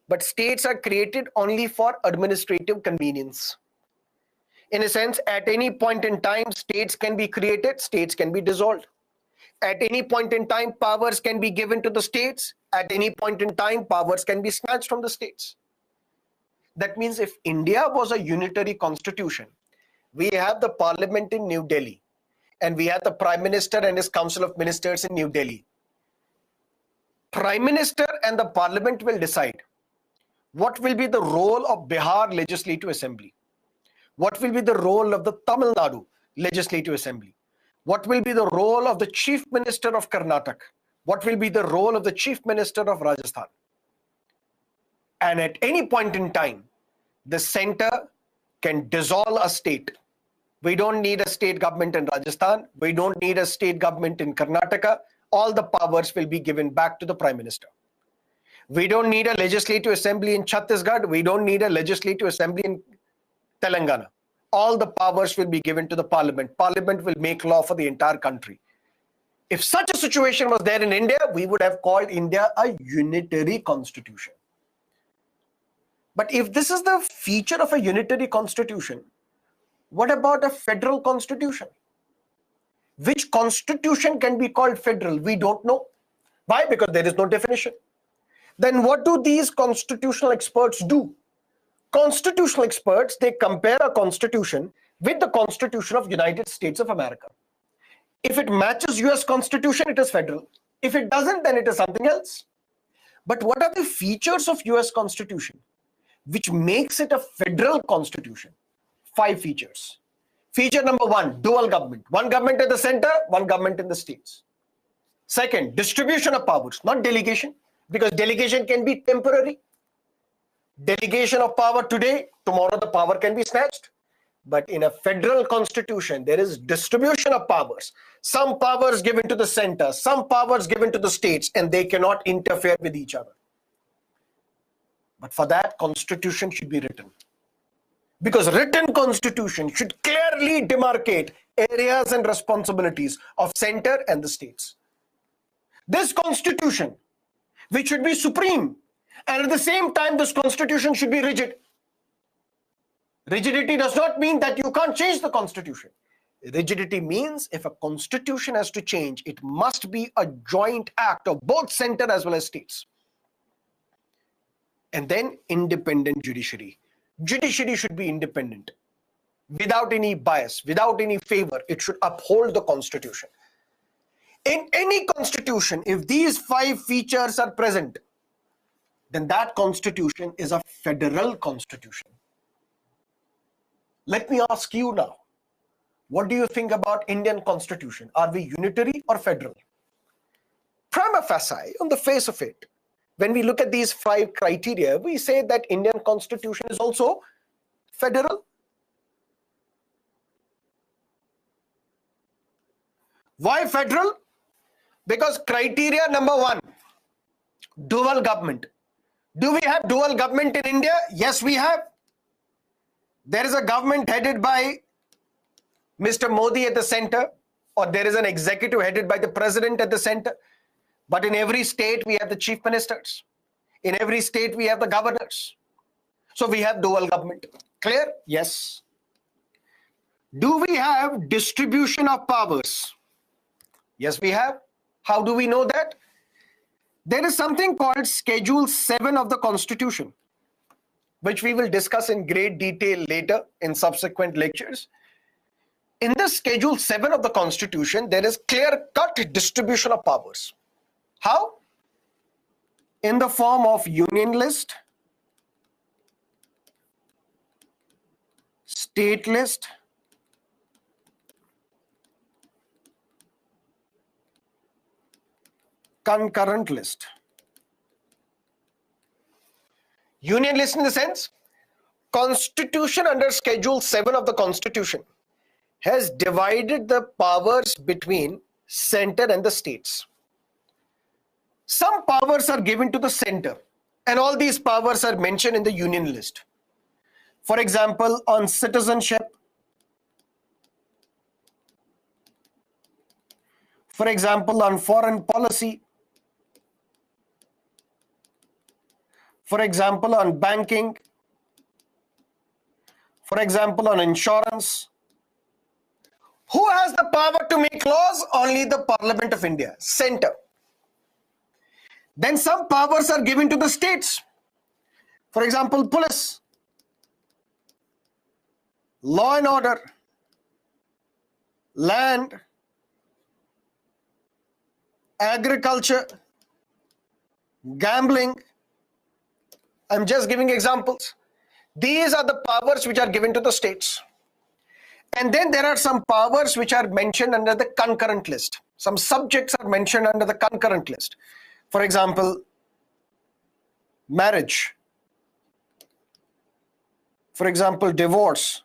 but states are created only for administrative convenience. In a sense, at any point in time, states can be created, states can be dissolved. At any point in time, powers can be given to the states. At any point in time, powers can be snatched from the states. That means if India was a unitary constitution, we have the parliament in New Delhi, and we have the Prime Minister and his Council of Ministers in New Delhi. Prime Minister and the Parliament will decide what will be the role of Bihar Legislative Assembly, what will be the role of the Tamil Nadu Legislative Assembly, what will be the role of the Chief Minister of Karnataka, what will be the role of the Chief Minister of Rajasthan. And at any point in time, the center can dissolve a state. We don't need a state government in Rajasthan. We don't need a state government in Karnataka. All the powers will be given back to the Prime Minister. We don't need a legislative assembly in Chhattisgarh. We don't need a legislative assembly in Telangana. All the powers will be given to the parliament. Parliament will make law for the entire country. If such a situation was there in India, we would have called India a unitary constitution. But if this is the feature of a unitary constitution, what about a federal constitution? Which constitution can be called federal? We don't know. Why? Because there is no definition. Then what do these constitutional experts do? Constitutional experts, they compare a constitution with the Constitution of United States of America. If it matches US Constitution, it is federal. If it doesn't, then it is something else. But what are the features of US Constitution which makes it a federal constitution? 5 features. Feature number 1, dual government. One government at the center, one government in the states. Second, distribution of powers, not delegation, because delegation can be temporary. Delegation of power today, tomorrow the power can be snatched. But in a federal constitution, there is distribution of powers. Some powers given to the center, some powers given to the states, and they cannot interfere with each other. But for that, constitution should be written. Because written constitution should clearly demarcate areas and responsibilities of center and the states. This constitution, which should be supreme, and at the same time, this constitution should be rigid. Rigidity does not mean that you can't change the constitution. Rigidity means if a constitution has to change, it must be a joint act of both center as well as states. and then independent judiciary. Judiciary should be independent, without any bias, without any favor. It should uphold the constitution. In any constitution, if these 5 features are present, then that constitution is a federal constitution. Let me ask you now, what do you think about Indian constitution? Are we unitary or federal? Prima facie, on the face of it, when we look at these 5 criteria, we say that Indian constitution is also federal. Why federal? Because criteria number 1, dual government. Do we have dual government in India? Yes, we have. There is a government headed by Mr. Modi at the center, or there is an executive headed by the president at the center. But in every state, we have the chief ministers. In every state, we have the governors. So we have dual government. Clear? Yes. Do we have distribution of powers? Yes, we have. How do we know that? There is something called Schedule 7 of the Constitution, which we will discuss in great detail later in subsequent lectures. In the Schedule 7 of the Constitution, there is clear-cut distribution of powers. How? In the form of union list, state list, concurrent list. Union list in the sense, Constitution under Schedule 7 of the Constitution has divided the powers between center and the states. Some powers are given to the center, and all these powers are mentioned in the union list. For example, on citizenship, for example, on foreign policy, for example, on banking, for example, on insurance. Who has the power to make laws? Only the Parliament of India, center. Then some powers are given to the states. For example, police, law and order, land, agriculture, gambling. I'm just giving examples. These are the powers which are given to the states. And then there are some powers which are mentioned under the concurrent list. Some subjects are mentioned under the concurrent list. For example, marriage. For example, divorce.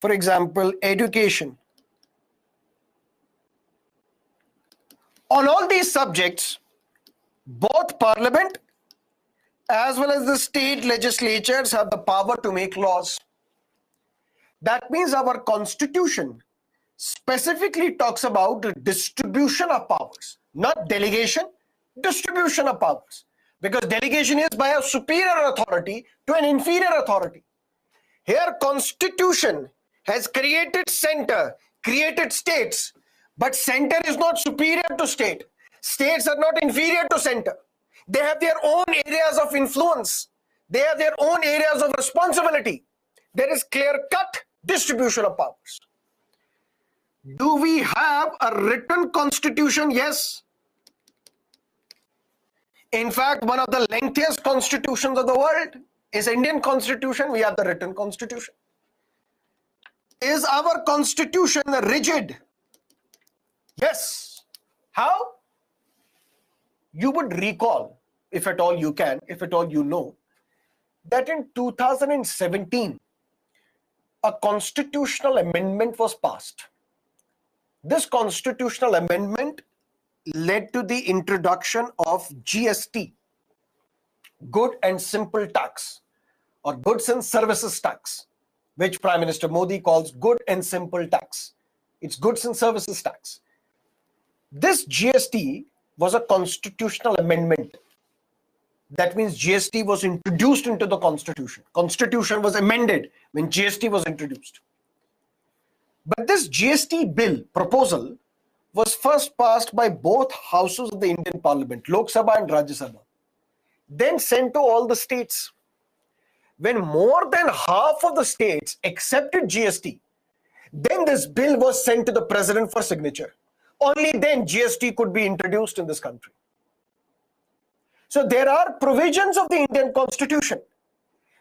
For example, education. On all these subjects, both Parliament as well as the state legislatures have the power to make laws. That means our Constitution specifically talks about the distribution of powers, not delegation, distribution of powers. Because delegation is by a superior authority to an inferior authority. Here, Constitution has created center, created states, but center is not superior to state. States are not inferior to center. They have their own areas of influence. They have their own areas of responsibility. There is clear-cut distribution of powers. Do we have a written constitution? Yes. In fact, one of the lengthiest constitutions of the world is Indian Constitution. We have the written constitution. Is our constitution rigid? Yes. How? You would recall, if at all you can, if at all you know, that in 2017, a constitutional amendment was passed. This constitutional amendment led to the introduction of GST, Good and Simple Tax, or Goods and Services Tax, which Prime Minister Modi calls Good and Simple Tax. It's Goods and Services Tax. This GST was a constitutional amendment. That means GST was introduced into the Constitution. Constitution was amended when GST was introduced. But this GST bill proposal was first passed by both houses of the Indian Parliament, Lok Sabha and Rajya Sabha. then sent to all the states. When more than half of the states accepted GST, then this bill was sent to the president for signature. Only then GST could be introduced in this country. So there are provisions of the Indian Constitution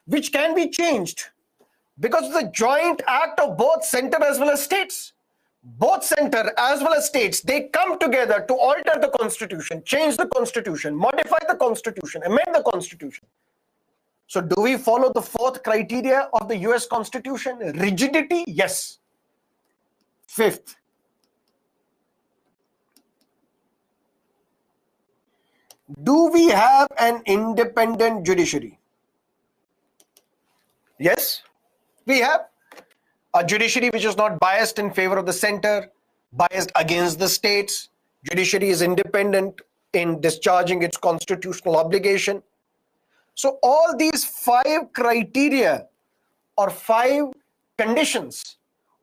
which can be changed because of the joint act of both center as well as states. Both center as well as states, they come together to alter the constitution, change the constitution, modify the constitution, amend the constitution. So do we follow the fourth criteria of the US Constitution? Rigidity? Yes. Fifth, do we have an independent judiciary? Yes, we have a judiciary which is not biased in favor of the center, biased against the states. Judiciary is independent in discharging its constitutional obligation. So all these 5 criteria or 5 conditions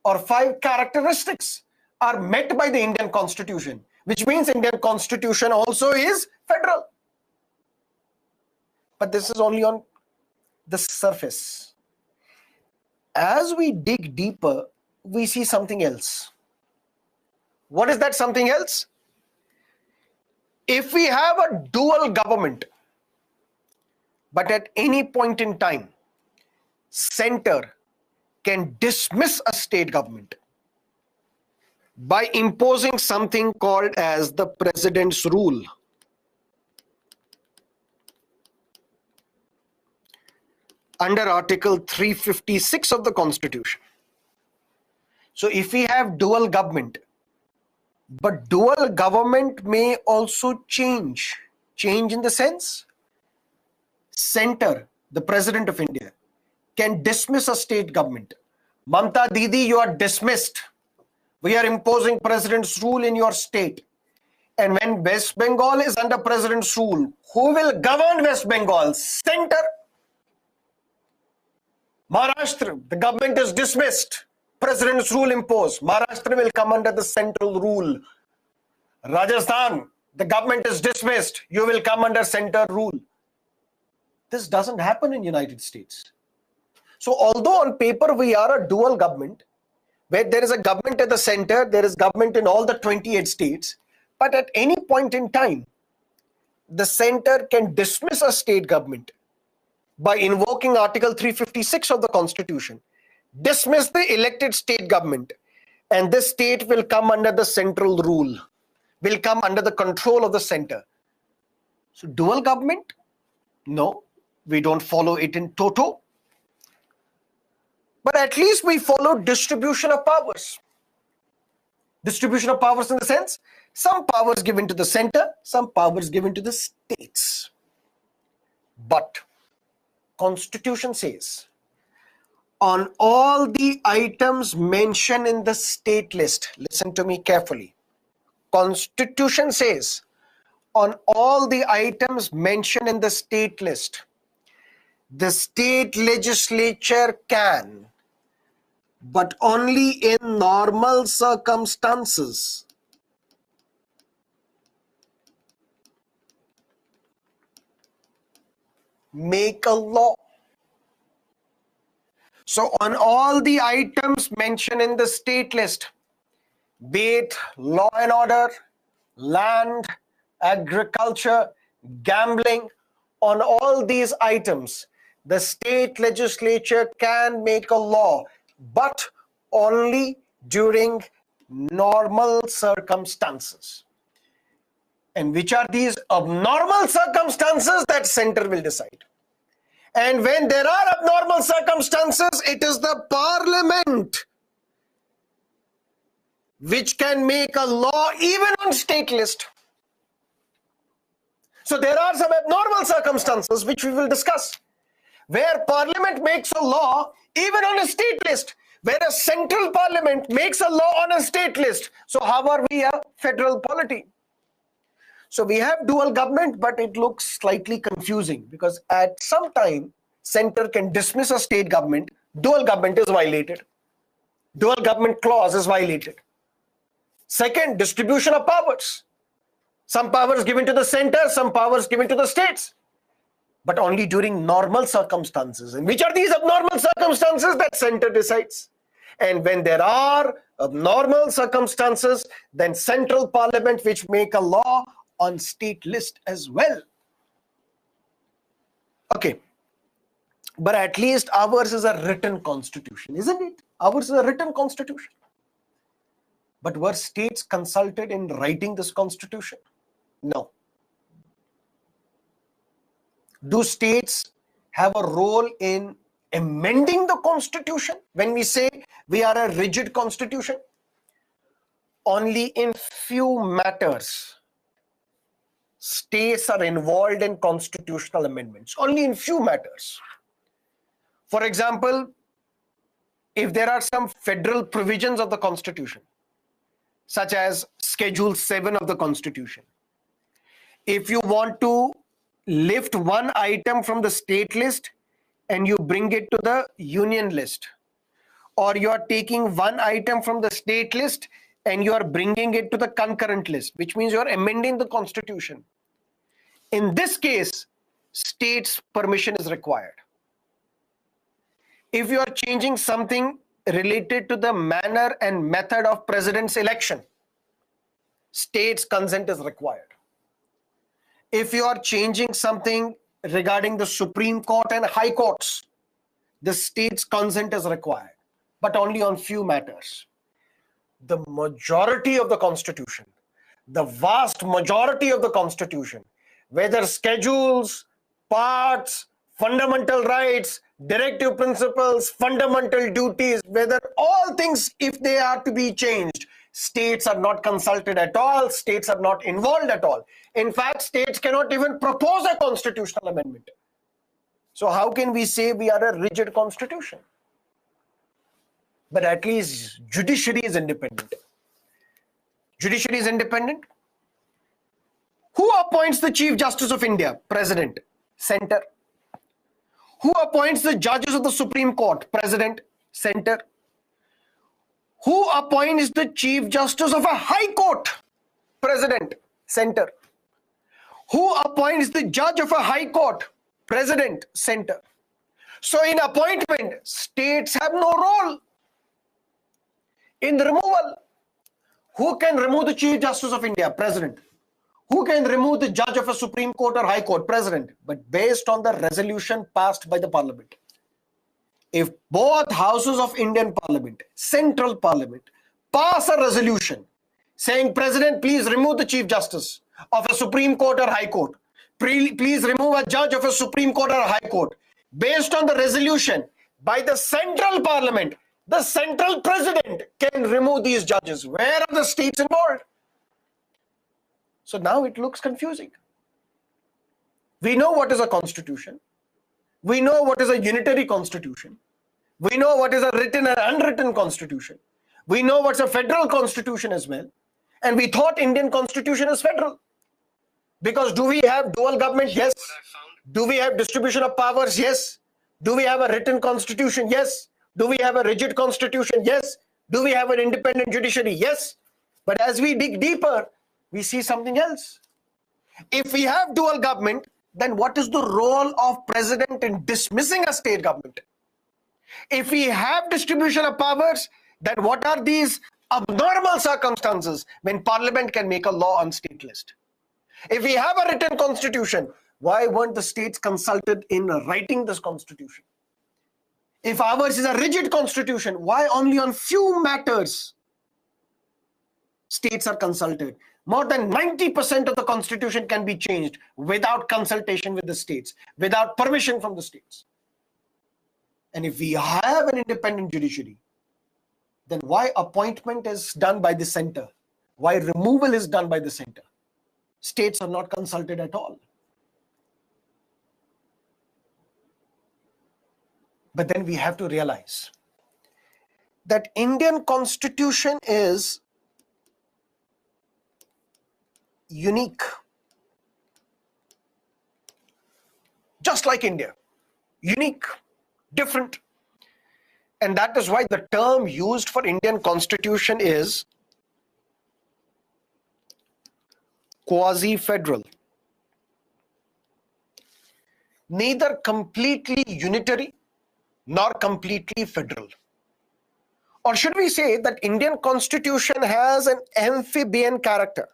or 5 characteristics are met by the Indian Constitution, which means Indian Constitution also is federal. But this is only on the surface. As we dig deeper, we see something else. What is that something else? If we have a dual government, but at any point in time, center can dismiss a state government by imposing something called as the president's rule. Under Article 356 of the Constitution. So if we have dual government, but dual government may also change. Change in the sense, center, the President of India, can dismiss a state government. Mamta Didi, you are dismissed. We are imposing president's rule in your state. And when West Bengal is under president's rule, who will govern West Bengal? Center. Maharashtra, the government is dismissed. President's rule imposed. Maharashtra will come under the central rule. Rajasthan, the government is dismissed. You will come under center rule. This doesn't happen in United States. So although on paper we are a dual government, where there is a government at the center, there is government in all the 28 states, but at any point in time, the center can dismiss a state government by invoking Article 356 of the Constitution, dismiss the elected state government, and this state will come under the central rule, will come under the control of the center. So dual government? No, we don't follow it in toto. But at least we follow distribution of powers. Distribution of powers in the sense, some powers given to the center, some powers given to the states. But Constitution says, on all the items mentioned in the state list, listen to me carefully. Constitution says, on all the items mentioned in the state list, the state legislature can, but only in normal circumstances, make a law. So on all the items mentioned in the state list, be it law and order, land, agriculture, gambling, on all these items, the state legislature can make a law, but only during normal circumstances. And which are these abnormal circumstances? That center will decide. And when there are abnormal circumstances, it is the parliament which can make a law even on state list. So there are some abnormal circumstances which we will discuss, where parliament makes a law even on a state list, where a central parliament makes a law on a state list. So how are we a federal polity? So we have dual government, but it looks slightly confusing because at some time, center can dismiss a state government, dual government is violated. Dual government clause is violated. Second, distribution of powers. Some powers given to the center, some powers given to the states. but only during normal circumstances. And which are these abnormal circumstances? That center decides. And when there are abnormal circumstances, then central parliament which make a law on state list as well. Okay. But at least ours is a written constitution, isn't it? Ours is a written constitution. But were states consulted in writing this constitution? No. Do states have a role in amending the constitution when we say we are a rigid constitution? Only in few matters states are involved in constitutional amendments. Only in few matters. For example, if there are some federal provisions of the constitution, such as Schedule 7 of the Constitution. If you want to lift one item from the state list and you bring it to the union list, or you are taking one item from the state list and you are bringing it to the concurrent list, which means you are amending the Constitution. In this case, state's permission is required. If you are changing something related to the manner and method of president's election, state's consent is required. If you are changing something regarding the Supreme Court and High Courts, the state's consent is required, but only on few matters. The majority of the Constitution, the vast majority of the Constitution, whether schedules, parts, fundamental rights, directive principles, fundamental duties, whether all things, if they are to be changed, states are not consulted at all, states are not involved at all. In fact, states cannot even propose a constitutional amendment. So how can we say we are a rigid constitution? But at least judiciary is independent. Judiciary is independent. Who appoints the Chief Justice of India? President. Center. Who appoints the judges of the Supreme Court? President. Center. Who appoints the Chief Justice of a High Court? President. Center. Who appoints the judge of a High Court? President. Center. So in appointment, states have no role. In removal, who can remove the Chief Justice of India? President. Who can remove the judge of a Supreme Court or High Court? President. But based on the resolution passed by the Parliament. If both houses of Indian Parliament, Central Parliament, pass a resolution saying, President, please remove the Chief Justice of a Supreme Court or High Court. Please remove a judge of a Supreme Court or High Court. Based on the resolution by the Central Parliament, the Central President can remove these judges. Where are the states involved? So now it looks confusing. We know what is a constitution. We know what is a unitary constitution. We know what is a written and unwritten constitution. We know what's a federal constitution as well. And we thought Indian constitution is federal. Because do we have dual government? Yes. Do we have distribution of powers? Yes. Do we have a written constitution? Yes. Do we have a rigid constitution? Yes. Do we have an independent judiciary? Yes. But as we dig deeper, we see something else. If we have dual government, then what is the role of president in dismissing a state government? If we have distribution of powers, then what are these abnormal circumstances when parliament can make a law on state list? If we have a written constitution, why weren't the states consulted in writing this constitution? If ours is a rigid constitution, why only on few matters states are consulted? More than 90% of the constitution can be changed without consultation with the states, without permission from the states. And if we have an independent judiciary, then why appointment is done by the center? Why removal is done by the center? States are not consulted at all. But then we have to realize that Indian constitution is unique. Just like India. Unique. Different. And that is why the term used for Indian constitution is quasi-federal. neither completely unitary nor completely federal. Or should we say that Indian Constitution has an amphibian character?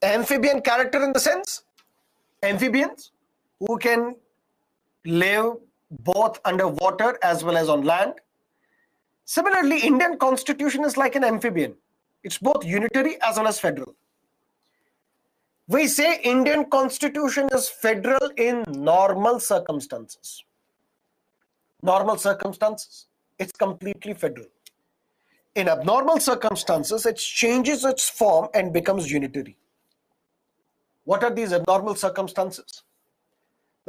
Amphibian character in the sense, amphibians who can live both underwater as well as on land. Similarly, Indian Constitution is like an amphibian. It's both unitary as well as federal. We say Indian Constitution is federal in normal circumstances. Normal circumstances, it's completely federal. In abnormal circumstances, it changes its form and becomes unitary. What are these abnormal circumstances?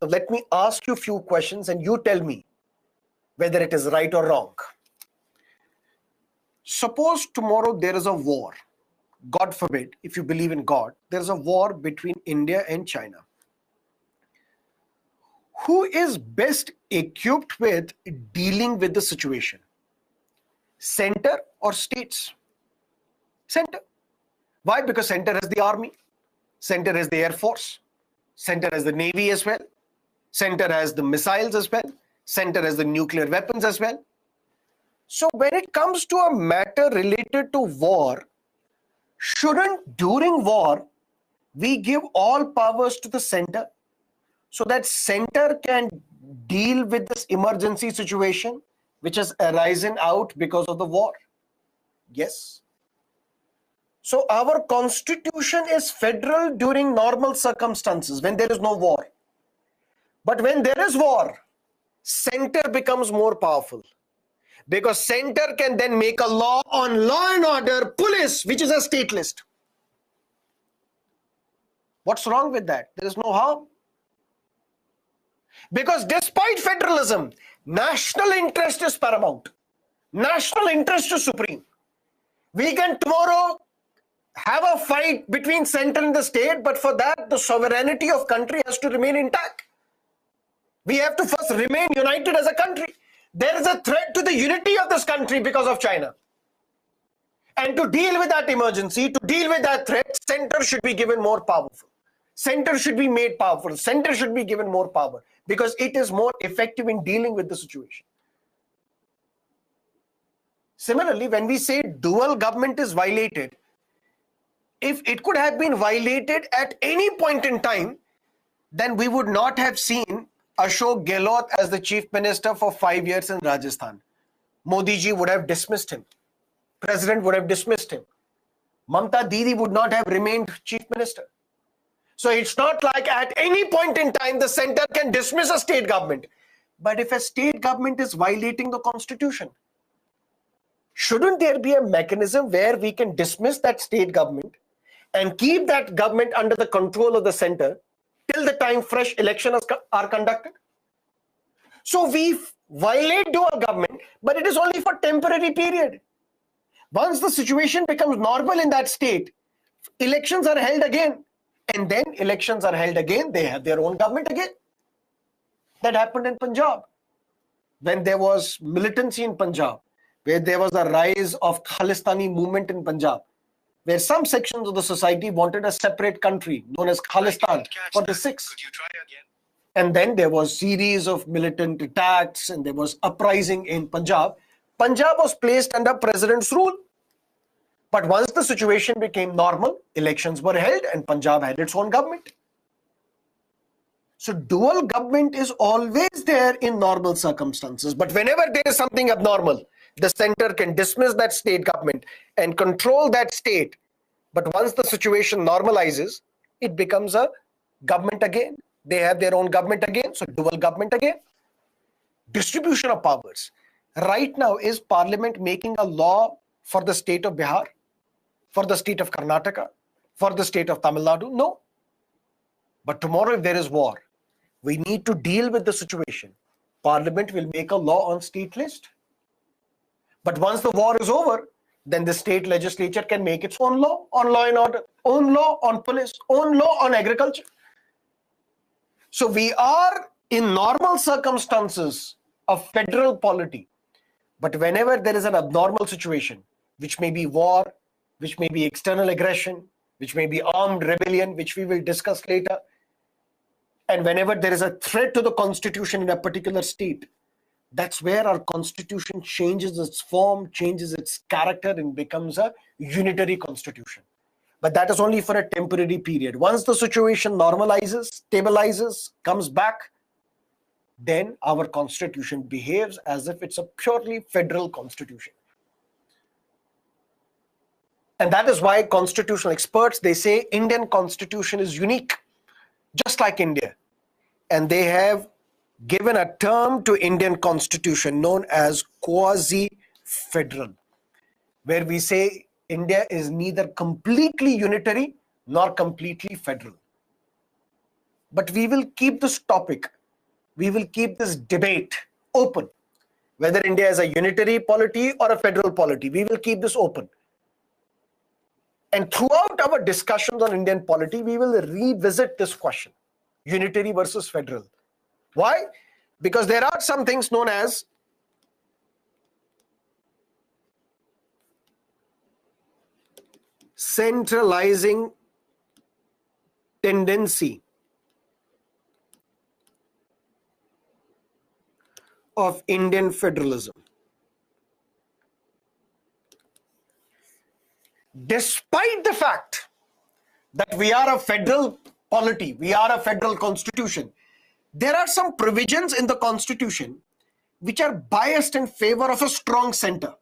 Now, let me ask you a few questions and you tell me whether it is right or wrong. Suppose tomorrow there is a war. God forbid, if you believe in God, there is a war between India and China. Who is best equipped with dealing with the situation? Center or states? Center. Why? Because center has the army, center has the air force, center has the navy as well, center has the missiles as well, center has the nuclear weapons as well. So when it comes to a matter related to war, shouldn't during war we give all powers to the center so that center can deal with this emergency situation which has arisen out because of the war? Yes. So our constitution is federal during normal circumstances when there is no war. But when there is war, center becomes more powerful. Because center can then make a law on law and order, police, which is a state list. What's wrong with that? There is no harm. Because despite federalism, national interest is paramount. National interest is supreme. We can tomorrow have a fight between center and the state, but for that, the sovereignty of country has to remain intact. We have to first remain united as a country. There is a threat to the unity of this country because of China. And to deal with that emergency, to deal with that threat, center should be given more powerful. Center should be made powerful. Center should be given more power because it is more effective in dealing with the situation. Similarly, when we say dual government is violated, if it could have been violated at any point in time, then we would not have seen Ashok Gehlot as the chief minister for 5 years in Rajasthan. Modi ji would have dismissed him. President would have dismissed him. Mamta Didi would not have remained chief minister. So it's not like at any point in time the center can dismiss a state government. But if a state government is violating the constitution, shouldn't there be a mechanism where we can dismiss that state government and keep that government under the control of the center till the time fresh elections are conducted? So we violate dual government, but it is only for temporary period. Once the situation becomes normal in that state, elections are held again. And then elections are held again, they have their own government again. That happened in Punjab. When there was militancy in Punjab, where there was a rise of Khalistani movement in Punjab, where some sections of the society wanted a separate country known as Khalistan for the Sikhs. Could you try again? And then there was series of militant attacks and there was uprising in Punjab. Punjab was placed under president's rule. But once the situation became normal, elections were held and Punjab had its own government. So dual government is always there in normal circumstances. But whenever there is something abnormal, the center can dismiss that state government and control that state. But once the situation normalizes, it becomes a government again. They have their own government again. So dual government again. Distribution of powers. Right now, is Parliament making a law for the state of Bihar? For the state of Karnataka, for the state of Tamil Nadu? No. But tomorrow if there is war, we need to deal with the situation. Parliament will make a law on state list. But once the war is over, then the state legislature can make its own law on law and order, own law on police, own law on agriculture. So we are in normal circumstances of federal polity. But whenever there is an abnormal situation, which may be war, which may be external aggression, which may be armed rebellion, which we will discuss later. And whenever there is a threat to the constitution in a particular state, that's where our constitution changes its form, changes its character, and becomes a unitary constitution. But that is only for a temporary period. Once the situation normalizes, stabilizes, comes back, then our constitution behaves as if it's a purely federal constitution. And that is why constitutional experts, they say Indian constitution is unique, just like India. And they have given a term to Indian constitution known as quasi-federal, where we say India is neither completely unitary nor completely federal. But we will keep this topic, we will keep this debate open. Whether India is a unitary polity or a federal polity, we will keep this open. And throughout our discussions on Indian polity, we will revisit this question, unitary versus federal. Why? Because there are some things known as centralizing tendency of Indian federalism. Despite the fact that we are a federal polity, we are a federal constitution, there are some provisions in the constitution which are biased in favor of a strong center,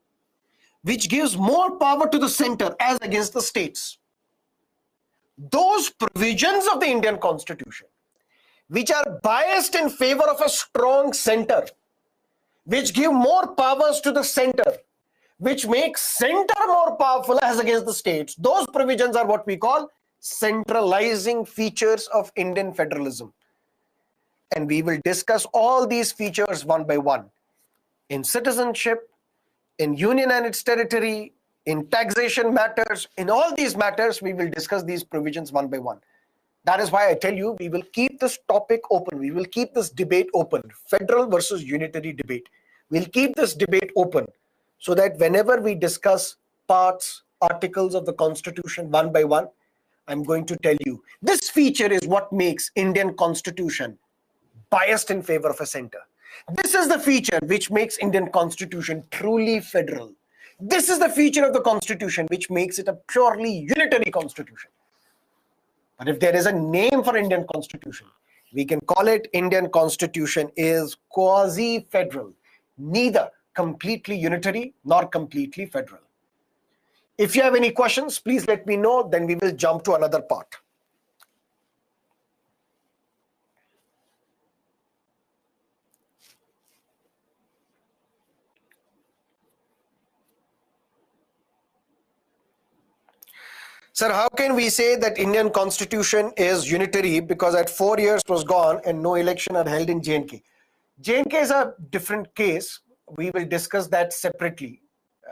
which gives more power to the center as against the states. Those provisions of the Indian constitution which are biased in favor of a strong center, which give more powers to the center, which makes center more powerful as against the states, those provisions are what we call centralizing features of Indian federalism. And we will discuss all these features one by one. In citizenship, in union and its territory, in taxation matters, in all these matters, we will discuss these provisions one by one. That is why I tell you, we will keep this topic open. We will keep this debate open, federal versus unitary debate. We'll keep this debate open so that whenever we discuss parts, articles of the Constitution one by one, I'm going to tell you, this feature is what makes Indian Constitution biased in favor of a center. This is the feature which makes Indian Constitution truly federal. This is the feature of the Constitution which makes it a purely unitary constitution. But if there is a name for Indian Constitution, we can call it Indian Constitution is quasi-federal, neither completely unitary nor completely federal. If you have any questions, please let me know, then we will jump to another part. Sir, how can we say that Indian Constitution is unitary because at 4 years was gone and no election are held in J&K? J&K is a different case. We will discuss that separately.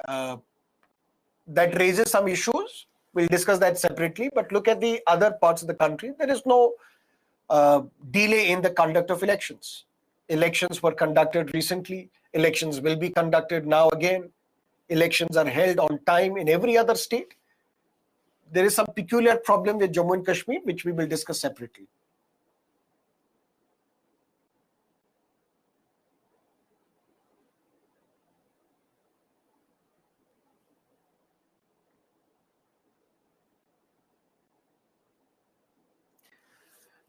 That raises some issues. We'll discuss that separately. But look at the other parts of the country. There is no delay in the conduct of elections. Elections were conducted recently. Elections will be conducted now again. Elections are held on time in every other state. There is some peculiar problem with Jammu and Kashmir, which we will discuss separately.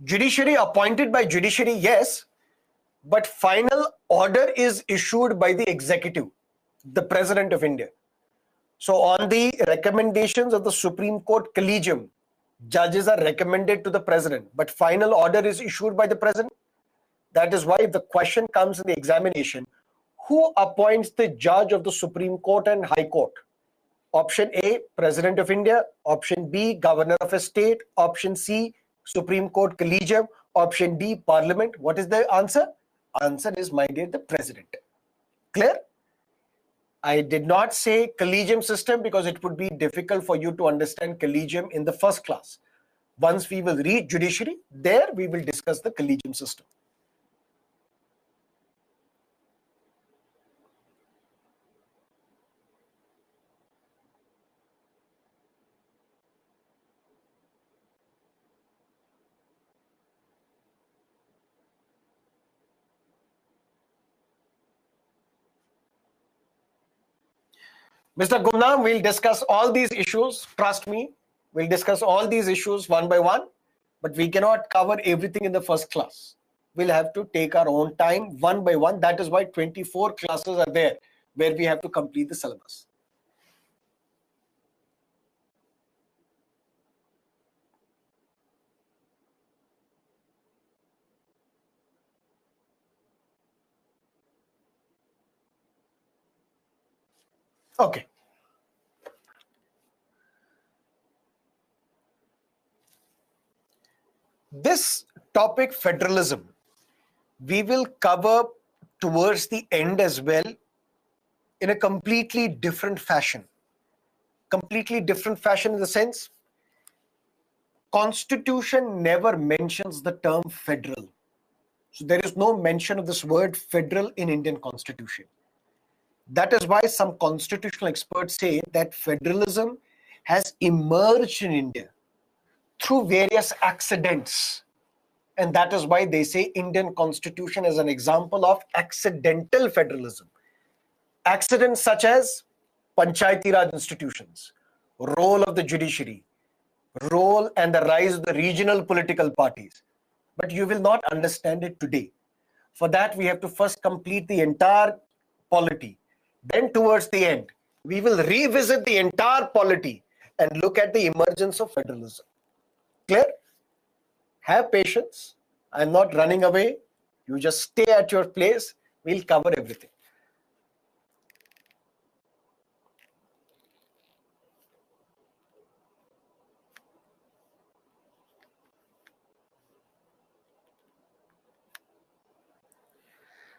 Judiciary appointed by judiciary, yes, but final order is issued by the executive, the President of India. So on the recommendations of the Supreme Court Collegium, judges are recommended to the President, but final order is issued by the President. That is why if the question comes in the examination, who appoints the judge of the Supreme Court and High Court? Option A, President of India. Option B, Governor of a state. Option C, Supreme Court Collegium. Option D, Parliament. What is the answer? Answer is, my dear, the President. Clear? I did not say collegium system because it would be difficult for you to understand collegium in the first class. Once we will read judiciary, there we will discuss the collegium system. Mr. Gumnam, we'll discuss all these issues. Trust me, we'll discuss all these issues one by one, but we cannot cover everything in the first class. We'll have to take our own time one by one. That is why 24 classes are there where we have to complete the syllabus. Okay. This topic, federalism, we will cover towards the end as well in a completely different fashion. Completely different fashion in the sense, Constitution never mentions the term federal. So there is no mention of this word federal in Indian Constitution. That is why some constitutional experts say that federalism has emerged in India through various accidents. And that is why they say Indian Constitution is an example of accidental federalism. Accidents such as Panchayati Raj institutions, role of the judiciary, role and the rise of the regional political parties. But you will not understand it today. For that, we have to first complete the entire polity. Then towards the end, we will revisit the entire polity and look at the emergence of federalism. Clear? Have patience. I'm not running away. You just stay at your place. We'll cover everything.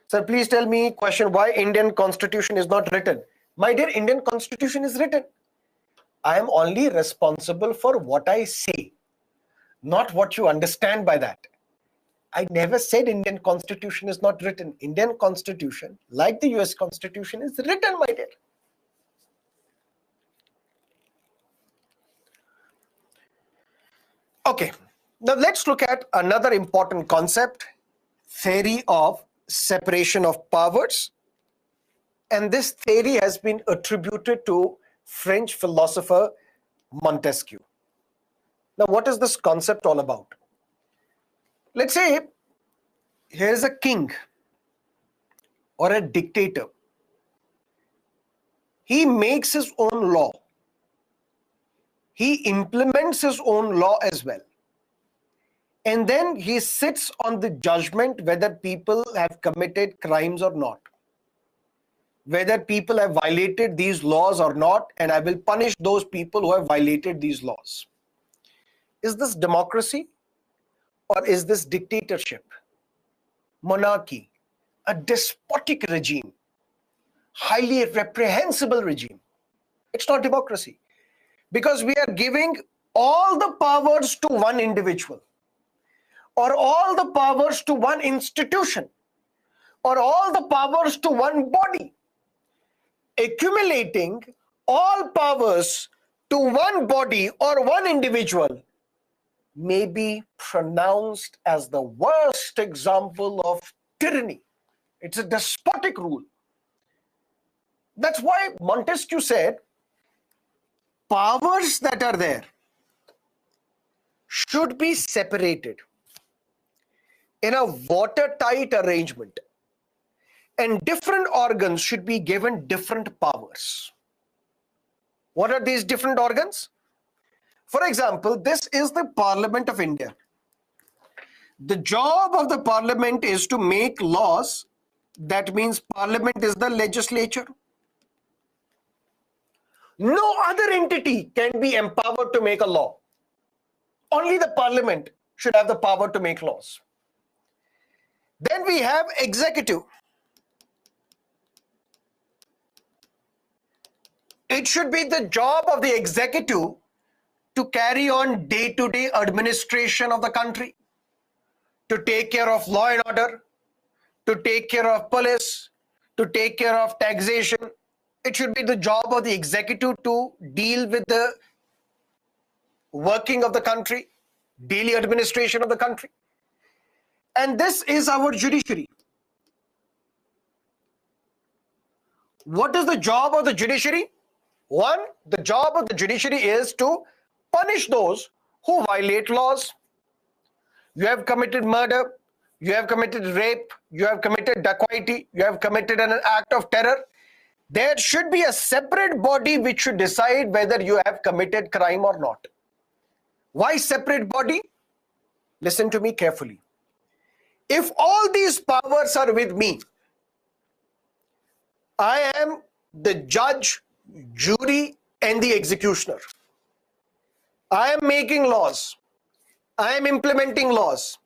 Sir, please tell me question why Indian Constitution is not written. My dear, Indian Constitution is written. I am only responsible for what I say, not what you understand by that. I never said Indian Constitution is not written. Indian Constitution, like the US Constitution, is written, my dear. Okay, now let's look at another important concept, theory of separation of powers. And this theory has been attributed to French philosopher Montesquieu. Now, what is this concept all about? Let's say here's a king or a dictator. He makes his own law. He implements his own law as well. And then he sits on the judgment whether people have committed crimes or not, whether people have violated these laws or not, and I will punish those people who have violated these laws. Is this democracy or is this dictatorship, monarchy, a despotic regime, highly reprehensible regime? It's not democracy, because we are giving all the powers to one individual, or all the powers to one institution, or all the powers to one body. Accumulating all powers to one body or one individual may be pronounced as the worst example of tyranny. It's a despotic rule. That's why Montesquieu said, powers that are there should be separated in a watertight arrangement, and different organs should be given different powers. What are these different organs? For example, this is the Parliament of India. The job of the Parliament is to make laws. That means Parliament is the legislature. No other entity can be empowered to make a law. Only the Parliament should have the power to make laws. Then we have executive. It should be the job of the executive to carry on day-to-day administration of the country, to take care of law and order, to take care of police, to take care of taxation. It should be the job of the executive to deal with the working of the country, daily administration of the country. And this is our judiciary. What is the job of the judiciary? One, the job of the judiciary is to punish those who violate laws. You have committed murder, you have committed rape, you have committed dacoity, you have committed an act of terror. There should be a separate body which should decide whether you have committed crime or not. Why separate body? Listen to me carefully. If all these powers are with me, I am the judge, jury, and the executioner. I am making laws. I am implementing laws.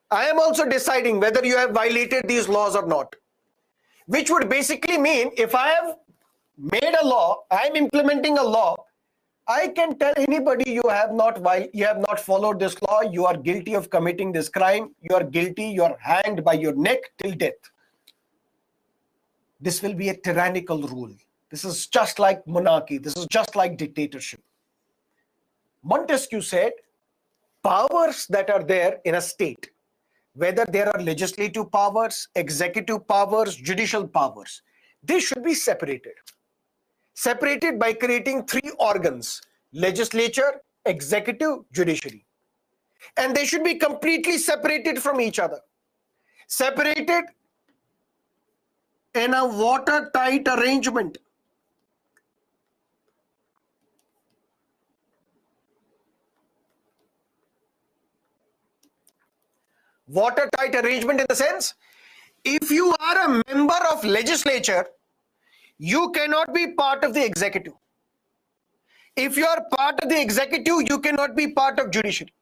I am also deciding whether you have violated these laws or not. Which would basically mean if I have made a law, I am implementing a law, I can tell anybody you have not followed this law, you are guilty of committing this crime, you are guilty, you are hanged by your neck till death. This will be a tyrannical rule. This is just like monarchy. This is just like dictatorship. Montesquieu said, powers that are there in a state, whether there are legislative powers, executive powers, judicial powers, they should be separated. Separated by creating three organs: legislature, executive, judiciary. And they should be completely separated from each other. Separated in a watertight arrangement. Watertight arrangement in the sense, if you are a member of legislature, you cannot be part of the executive. If you are part of the executive, you cannot be part of judiciary.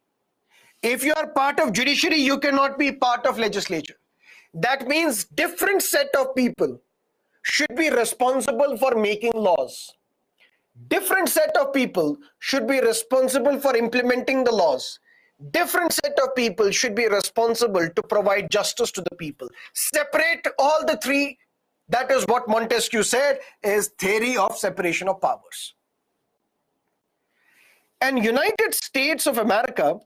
If you are part of judiciary, you cannot be part of legislature. That means different set of people should be responsible for making laws. Different set of people should be responsible for implementing the laws. Different set of people should be responsible to provide justice to the people. Separate all the three. That is what Montesquieu said is theory of separation of powers. And United States of America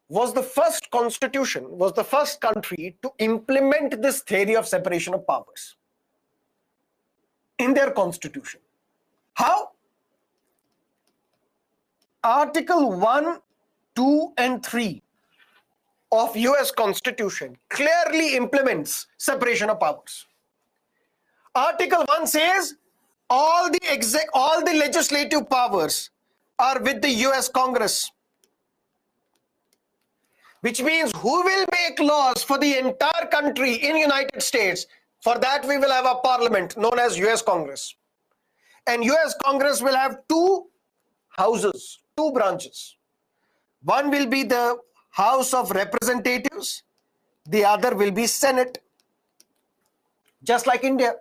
was the first constitution, was the first country to implement this theory of separation of powers in their constitution. How? Article 1, 2, and 3 of US Constitution clearly implements separation of powers. Article 1 says all the legislative powers are with the US Congress, which means who will make laws for the entire country in United States? For that we will have a parliament known as US Congress. And US Congress will have two houses, two branches. One will be the House of Representatives, the other will be Senate. Just like India,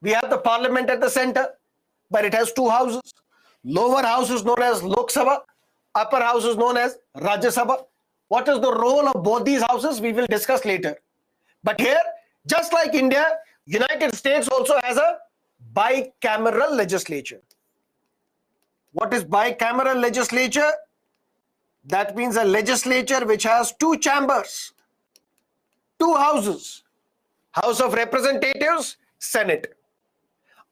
we have the parliament at the center, but it has two houses. Lower house is known as Lok Sabha, upper house is known as Rajya Sabha. What is the role of both these houses? We will discuss later. But here, just like India, United States also has a bicameral legislature. What is bicameral legislature? That means a legislature which has two chambers, two houses, House of Representatives, Senate.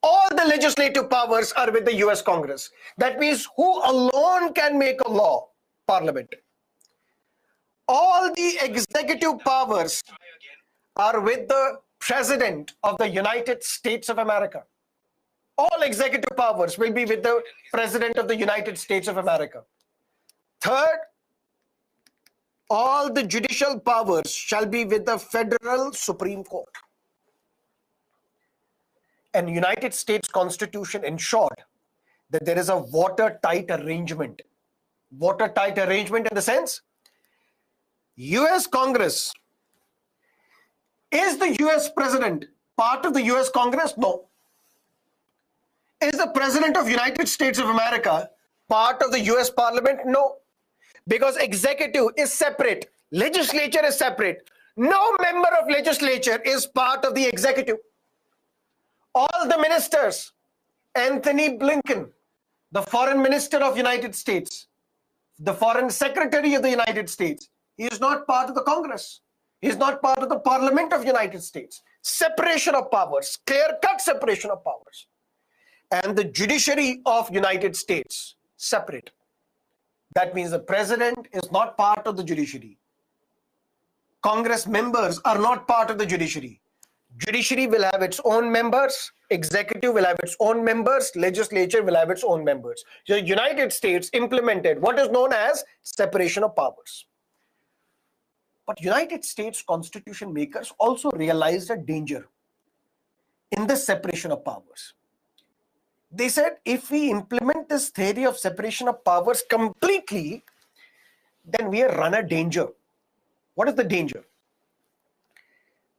All the legislative powers are with the US Congress. That means who alone can make a law? Parliament. All the executive powers are with the President of the United States of America. All executive powers will be with the President of the United States of America. Third, all the judicial powers shall be with the Federal Supreme Court. And United States Constitution ensured that there is a watertight arrangement. Watertight arrangement in the sense, US Congress, is the US President part of the US Congress? No. Is the President of United States of America part of the US Parliament? No. Because executive is separate, legislature is separate. No member of legislature is part of the executive. All the ministers, Anthony Blinken, the foreign minister of United States, the foreign secretary of the United States, he is not part of the Congress. He is not part of the Parliament of United States. Separation of powers, clear-cut separation of powers. and the judiciary of United States separate. That means the president is not part of the judiciary. Congress members are not part of the judiciary. Judiciary will have its own members, executive will have its own members, legislature will have its own members. So the United States implemented what is known as separation of powers. But United States constitution makers also realized a danger in this separation of powers. They said if we implement this theory of separation of powers completely, then we run a danger. What is the danger?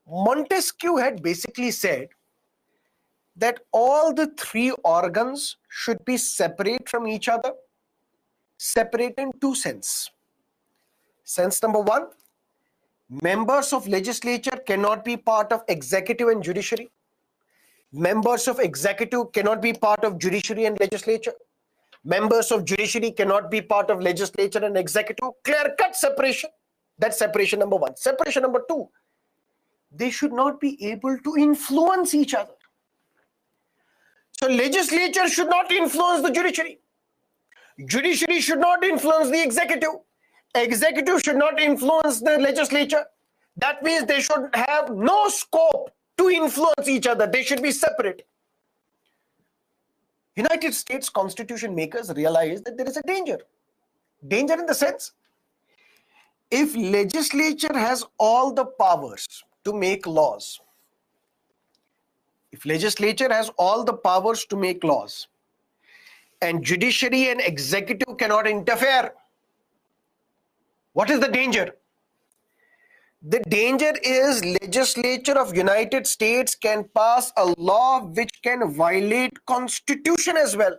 Montesquieu had basically said that all the three organs should be separate from each other, separate in two senses. Sense number one, members of legislature cannot be part of executive and judiciary. Members of executive cannot be part of judiciary and legislature. Members of judiciary cannot be part of legislature and executive. Clear-cut separation. That's separation number one. Separation number two, they should not be able to influence each other. So legislature should not influence the judiciary. Judiciary should not influence the executive. Executive should not influence the legislature. That means they should have no scope to influence each other. They should be separate. United States constitution makers realize that there is a danger. Danger in the sense, if legislature has all the powers to make laws, if legislature has all the powers to make laws, and judiciary and executive cannot interfere, what is the danger? The danger is legislature of United States can pass a law which can violate constitution as well.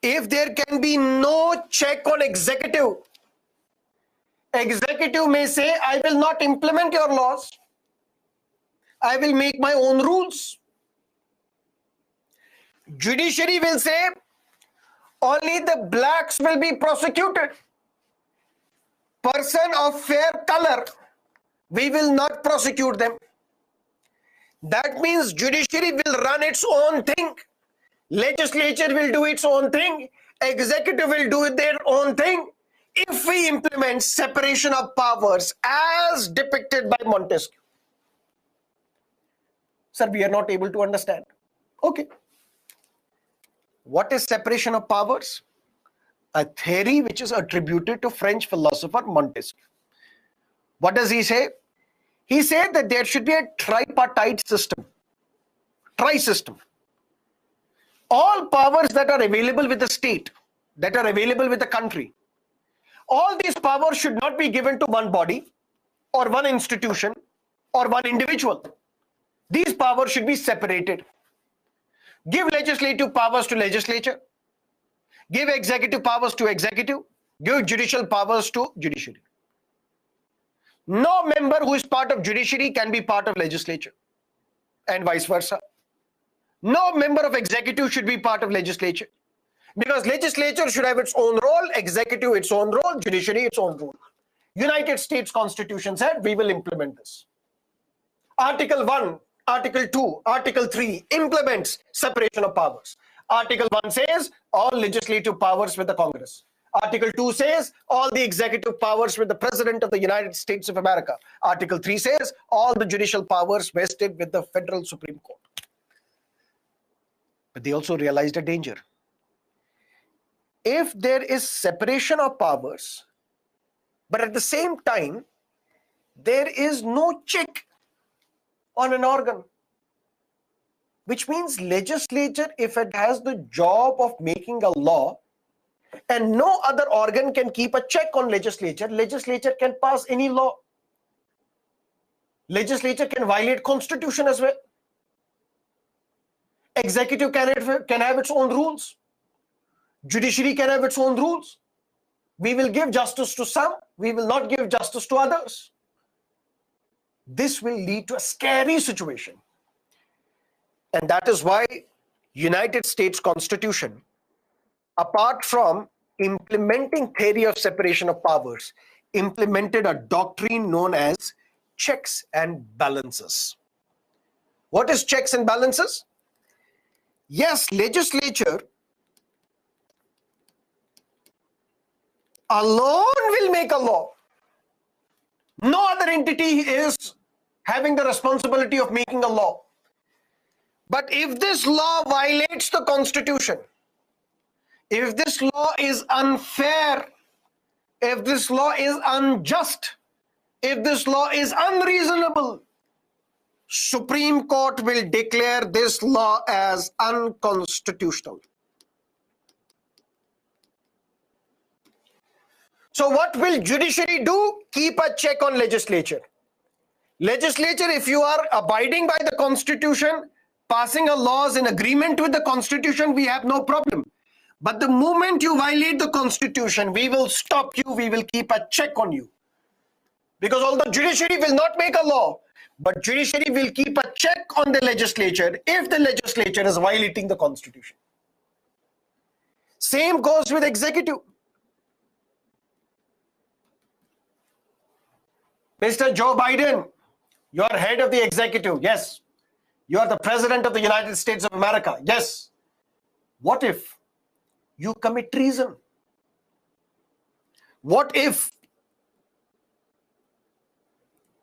If there can be no check on executive, executive may say, I will not implement your laws. I will make my own rules. Judiciary will say, only the blacks will be prosecuted. Person of fair color, we will not prosecute them. That means judiciary will run its own thing. Legislature will do its own thing. Executive will do their own thing. If we implement separation of powers as depicted by Montesquieu. Sir, we are not able to understand. Okay. What is separation of powers? A theory which is attributed to French philosopher Montesquieu. What does he say? He said that there should be a tripartite system. Tri-system. All powers that are available with the state, that are available with the country, all these powers should not be given to one body or one institution or one individual. These powers should be separated. Give legislative powers to legislature. Give executive powers to executive. Give judicial powers to judiciary. No member who is part of judiciary can be part of legislature, and vice versa. No member of executive should be part of legislature, because legislature should have its own role, executive its own role, judiciary its own role. United States Constitution said we will implement this. Article 1, Article 2, Article 3 implements separation of powers. Article 1 says all legislative powers with the Congress. Article 2 says all the executive powers with the President of the United States of America. Article 3 says all the judicial powers vested with the Federal Supreme Court. But they also realized a danger. If there is separation of powers, but at the same time, there is no check on an organ, which means legislature, if it has the job of making a law and no other organ can keep a check on legislature, legislature can pass any law. Legislature can violate constitution as well. Executive can have its own rules. Judiciary can have its own rules. We will give justice to some, we will not give justice to others. This will lead to a scary situation. And that is why United States Constitution, apart from implementing theory of separation of powers, implemented a doctrine known as checks and balances. What is checks and balances? Yes, legislature alone will make a law. No other entity is having the responsibility of making a law. But if this law violates the Constitution, if this law is unfair, if this law is unjust, if this law is unreasonable, Supreme Court will declare this law as unconstitutional. So what will judiciary do? Keep a check on legislature. Legislature, if you are abiding by the Constitution, passing a laws in agreement with the Constitution, we have no problem. But the moment you violate the Constitution, we will stop you, we will keep a check on you. Because although judiciary will not make a law, but judiciary will keep a check on the legislature if the legislature is violating the Constitution. Same goes with executive. Mr. Joe Biden, you are head of the executive. Yes. You are the president of the United States of America. Yes. What if you commit treason? What if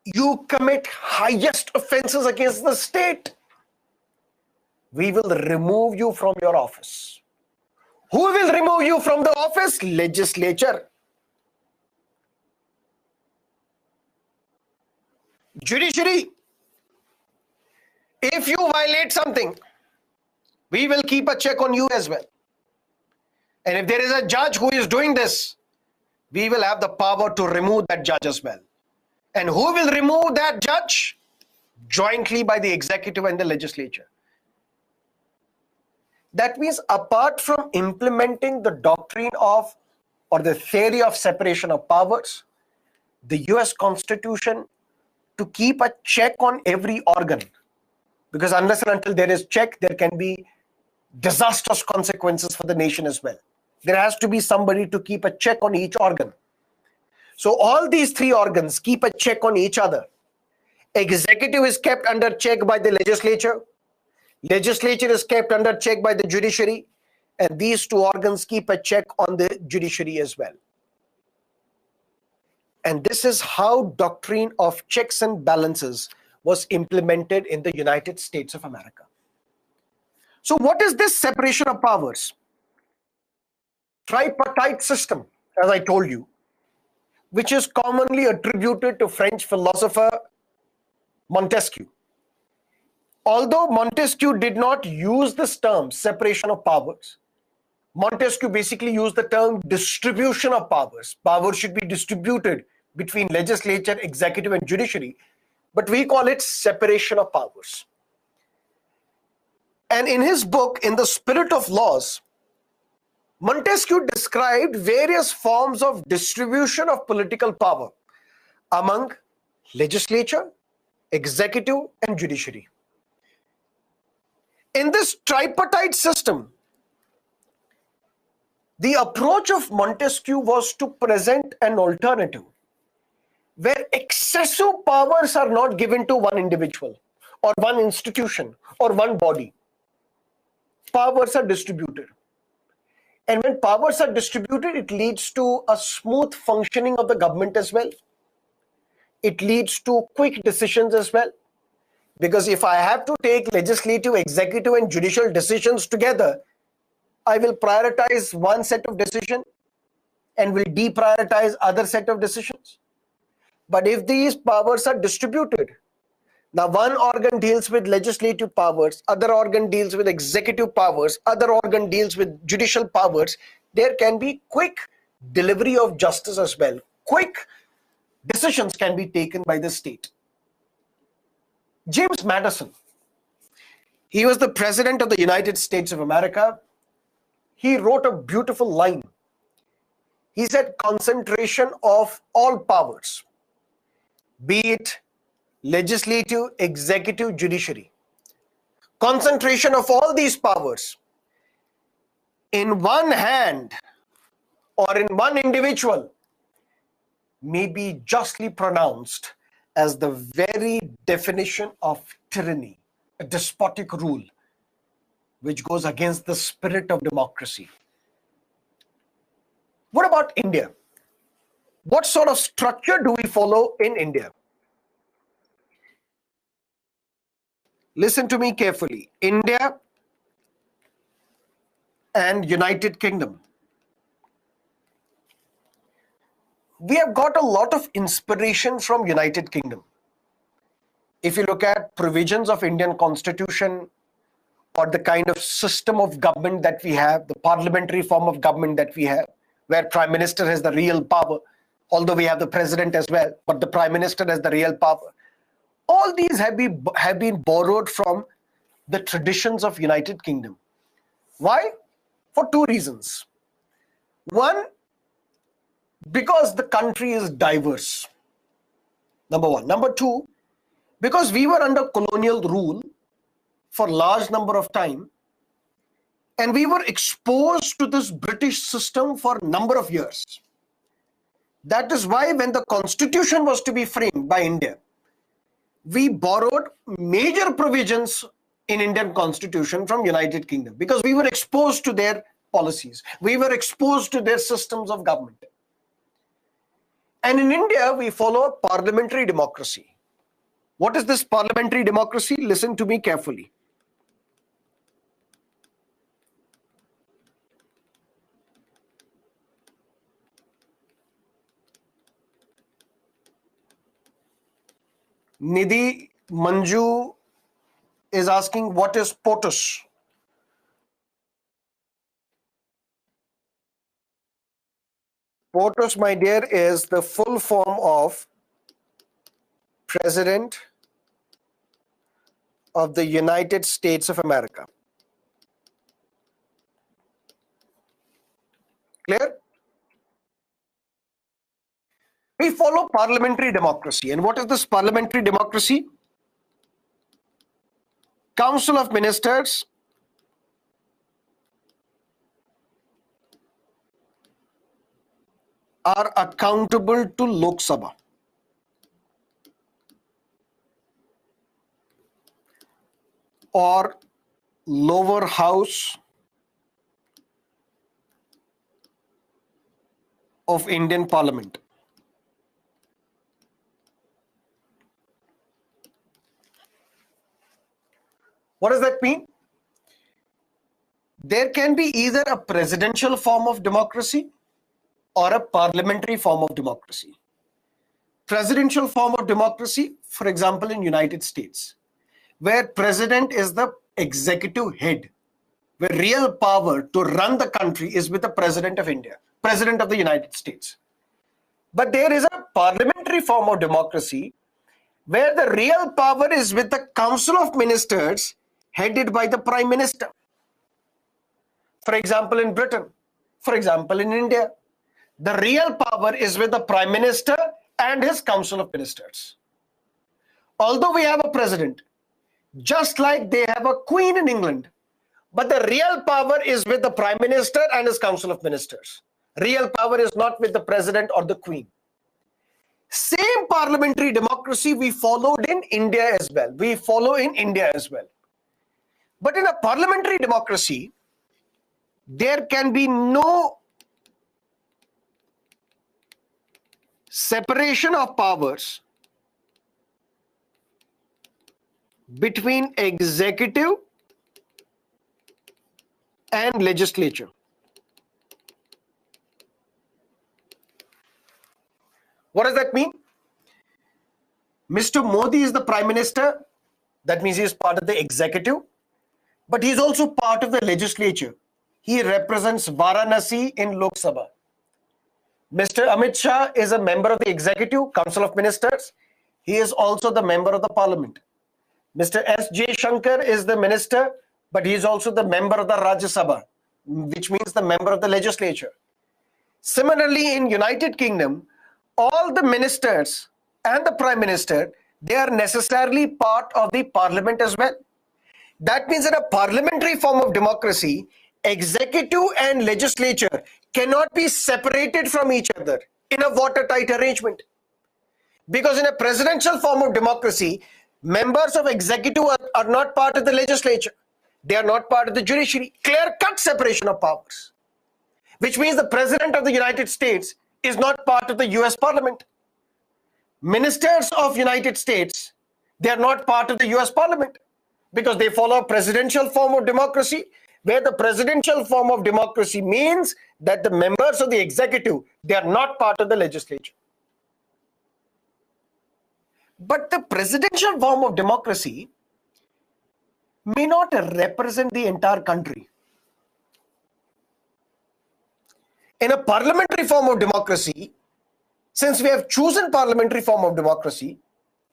you commit highest offenses against the state? We will remove you from your office. Who will remove you from the office? Legislature. Judiciary. If you violate something, we will keep a check on you as well. And if there is a judge who is doing this, we will have the power to remove that judge as well. And who will remove that judge? Jointly by the executive and the legislature. That means apart from implementing the doctrine of or the theory of separation of powers, the US Constitution to keep a check on every organ, because unless and until there is check, there can be disastrous consequences for the nation as well. There has to be somebody to keep a check on each organ. So all these three organs keep a check on each other. Executive is kept under check by the legislature. Legislature is kept under check by the judiciary. And these two organs keep a check on the judiciary as well. And this is how doctrine of checks and balances was implemented in the United States of America. So what is this separation of powers? Tripartite system, as I told you, which is commonly attributed to French philosopher Montesquieu. Although Montesquieu did not use this term, separation of powers, Montesquieu basically used the term distribution of powers. Power should be distributed between legislature, executive, and judiciary, but we call it separation of powers. And in his book, In the Spirit of Laws, Montesquieu described various forms of distribution of political power among legislature, executive, and judiciary. In this tripartite system, the approach of Montesquieu was to present an alternative where excessive powers are not given to one individual or one institution or one body. Powers are distributed. And when powers are distributed, it leads to a smooth functioning of the government as well. It leads to quick decisions as well. Because if I have to take legislative, executive, and judicial decisions together, I will prioritize one set of decisions and will deprioritize other set of decisions. But if these powers are distributed, now one organ deals with legislative powers, other organ deals with executive powers, other organ deals with judicial powers, there can be quick delivery of justice as well. Quick decisions can be taken by the state. James Madison, he was the president of the United States of America. He wrote a beautiful line. He said, concentration of all powers, be it legislative, executive, judiciary, concentration of all these powers in one hand or in one individual may be justly pronounced as the very definition of tyranny. a despotic rule which goes against the spirit of democracy. What about India? What sort of structure do we follow in India? Listen to me carefully. India and United Kingdom. We have got a lot of inspiration from United Kingdom. If you look at provisions of Indian Constitution or the kind of system of government that we have, the parliamentary form of government that we have, where Prime Minister has the real power, although we have the President as well, but the Prime Minister has the real power. All these have been borrowed from the traditions of United Kingdom. Why? For two reasons. One, because the country is diverse. Number one. Number two, because we were under colonial rule for a large number of time, and we were exposed to this British system for a number of years. That is why when the constitution was to be framed by India, we borrowed major provisions in Indian constitution from United Kingdom, because we were exposed to their policies. We were exposed to their systems of government. And in India, we follow a parliamentary democracy. What is this parliamentary democracy? Listen to me carefully. Nidhi Manju is asking, what is POTUS? POTUS, my dear, is the full form of President of the United States of America. Clear? We follow parliamentary democracy. And what is this parliamentary democracy? Council of Ministers are accountable to Lok Sabha. Or lower house of Indian Parliament. What does that mean? There can be either a presidential form of democracy or a parliamentary form of democracy. Presidential form of democracy, for example, in United States, where president is the executive head, where real power to run the country is with the President of India, President of the United States. But there is a parliamentary form of democracy where the real power is with the Council of Ministers headed by the Prime Minister. For example, in Britain, for example, in India, the real power is with the Prime Minister and his Council of Ministers. Although we have a president, just like they have a queen in England, but the real power is with the Prime Minister and his Council of Ministers. Real power is not with the president or the queen. Same parliamentary democracy we followed in India as well. We follow in India as well. But in a parliamentary democracy, there can be no separation of powers between executive and legislature. What does that mean? Mr. Modi is the Prime Minister. That means he is part of the executive, but he is also part of the legislature. He represents Varanasi in Lok Sabha. Mr. Amit Shah is a member of the Executive Council of Ministers. He is also the member of the Parliament. Mr. S. J. Shankar is the minister, but he is also the member of the Rajya Sabha, which means the member of the legislature. Similarly, in United Kingdom, all the ministers and the Prime Minister, they are necessarily part of the Parliament as well. That means in a parliamentary form of democracy, executive and legislature cannot be separated from each other in a watertight arrangement. Because in a presidential form of democracy, Members of executive are not part of the legislature. They are not part of the judiciary. Clear-cut separation of powers. Which means the President of the United States is not part of the US Parliament. Ministers of United States, they are not part of the US Parliament because they follow a presidential form of democracy, where the presidential form of democracy means that the members of the executive, they are not part of the legislature. But the presidential form of democracy may not represent the entire country. In a parliamentary form of democracy, since we have chosen parliamentary form of democracy,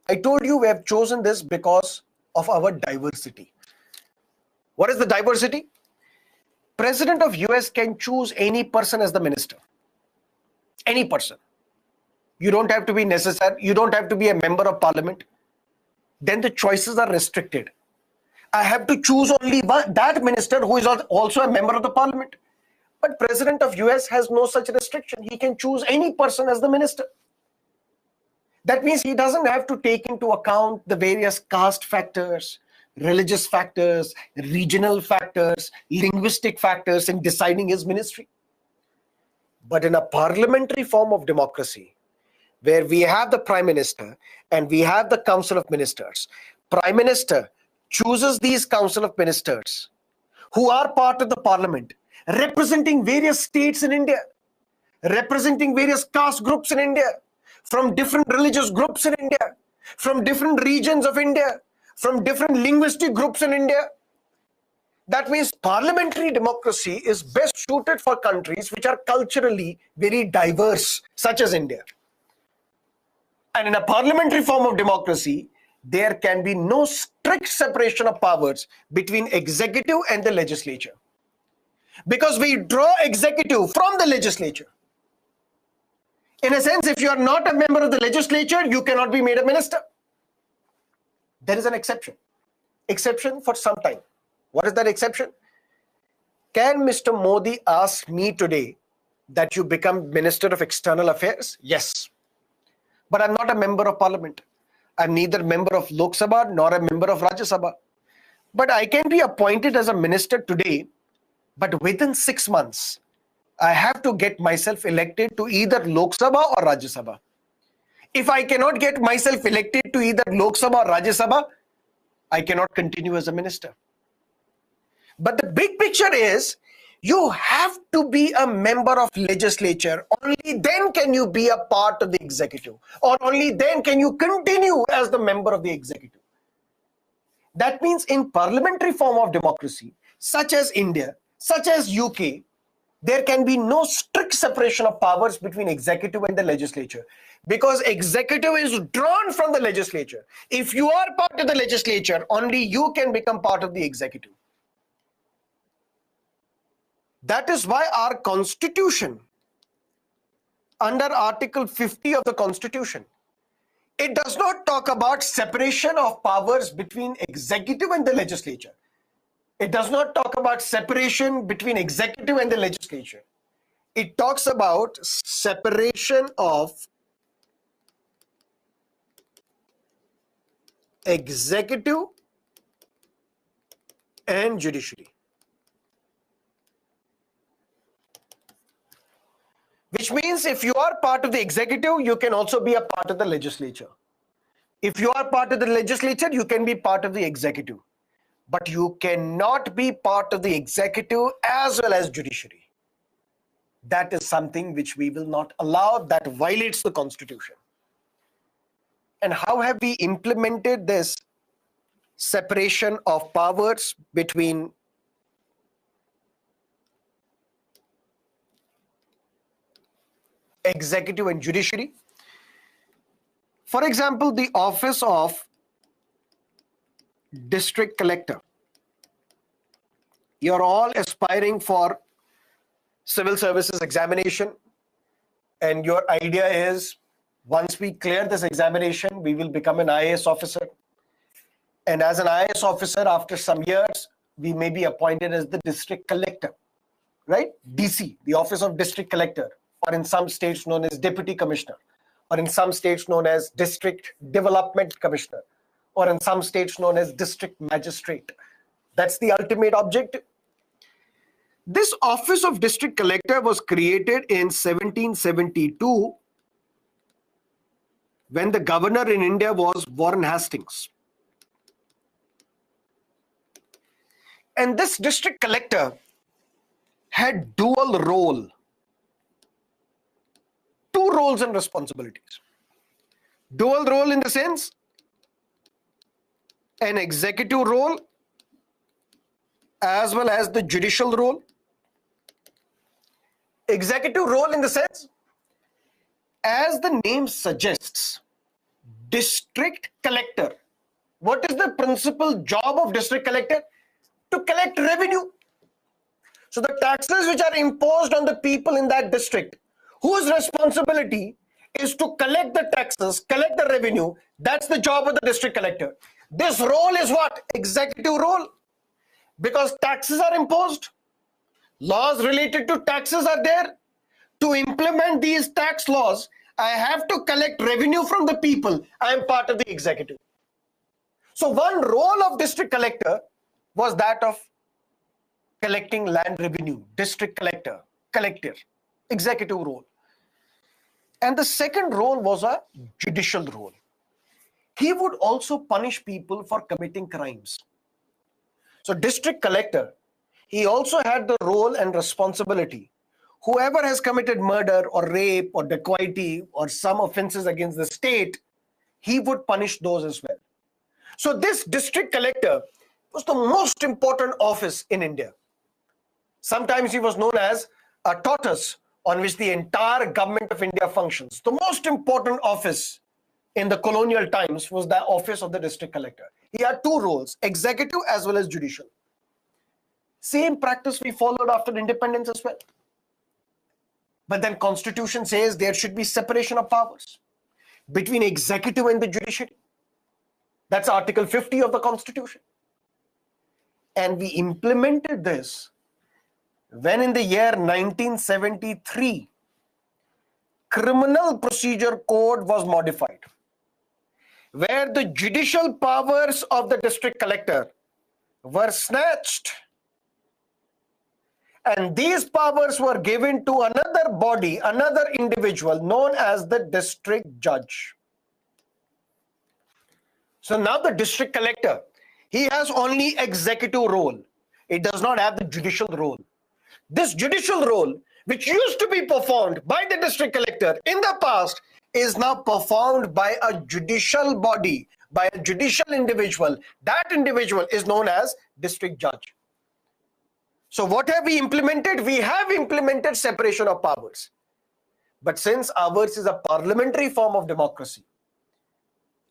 I told you we have chosen this because of our diversity. What is the diversity? President of US can choose any person as the minister. Any person. You don't have to be necessary. You don't have to be a member of parliament. Then the choices are restricted. I have to choose only that minister who is also a member of the parliament. But President of US has no such restriction. He can choose any person as the minister. That means he doesn't have to take into account the various caste factors, religious factors, regional factors, linguistic factors in deciding his ministry. But in a parliamentary form of democracy, where we have the Prime Minister and we have the Council of Ministers, Prime Minister chooses these Council of Ministers who are part of the parliament, representing various states in India, representing various caste groups in India, from different religious groups in India, from different regions of India, from different linguistic groups in India. That means parliamentary democracy is best suited for countries which are culturally very diverse, such as India. And in a parliamentary form of democracy, there can be no strict separation of powers between executive and the legislature. Because we draw executive from the legislature. In a sense, if you are not a member of the legislature, you cannot be made a minister. There is an exception. Exception for some time. What is that exception? Can Mr. Modi ask me today that you become Minister of External Affairs? Yes. But I'm not a member of parliament. I'm neither a member of Lok Sabha nor a member of Rajya Sabha. But I can be appointed as a minister today, but within 6 months, I have to get myself elected to either Lok Sabha or Rajya Sabha. If I cannot get myself elected to either Lok Sabha or Rajya Sabha, I cannot continue as a minister. But the big picture is, you have to be a member of legislature. Only then can you be a part of the executive. Or only then can you continue as the member of the executive. That means in parliamentary form of democracy, such as India, such as UK, there can be no strict separation of powers between executive and the legislature. Because executive is drawn from the legislature. If you are part of the legislature, only you can become part of the executive. That is why our constitution, under Article 50 of the Constitution, it does not talk about separation of powers between executive and the legislature. It does not talk about separation between executive and the legislature. It talks about separation of executive and judiciary. Which means if you are part of the executive, you can also be a part of the legislature. If you are part of the legislature, you can be part of the executive. But you cannot be part of the executive as well as judiciary. That is something which we will not allow. That violates the Constitution. And how have we implemented this separation of powers between executive and judiciary? For example, the office of district collector. You're all aspiring for civil services examination, and your idea is once we clear this examination, we will become an IAS officer. And as an IAS officer, after some years, we may be appointed as the district collector, right? DC, the office of district collector, or in some states known as deputy commissioner, or in some states known as district development commissioner, or in some states known as district magistrate. That's the ultimate objective. This office of district collector was created in 1772 when the governor in India was Warren Hastings. And this district collector had dual role, two roles and responsibilities. Dual role in the sense, an executive role as well as the judicial role. Executive role in the sense, as the name suggests, district collector. What is the principal job of district collector? To collect revenue. So the taxes which are imposed on the people in that district, whose responsibility is to collect the taxes, collect the revenue, that's the job of the district collector. This role is what? Executive role. Because taxes are imposed, laws related to taxes are there. To implement these tax laws, I have to collect revenue from the people. I am part of the executive. So one role of district collector was that of collecting land revenue, district collector, executive role. And the second role was a judicial role. He would also punish people for committing crimes. So district collector, he also had the role and responsibility. Whoever has committed murder or rape or dacoity or some offenses against the state, he would punish those as well. So this district collector was the most important office in India. Sometimes he was known as a tortoise on which the entire government of India functions. The most important office in the colonial times was the office of the district collector. He had two roles, executive as well as judicial. Same practice we followed after independence as well. But then Constitution says there should be separation of powers between executive and the judiciary. That's Article 50 of the Constitution. And we implemented this when in the year 1973, Criminal Procedure Code was modified, where the judicial powers of the district collector were snatched. And these powers were given to another body, another individual known as the district judge. So now the district collector, he has only executive role. It does not have the judicial role. This judicial role, which used to be performed by the district collector in the past, is now performed by a judicial body, by a judicial individual. That individual is known as district judge. So what have we implemented? We have implemented separation of powers. But since ours is a parliamentary form of democracy,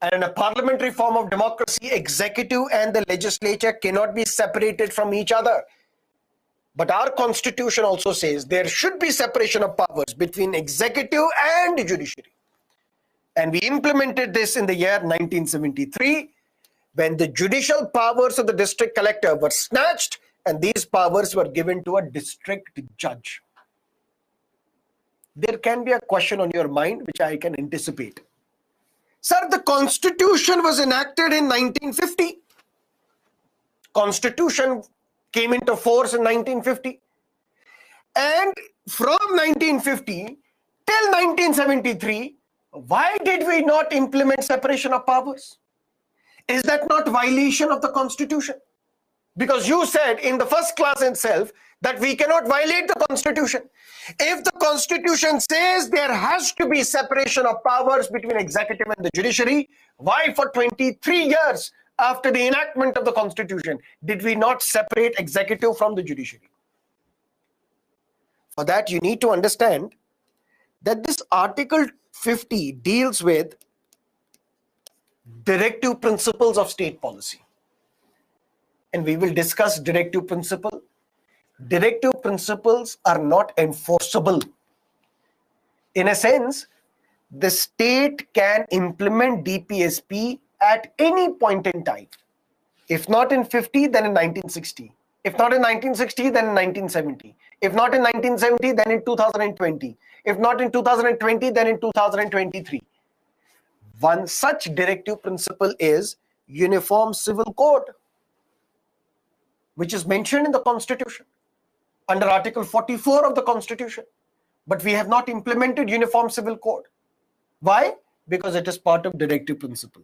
and in a parliamentary form of democracy, executive and the legislature cannot be separated from each other. But our constitution also says there should be separation of powers between executive and judiciary. And we implemented this in the year 1973, when the judicial powers of the district collector were snatched and these powers were given to a district judge. There can be a question on your mind which I can anticipate. Sir, the Constitution was enacted in 1950. Constitution came into force in 1950. And from 1950 till 1973, why did we not implement separation of powers? Is that not violation of the Constitution? Because you said in the first class itself that we cannot violate the Constitution. If the Constitution says there has to be separation of powers between executive and the judiciary, why for 23 years after the enactment of the Constitution did we not separate executive from the judiciary? For that, you need to understand that this Article 50 deals with directive principles of state policy. And we will discuss directive principle. Directive principles are not enforceable. In a sense, the state can implement DPSP at any point in time. If not in 50, then in 1960. If not in 1960, then in 1970. If not in 1970, then in 2020. If not in 2020, then in 2023. One such directive principle is Uniform Civil Code, which is mentioned in the Constitution under Article 44 of the Constitution. But we have not implemented Uniform Civil Code. Why? Because it is part of directive principle.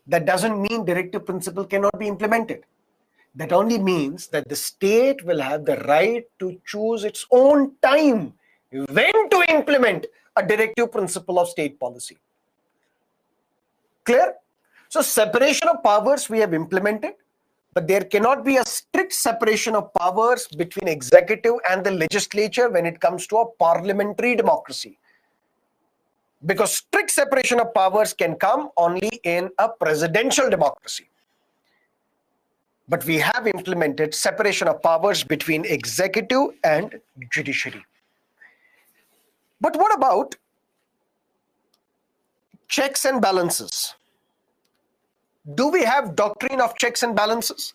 That doesn't mean directive principle cannot be implemented. That only means that the state will have the right to choose its own time when to implement a directive principle of state policy. Clear? So separation of powers we have implemented, but there cannot be a strict separation of powers between executive and the legislature when it comes to a parliamentary democracy. Because strict separation of powers can come only in a presidential democracy. But we have implemented separation of powers between executive and judiciary. But what about checks and balances? Do we have doctrine of checks and balances?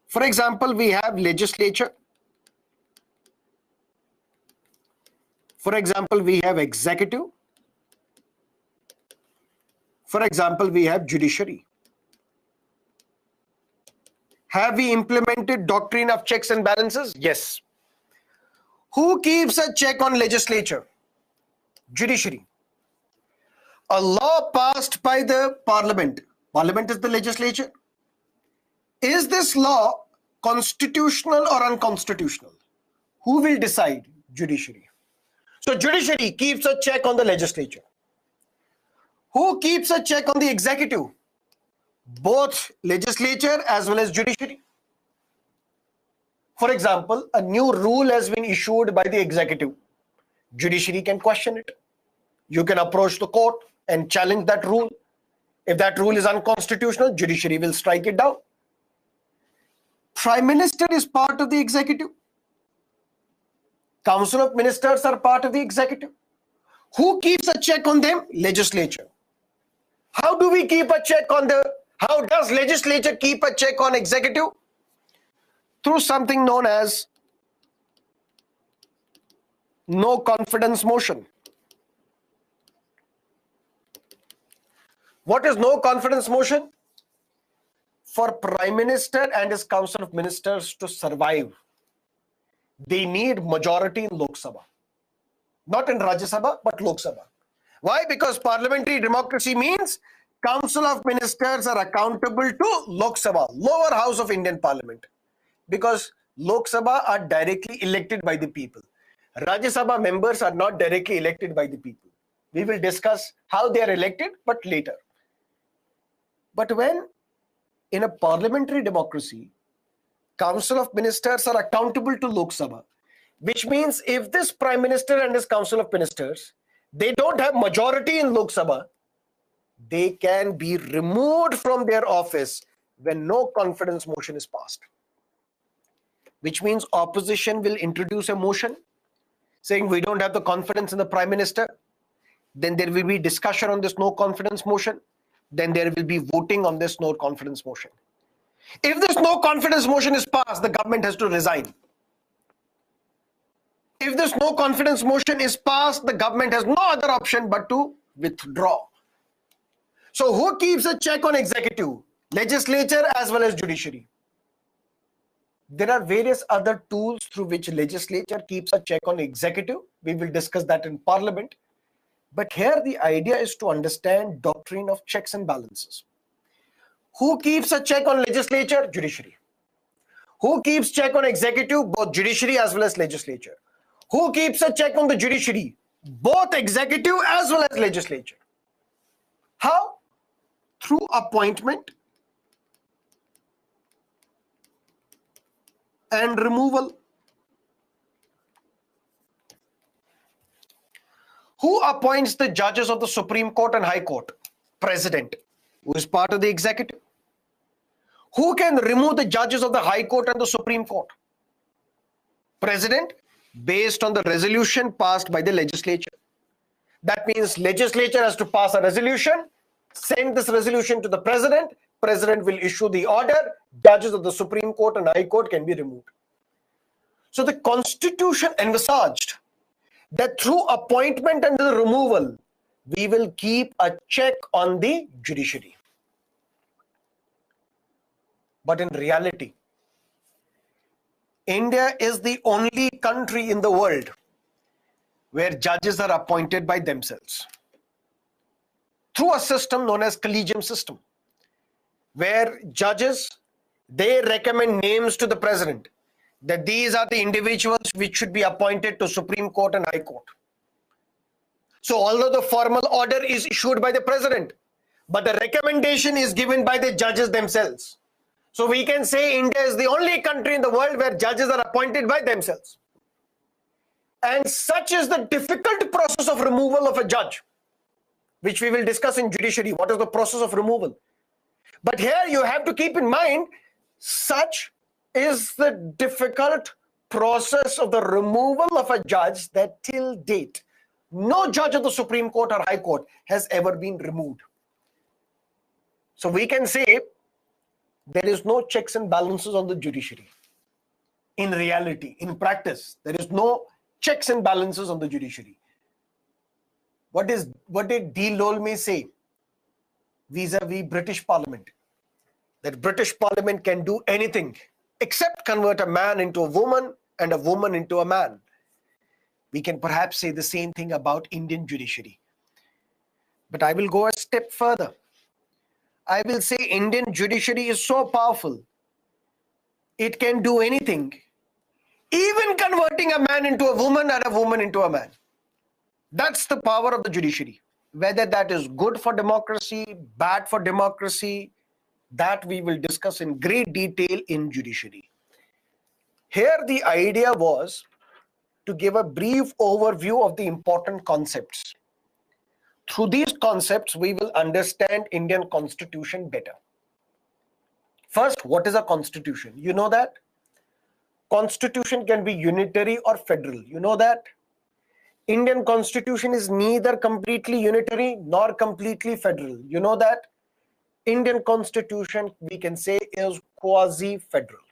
For example, we have legislature. For example, we have executive. For example, we have judiciary. Have we implemented doctrine of checks and balances? Yes. Who keeps a check on legislature? Judiciary. A law passed by the parliament. Parliament is the legislature. Is this law constitutional or unconstitutional? Who will decide? Judiciary. So judiciary keeps a check on the legislature. Who keeps a check on the executive? Both legislature as well as judiciary. For example, a new rule has been issued by the executive. Judiciary can question it. You can approach the court and challenge that rule. If that rule is unconstitutional, judiciary will strike it down. Prime Minister is part of the executive. Council of Ministers are part of the executive. Who keeps a check on them? Legislature. How do we keep a check on how does legislature keep a check on executive? Through something known as no confidence motion. What is no confidence motion? For Prime Minister and his Council of Ministers to survive, they need majority in Lok Sabha. Not in Rajya Sabha, but Lok Sabha. Why? Because parliamentary democracy means Council of Ministers are accountable to Lok Sabha, lower house of Indian Parliament. Because Lok Sabha are directly elected by the people. Rajya Sabha members are not directly elected by the people. We will discuss how they are elected, but later. But when in a parliamentary democracy, Council of Ministers are accountable to Lok Sabha, which means if this Prime Minister and his Council of Ministers, they don't have majority in Lok Sabha, they can be removed from their office when no confidence motion is passed. Which means opposition will introduce a motion saying we don't have the confidence in the Prime Minister. Then there will be discussion on this no confidence motion. Then there will be voting on this no confidence motion. If this no confidence motion is passed, the government has to resign. If this no confidence motion is passed, the government has no other option but to withdraw. So who keeps a check on executive? Legislature as well as judiciary. There are various other tools through which legislature keeps a check on executive. We will discuss that in parliament. But here the idea is to understand doctrine of checks and balances. Who keeps a check on legislature? Judiciary. Who keeps check on executive? Both judiciary as well as legislature. Who keeps a check on the judiciary? Both executive as well as legislature. How? Through appointment and removal. Who appoints the judges of the Supreme Court and High Court? President, who is part of the executive. Who can remove the judges of the High Court and the Supreme Court? President, based on the resolution passed by the legislature. That means legislature has to pass a resolution, send this resolution to the president. President will issue the order. Judges of the Supreme Court and High Court can be removed. So the Constitution envisaged that through appointment and the removal, we will keep a check on the judiciary. But in reality, India is the only country in the world where judges are appointed by themselves through a system known as collegium system, where judges, they recommend names to the president that these are the individuals which should be appointed to Supreme Court and High Court. So although the formal order is issued by the president, but the recommendation is given by the judges themselves. So we can say India is the only country in the world where judges are appointed by themselves. And such is the difficult process of removal of a judge, which we will discuss in judiciary. What is the process of removal? But here you have to keep in mind, such is the difficult process of the removal of a judge that till date, no judge of the Supreme Court or High Court has ever been removed. So we can say there is no checks and balances on the judiciary. In reality, in practice, there is no checks and balances on the judiciary. What did D. Lolme say vis-a-vis British Parliament? That British Parliament can do anything except convert a man into a woman and a woman into a man. We can perhaps say the same thing about Indian judiciary. But I will go a step further. I will say Indian judiciary is so powerful, it can do anything, even converting a man into a woman and a woman into a man. That's the power of the judiciary. Whether that is good for democracy, bad for democracy, that we will discuss in great detail in judiciary. Here the idea was to give a brief overview of the important concepts. Through these concepts, we will understand Indian Constitution better. First, what is a constitution? You know that? Constitution can be unitary or federal. You know that? Indian Constitution is neither completely unitary nor completely federal. You know that? Indian Constitution, we can say, is quasi-federal.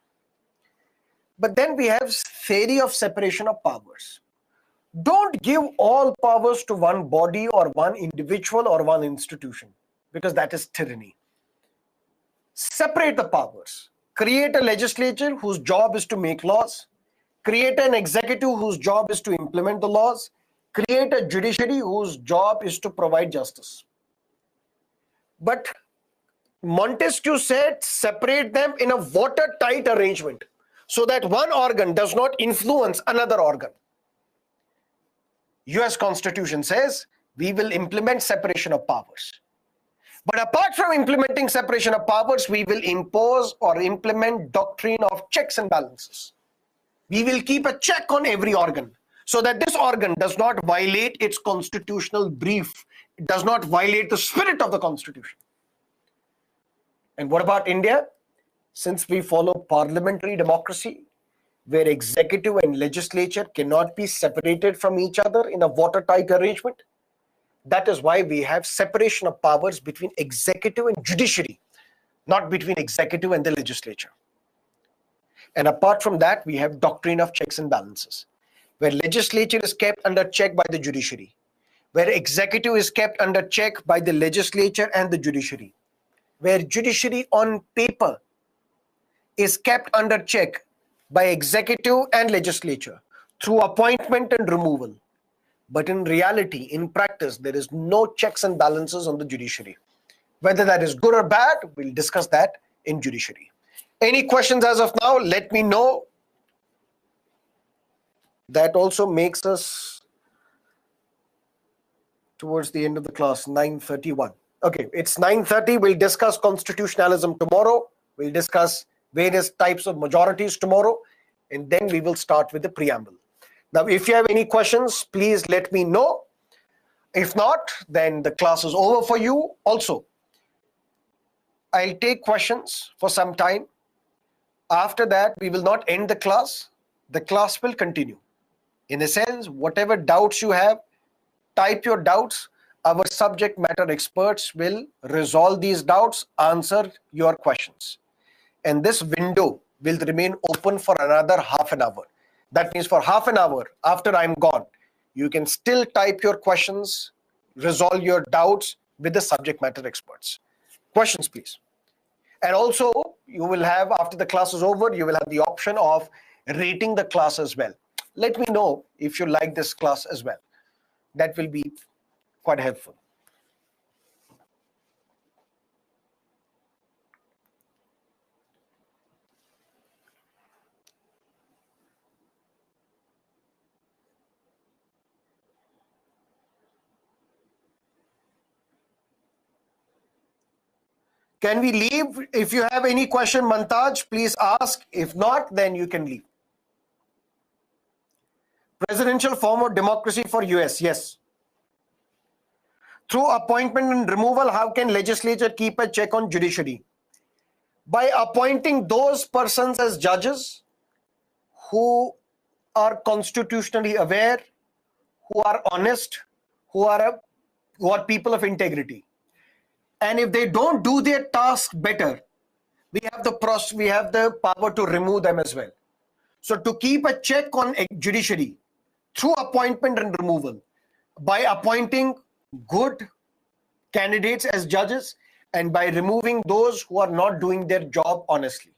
But then we have theory of separation of powers. Don't give all powers to one body or one individual or one institution, because that is tyranny. Separate the powers. Create a legislature whose job is to make laws. Create an executive whose job is to implement the laws. Create a judiciary whose job is to provide justice. But Montesquieu said separate them in a watertight arrangement so that one organ does not influence another organ. US Constitution says we will implement separation of powers. But apart from implementing separation of powers, we will impose or implement doctrine of checks and balances. We will keep a check on every organ so that this organ does not violate its constitutional brief. It does not violate the spirit of the Constitution. And what about India? Since we follow parliamentary democracy, where executive and legislature cannot be separated from each other in a watertight arrangement, that is why we have separation of powers between executive and judiciary, not between executive and the legislature. And apart from that, we have doctrine of checks and balances, where legislature is kept under check by the judiciary, where executive is kept under check by the legislature and the judiciary, where judiciary on paper is kept under check by executive and legislature through appointment and removal. But in reality, in practice, there is no checks and balances on the judiciary. Whether that is good or bad, we'll discuss that in judiciary. Any questions as of now? Let me know. That also makes us towards the end of the class, 9:31. Okay, it's 9:30. We'll discuss constitutionalism tomorrow. We'll discuss various types of majorities tomorrow, and then we will start with the preamble. Now, if you have any questions, please let me know. If not, then the class is over for you. Also, I'll take questions for some time. After that, we will not end the class. The class will continue. In a sense, whatever doubts you have, type your doubts. Our subject matter experts will resolve these doubts, answer your questions. And this window will remain open for another half an hour. That means for half an hour after I'm gone, you can still type your questions, resolve your doubts with the subject matter experts. Questions, please. And also, you will have, after the class is over, you will have the option of rating the class as well. Let me know if you like this class as well. That will be quite helpful. Can we leave? If you have any question, Mantaj, please ask. If not, then you can leave. Presidential form of democracy for US, yes. Through appointment and removal, how can legislature keep a check on judiciary? By appointing those persons as judges who are constitutionally aware, who are honest, who are people of integrity. And if they don't do their task better, we have the power to remove them as well. So to keep a check on judiciary through appointment and removal, by appointing good candidates as judges and by removing those who are not doing their job honestly.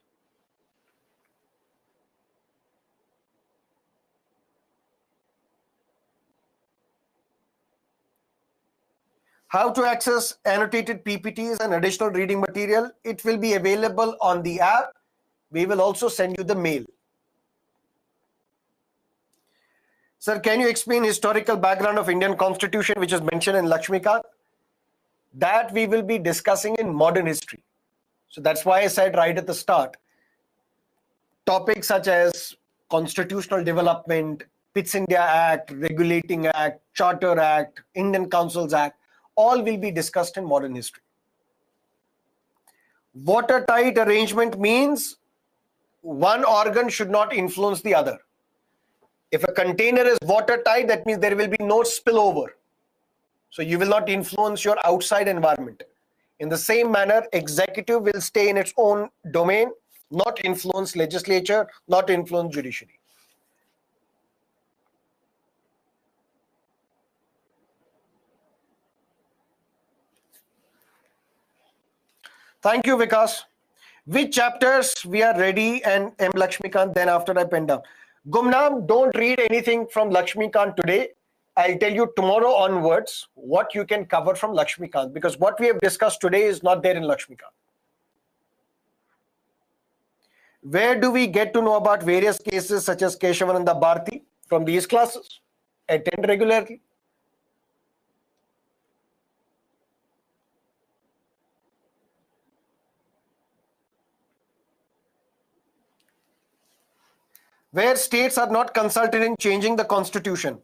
How to access annotated PPTs and additional reading material? It will be available on the app. We will also send you the mail. Sir, can you explain historical background of Indian Constitution, which is mentioned in Lakshmikant? That we will be discussing in modern history. So that's why I said right at the start, topics such as constitutional development, Pitt's India Act, Regulating Act, Charter Act, Indian Councils Act, all will be discussed in modern history. Watertight arrangement means one organ should not influence the other. If a container is watertight, that means there will be no spillover. So you will not influence your outside environment. In the same manner, executive will stay in its own domain, not influence legislature, not influence judiciary. Thank you, Vikas. Which chapters we are ready, and M. Lakshmikant, then after I pen down. Gumnam, don't read anything from Lakshmikant today. I'll tell you tomorrow onwards what you can cover from Lakshmikant, because what we have discussed today is not there in Lakshmikant. Where do we get to know about various cases such as Keshavananda Bharti? From these classes. Attend regularly. Where states are not consulted in changing the constitution.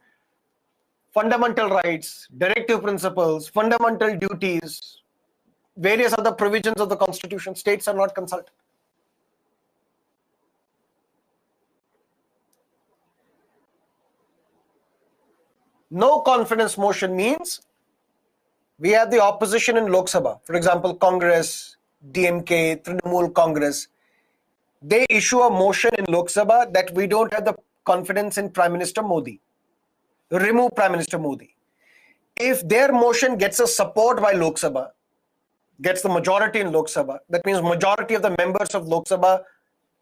Fundamental rights, directive principles, fundamental duties, various other provisions of the constitution, states are not consulted. No confidence motion means we have the opposition in Lok Sabha. For example, Congress, DMK, Trinamool Congress. They issue a motion in Lok Sabha that we don't have the confidence in Prime Minister Modi. Remove Prime Minister Modi. If their motion gets a support by Lok Sabha, gets the majority in Lok Sabha, that means majority of the members of Lok Sabha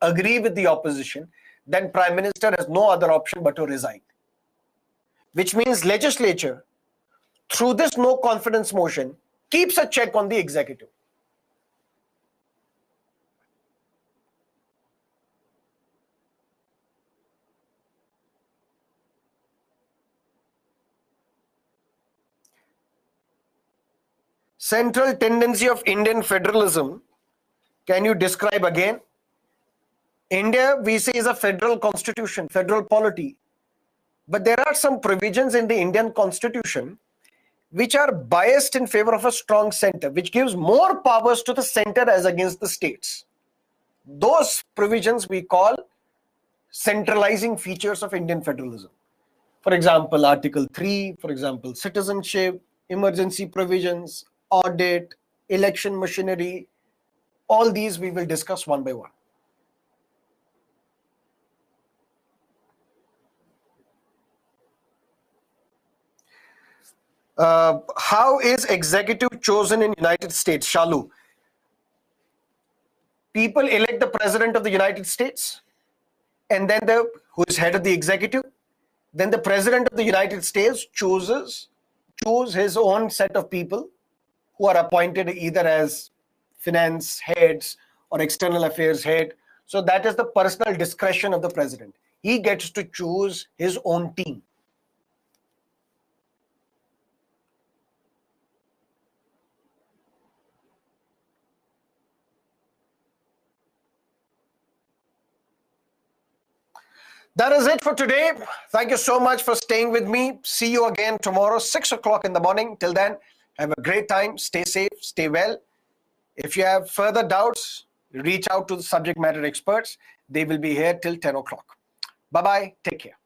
agree with the opposition, then Prime Minister has no other option but to resign. Which means legislature, through this no confidence motion, keeps a check on the executive. Central tendency of Indian federalism, can you describe again? India, we say, is a federal constitution, federal polity. But there are some provisions in the Indian constitution which are biased in favor of a strong center, which gives more powers to the center as against the states. Those provisions we call centralizing features of Indian federalism. For example, Article 3, for example, citizenship, emergency provisions, audit, election machinery, all these we will discuss one by one. How is executive chosen in United States? Shalu. People elect the President of the United States, and then who is head of the executive. Then the President of the United States choose his own set of people who are appointed either as finance heads or external affairs head. So that is the personal discretion of the president. He gets to choose his own team. That is it for today. Thank you so much for staying with me. See you again tomorrow, 6 o'clock in the morning. Till then, have a great time. Stay safe, stay well. If you have further doubts, reach out to the subject matter experts. They will be here till 10 o'clock. Bye-bye. Take care.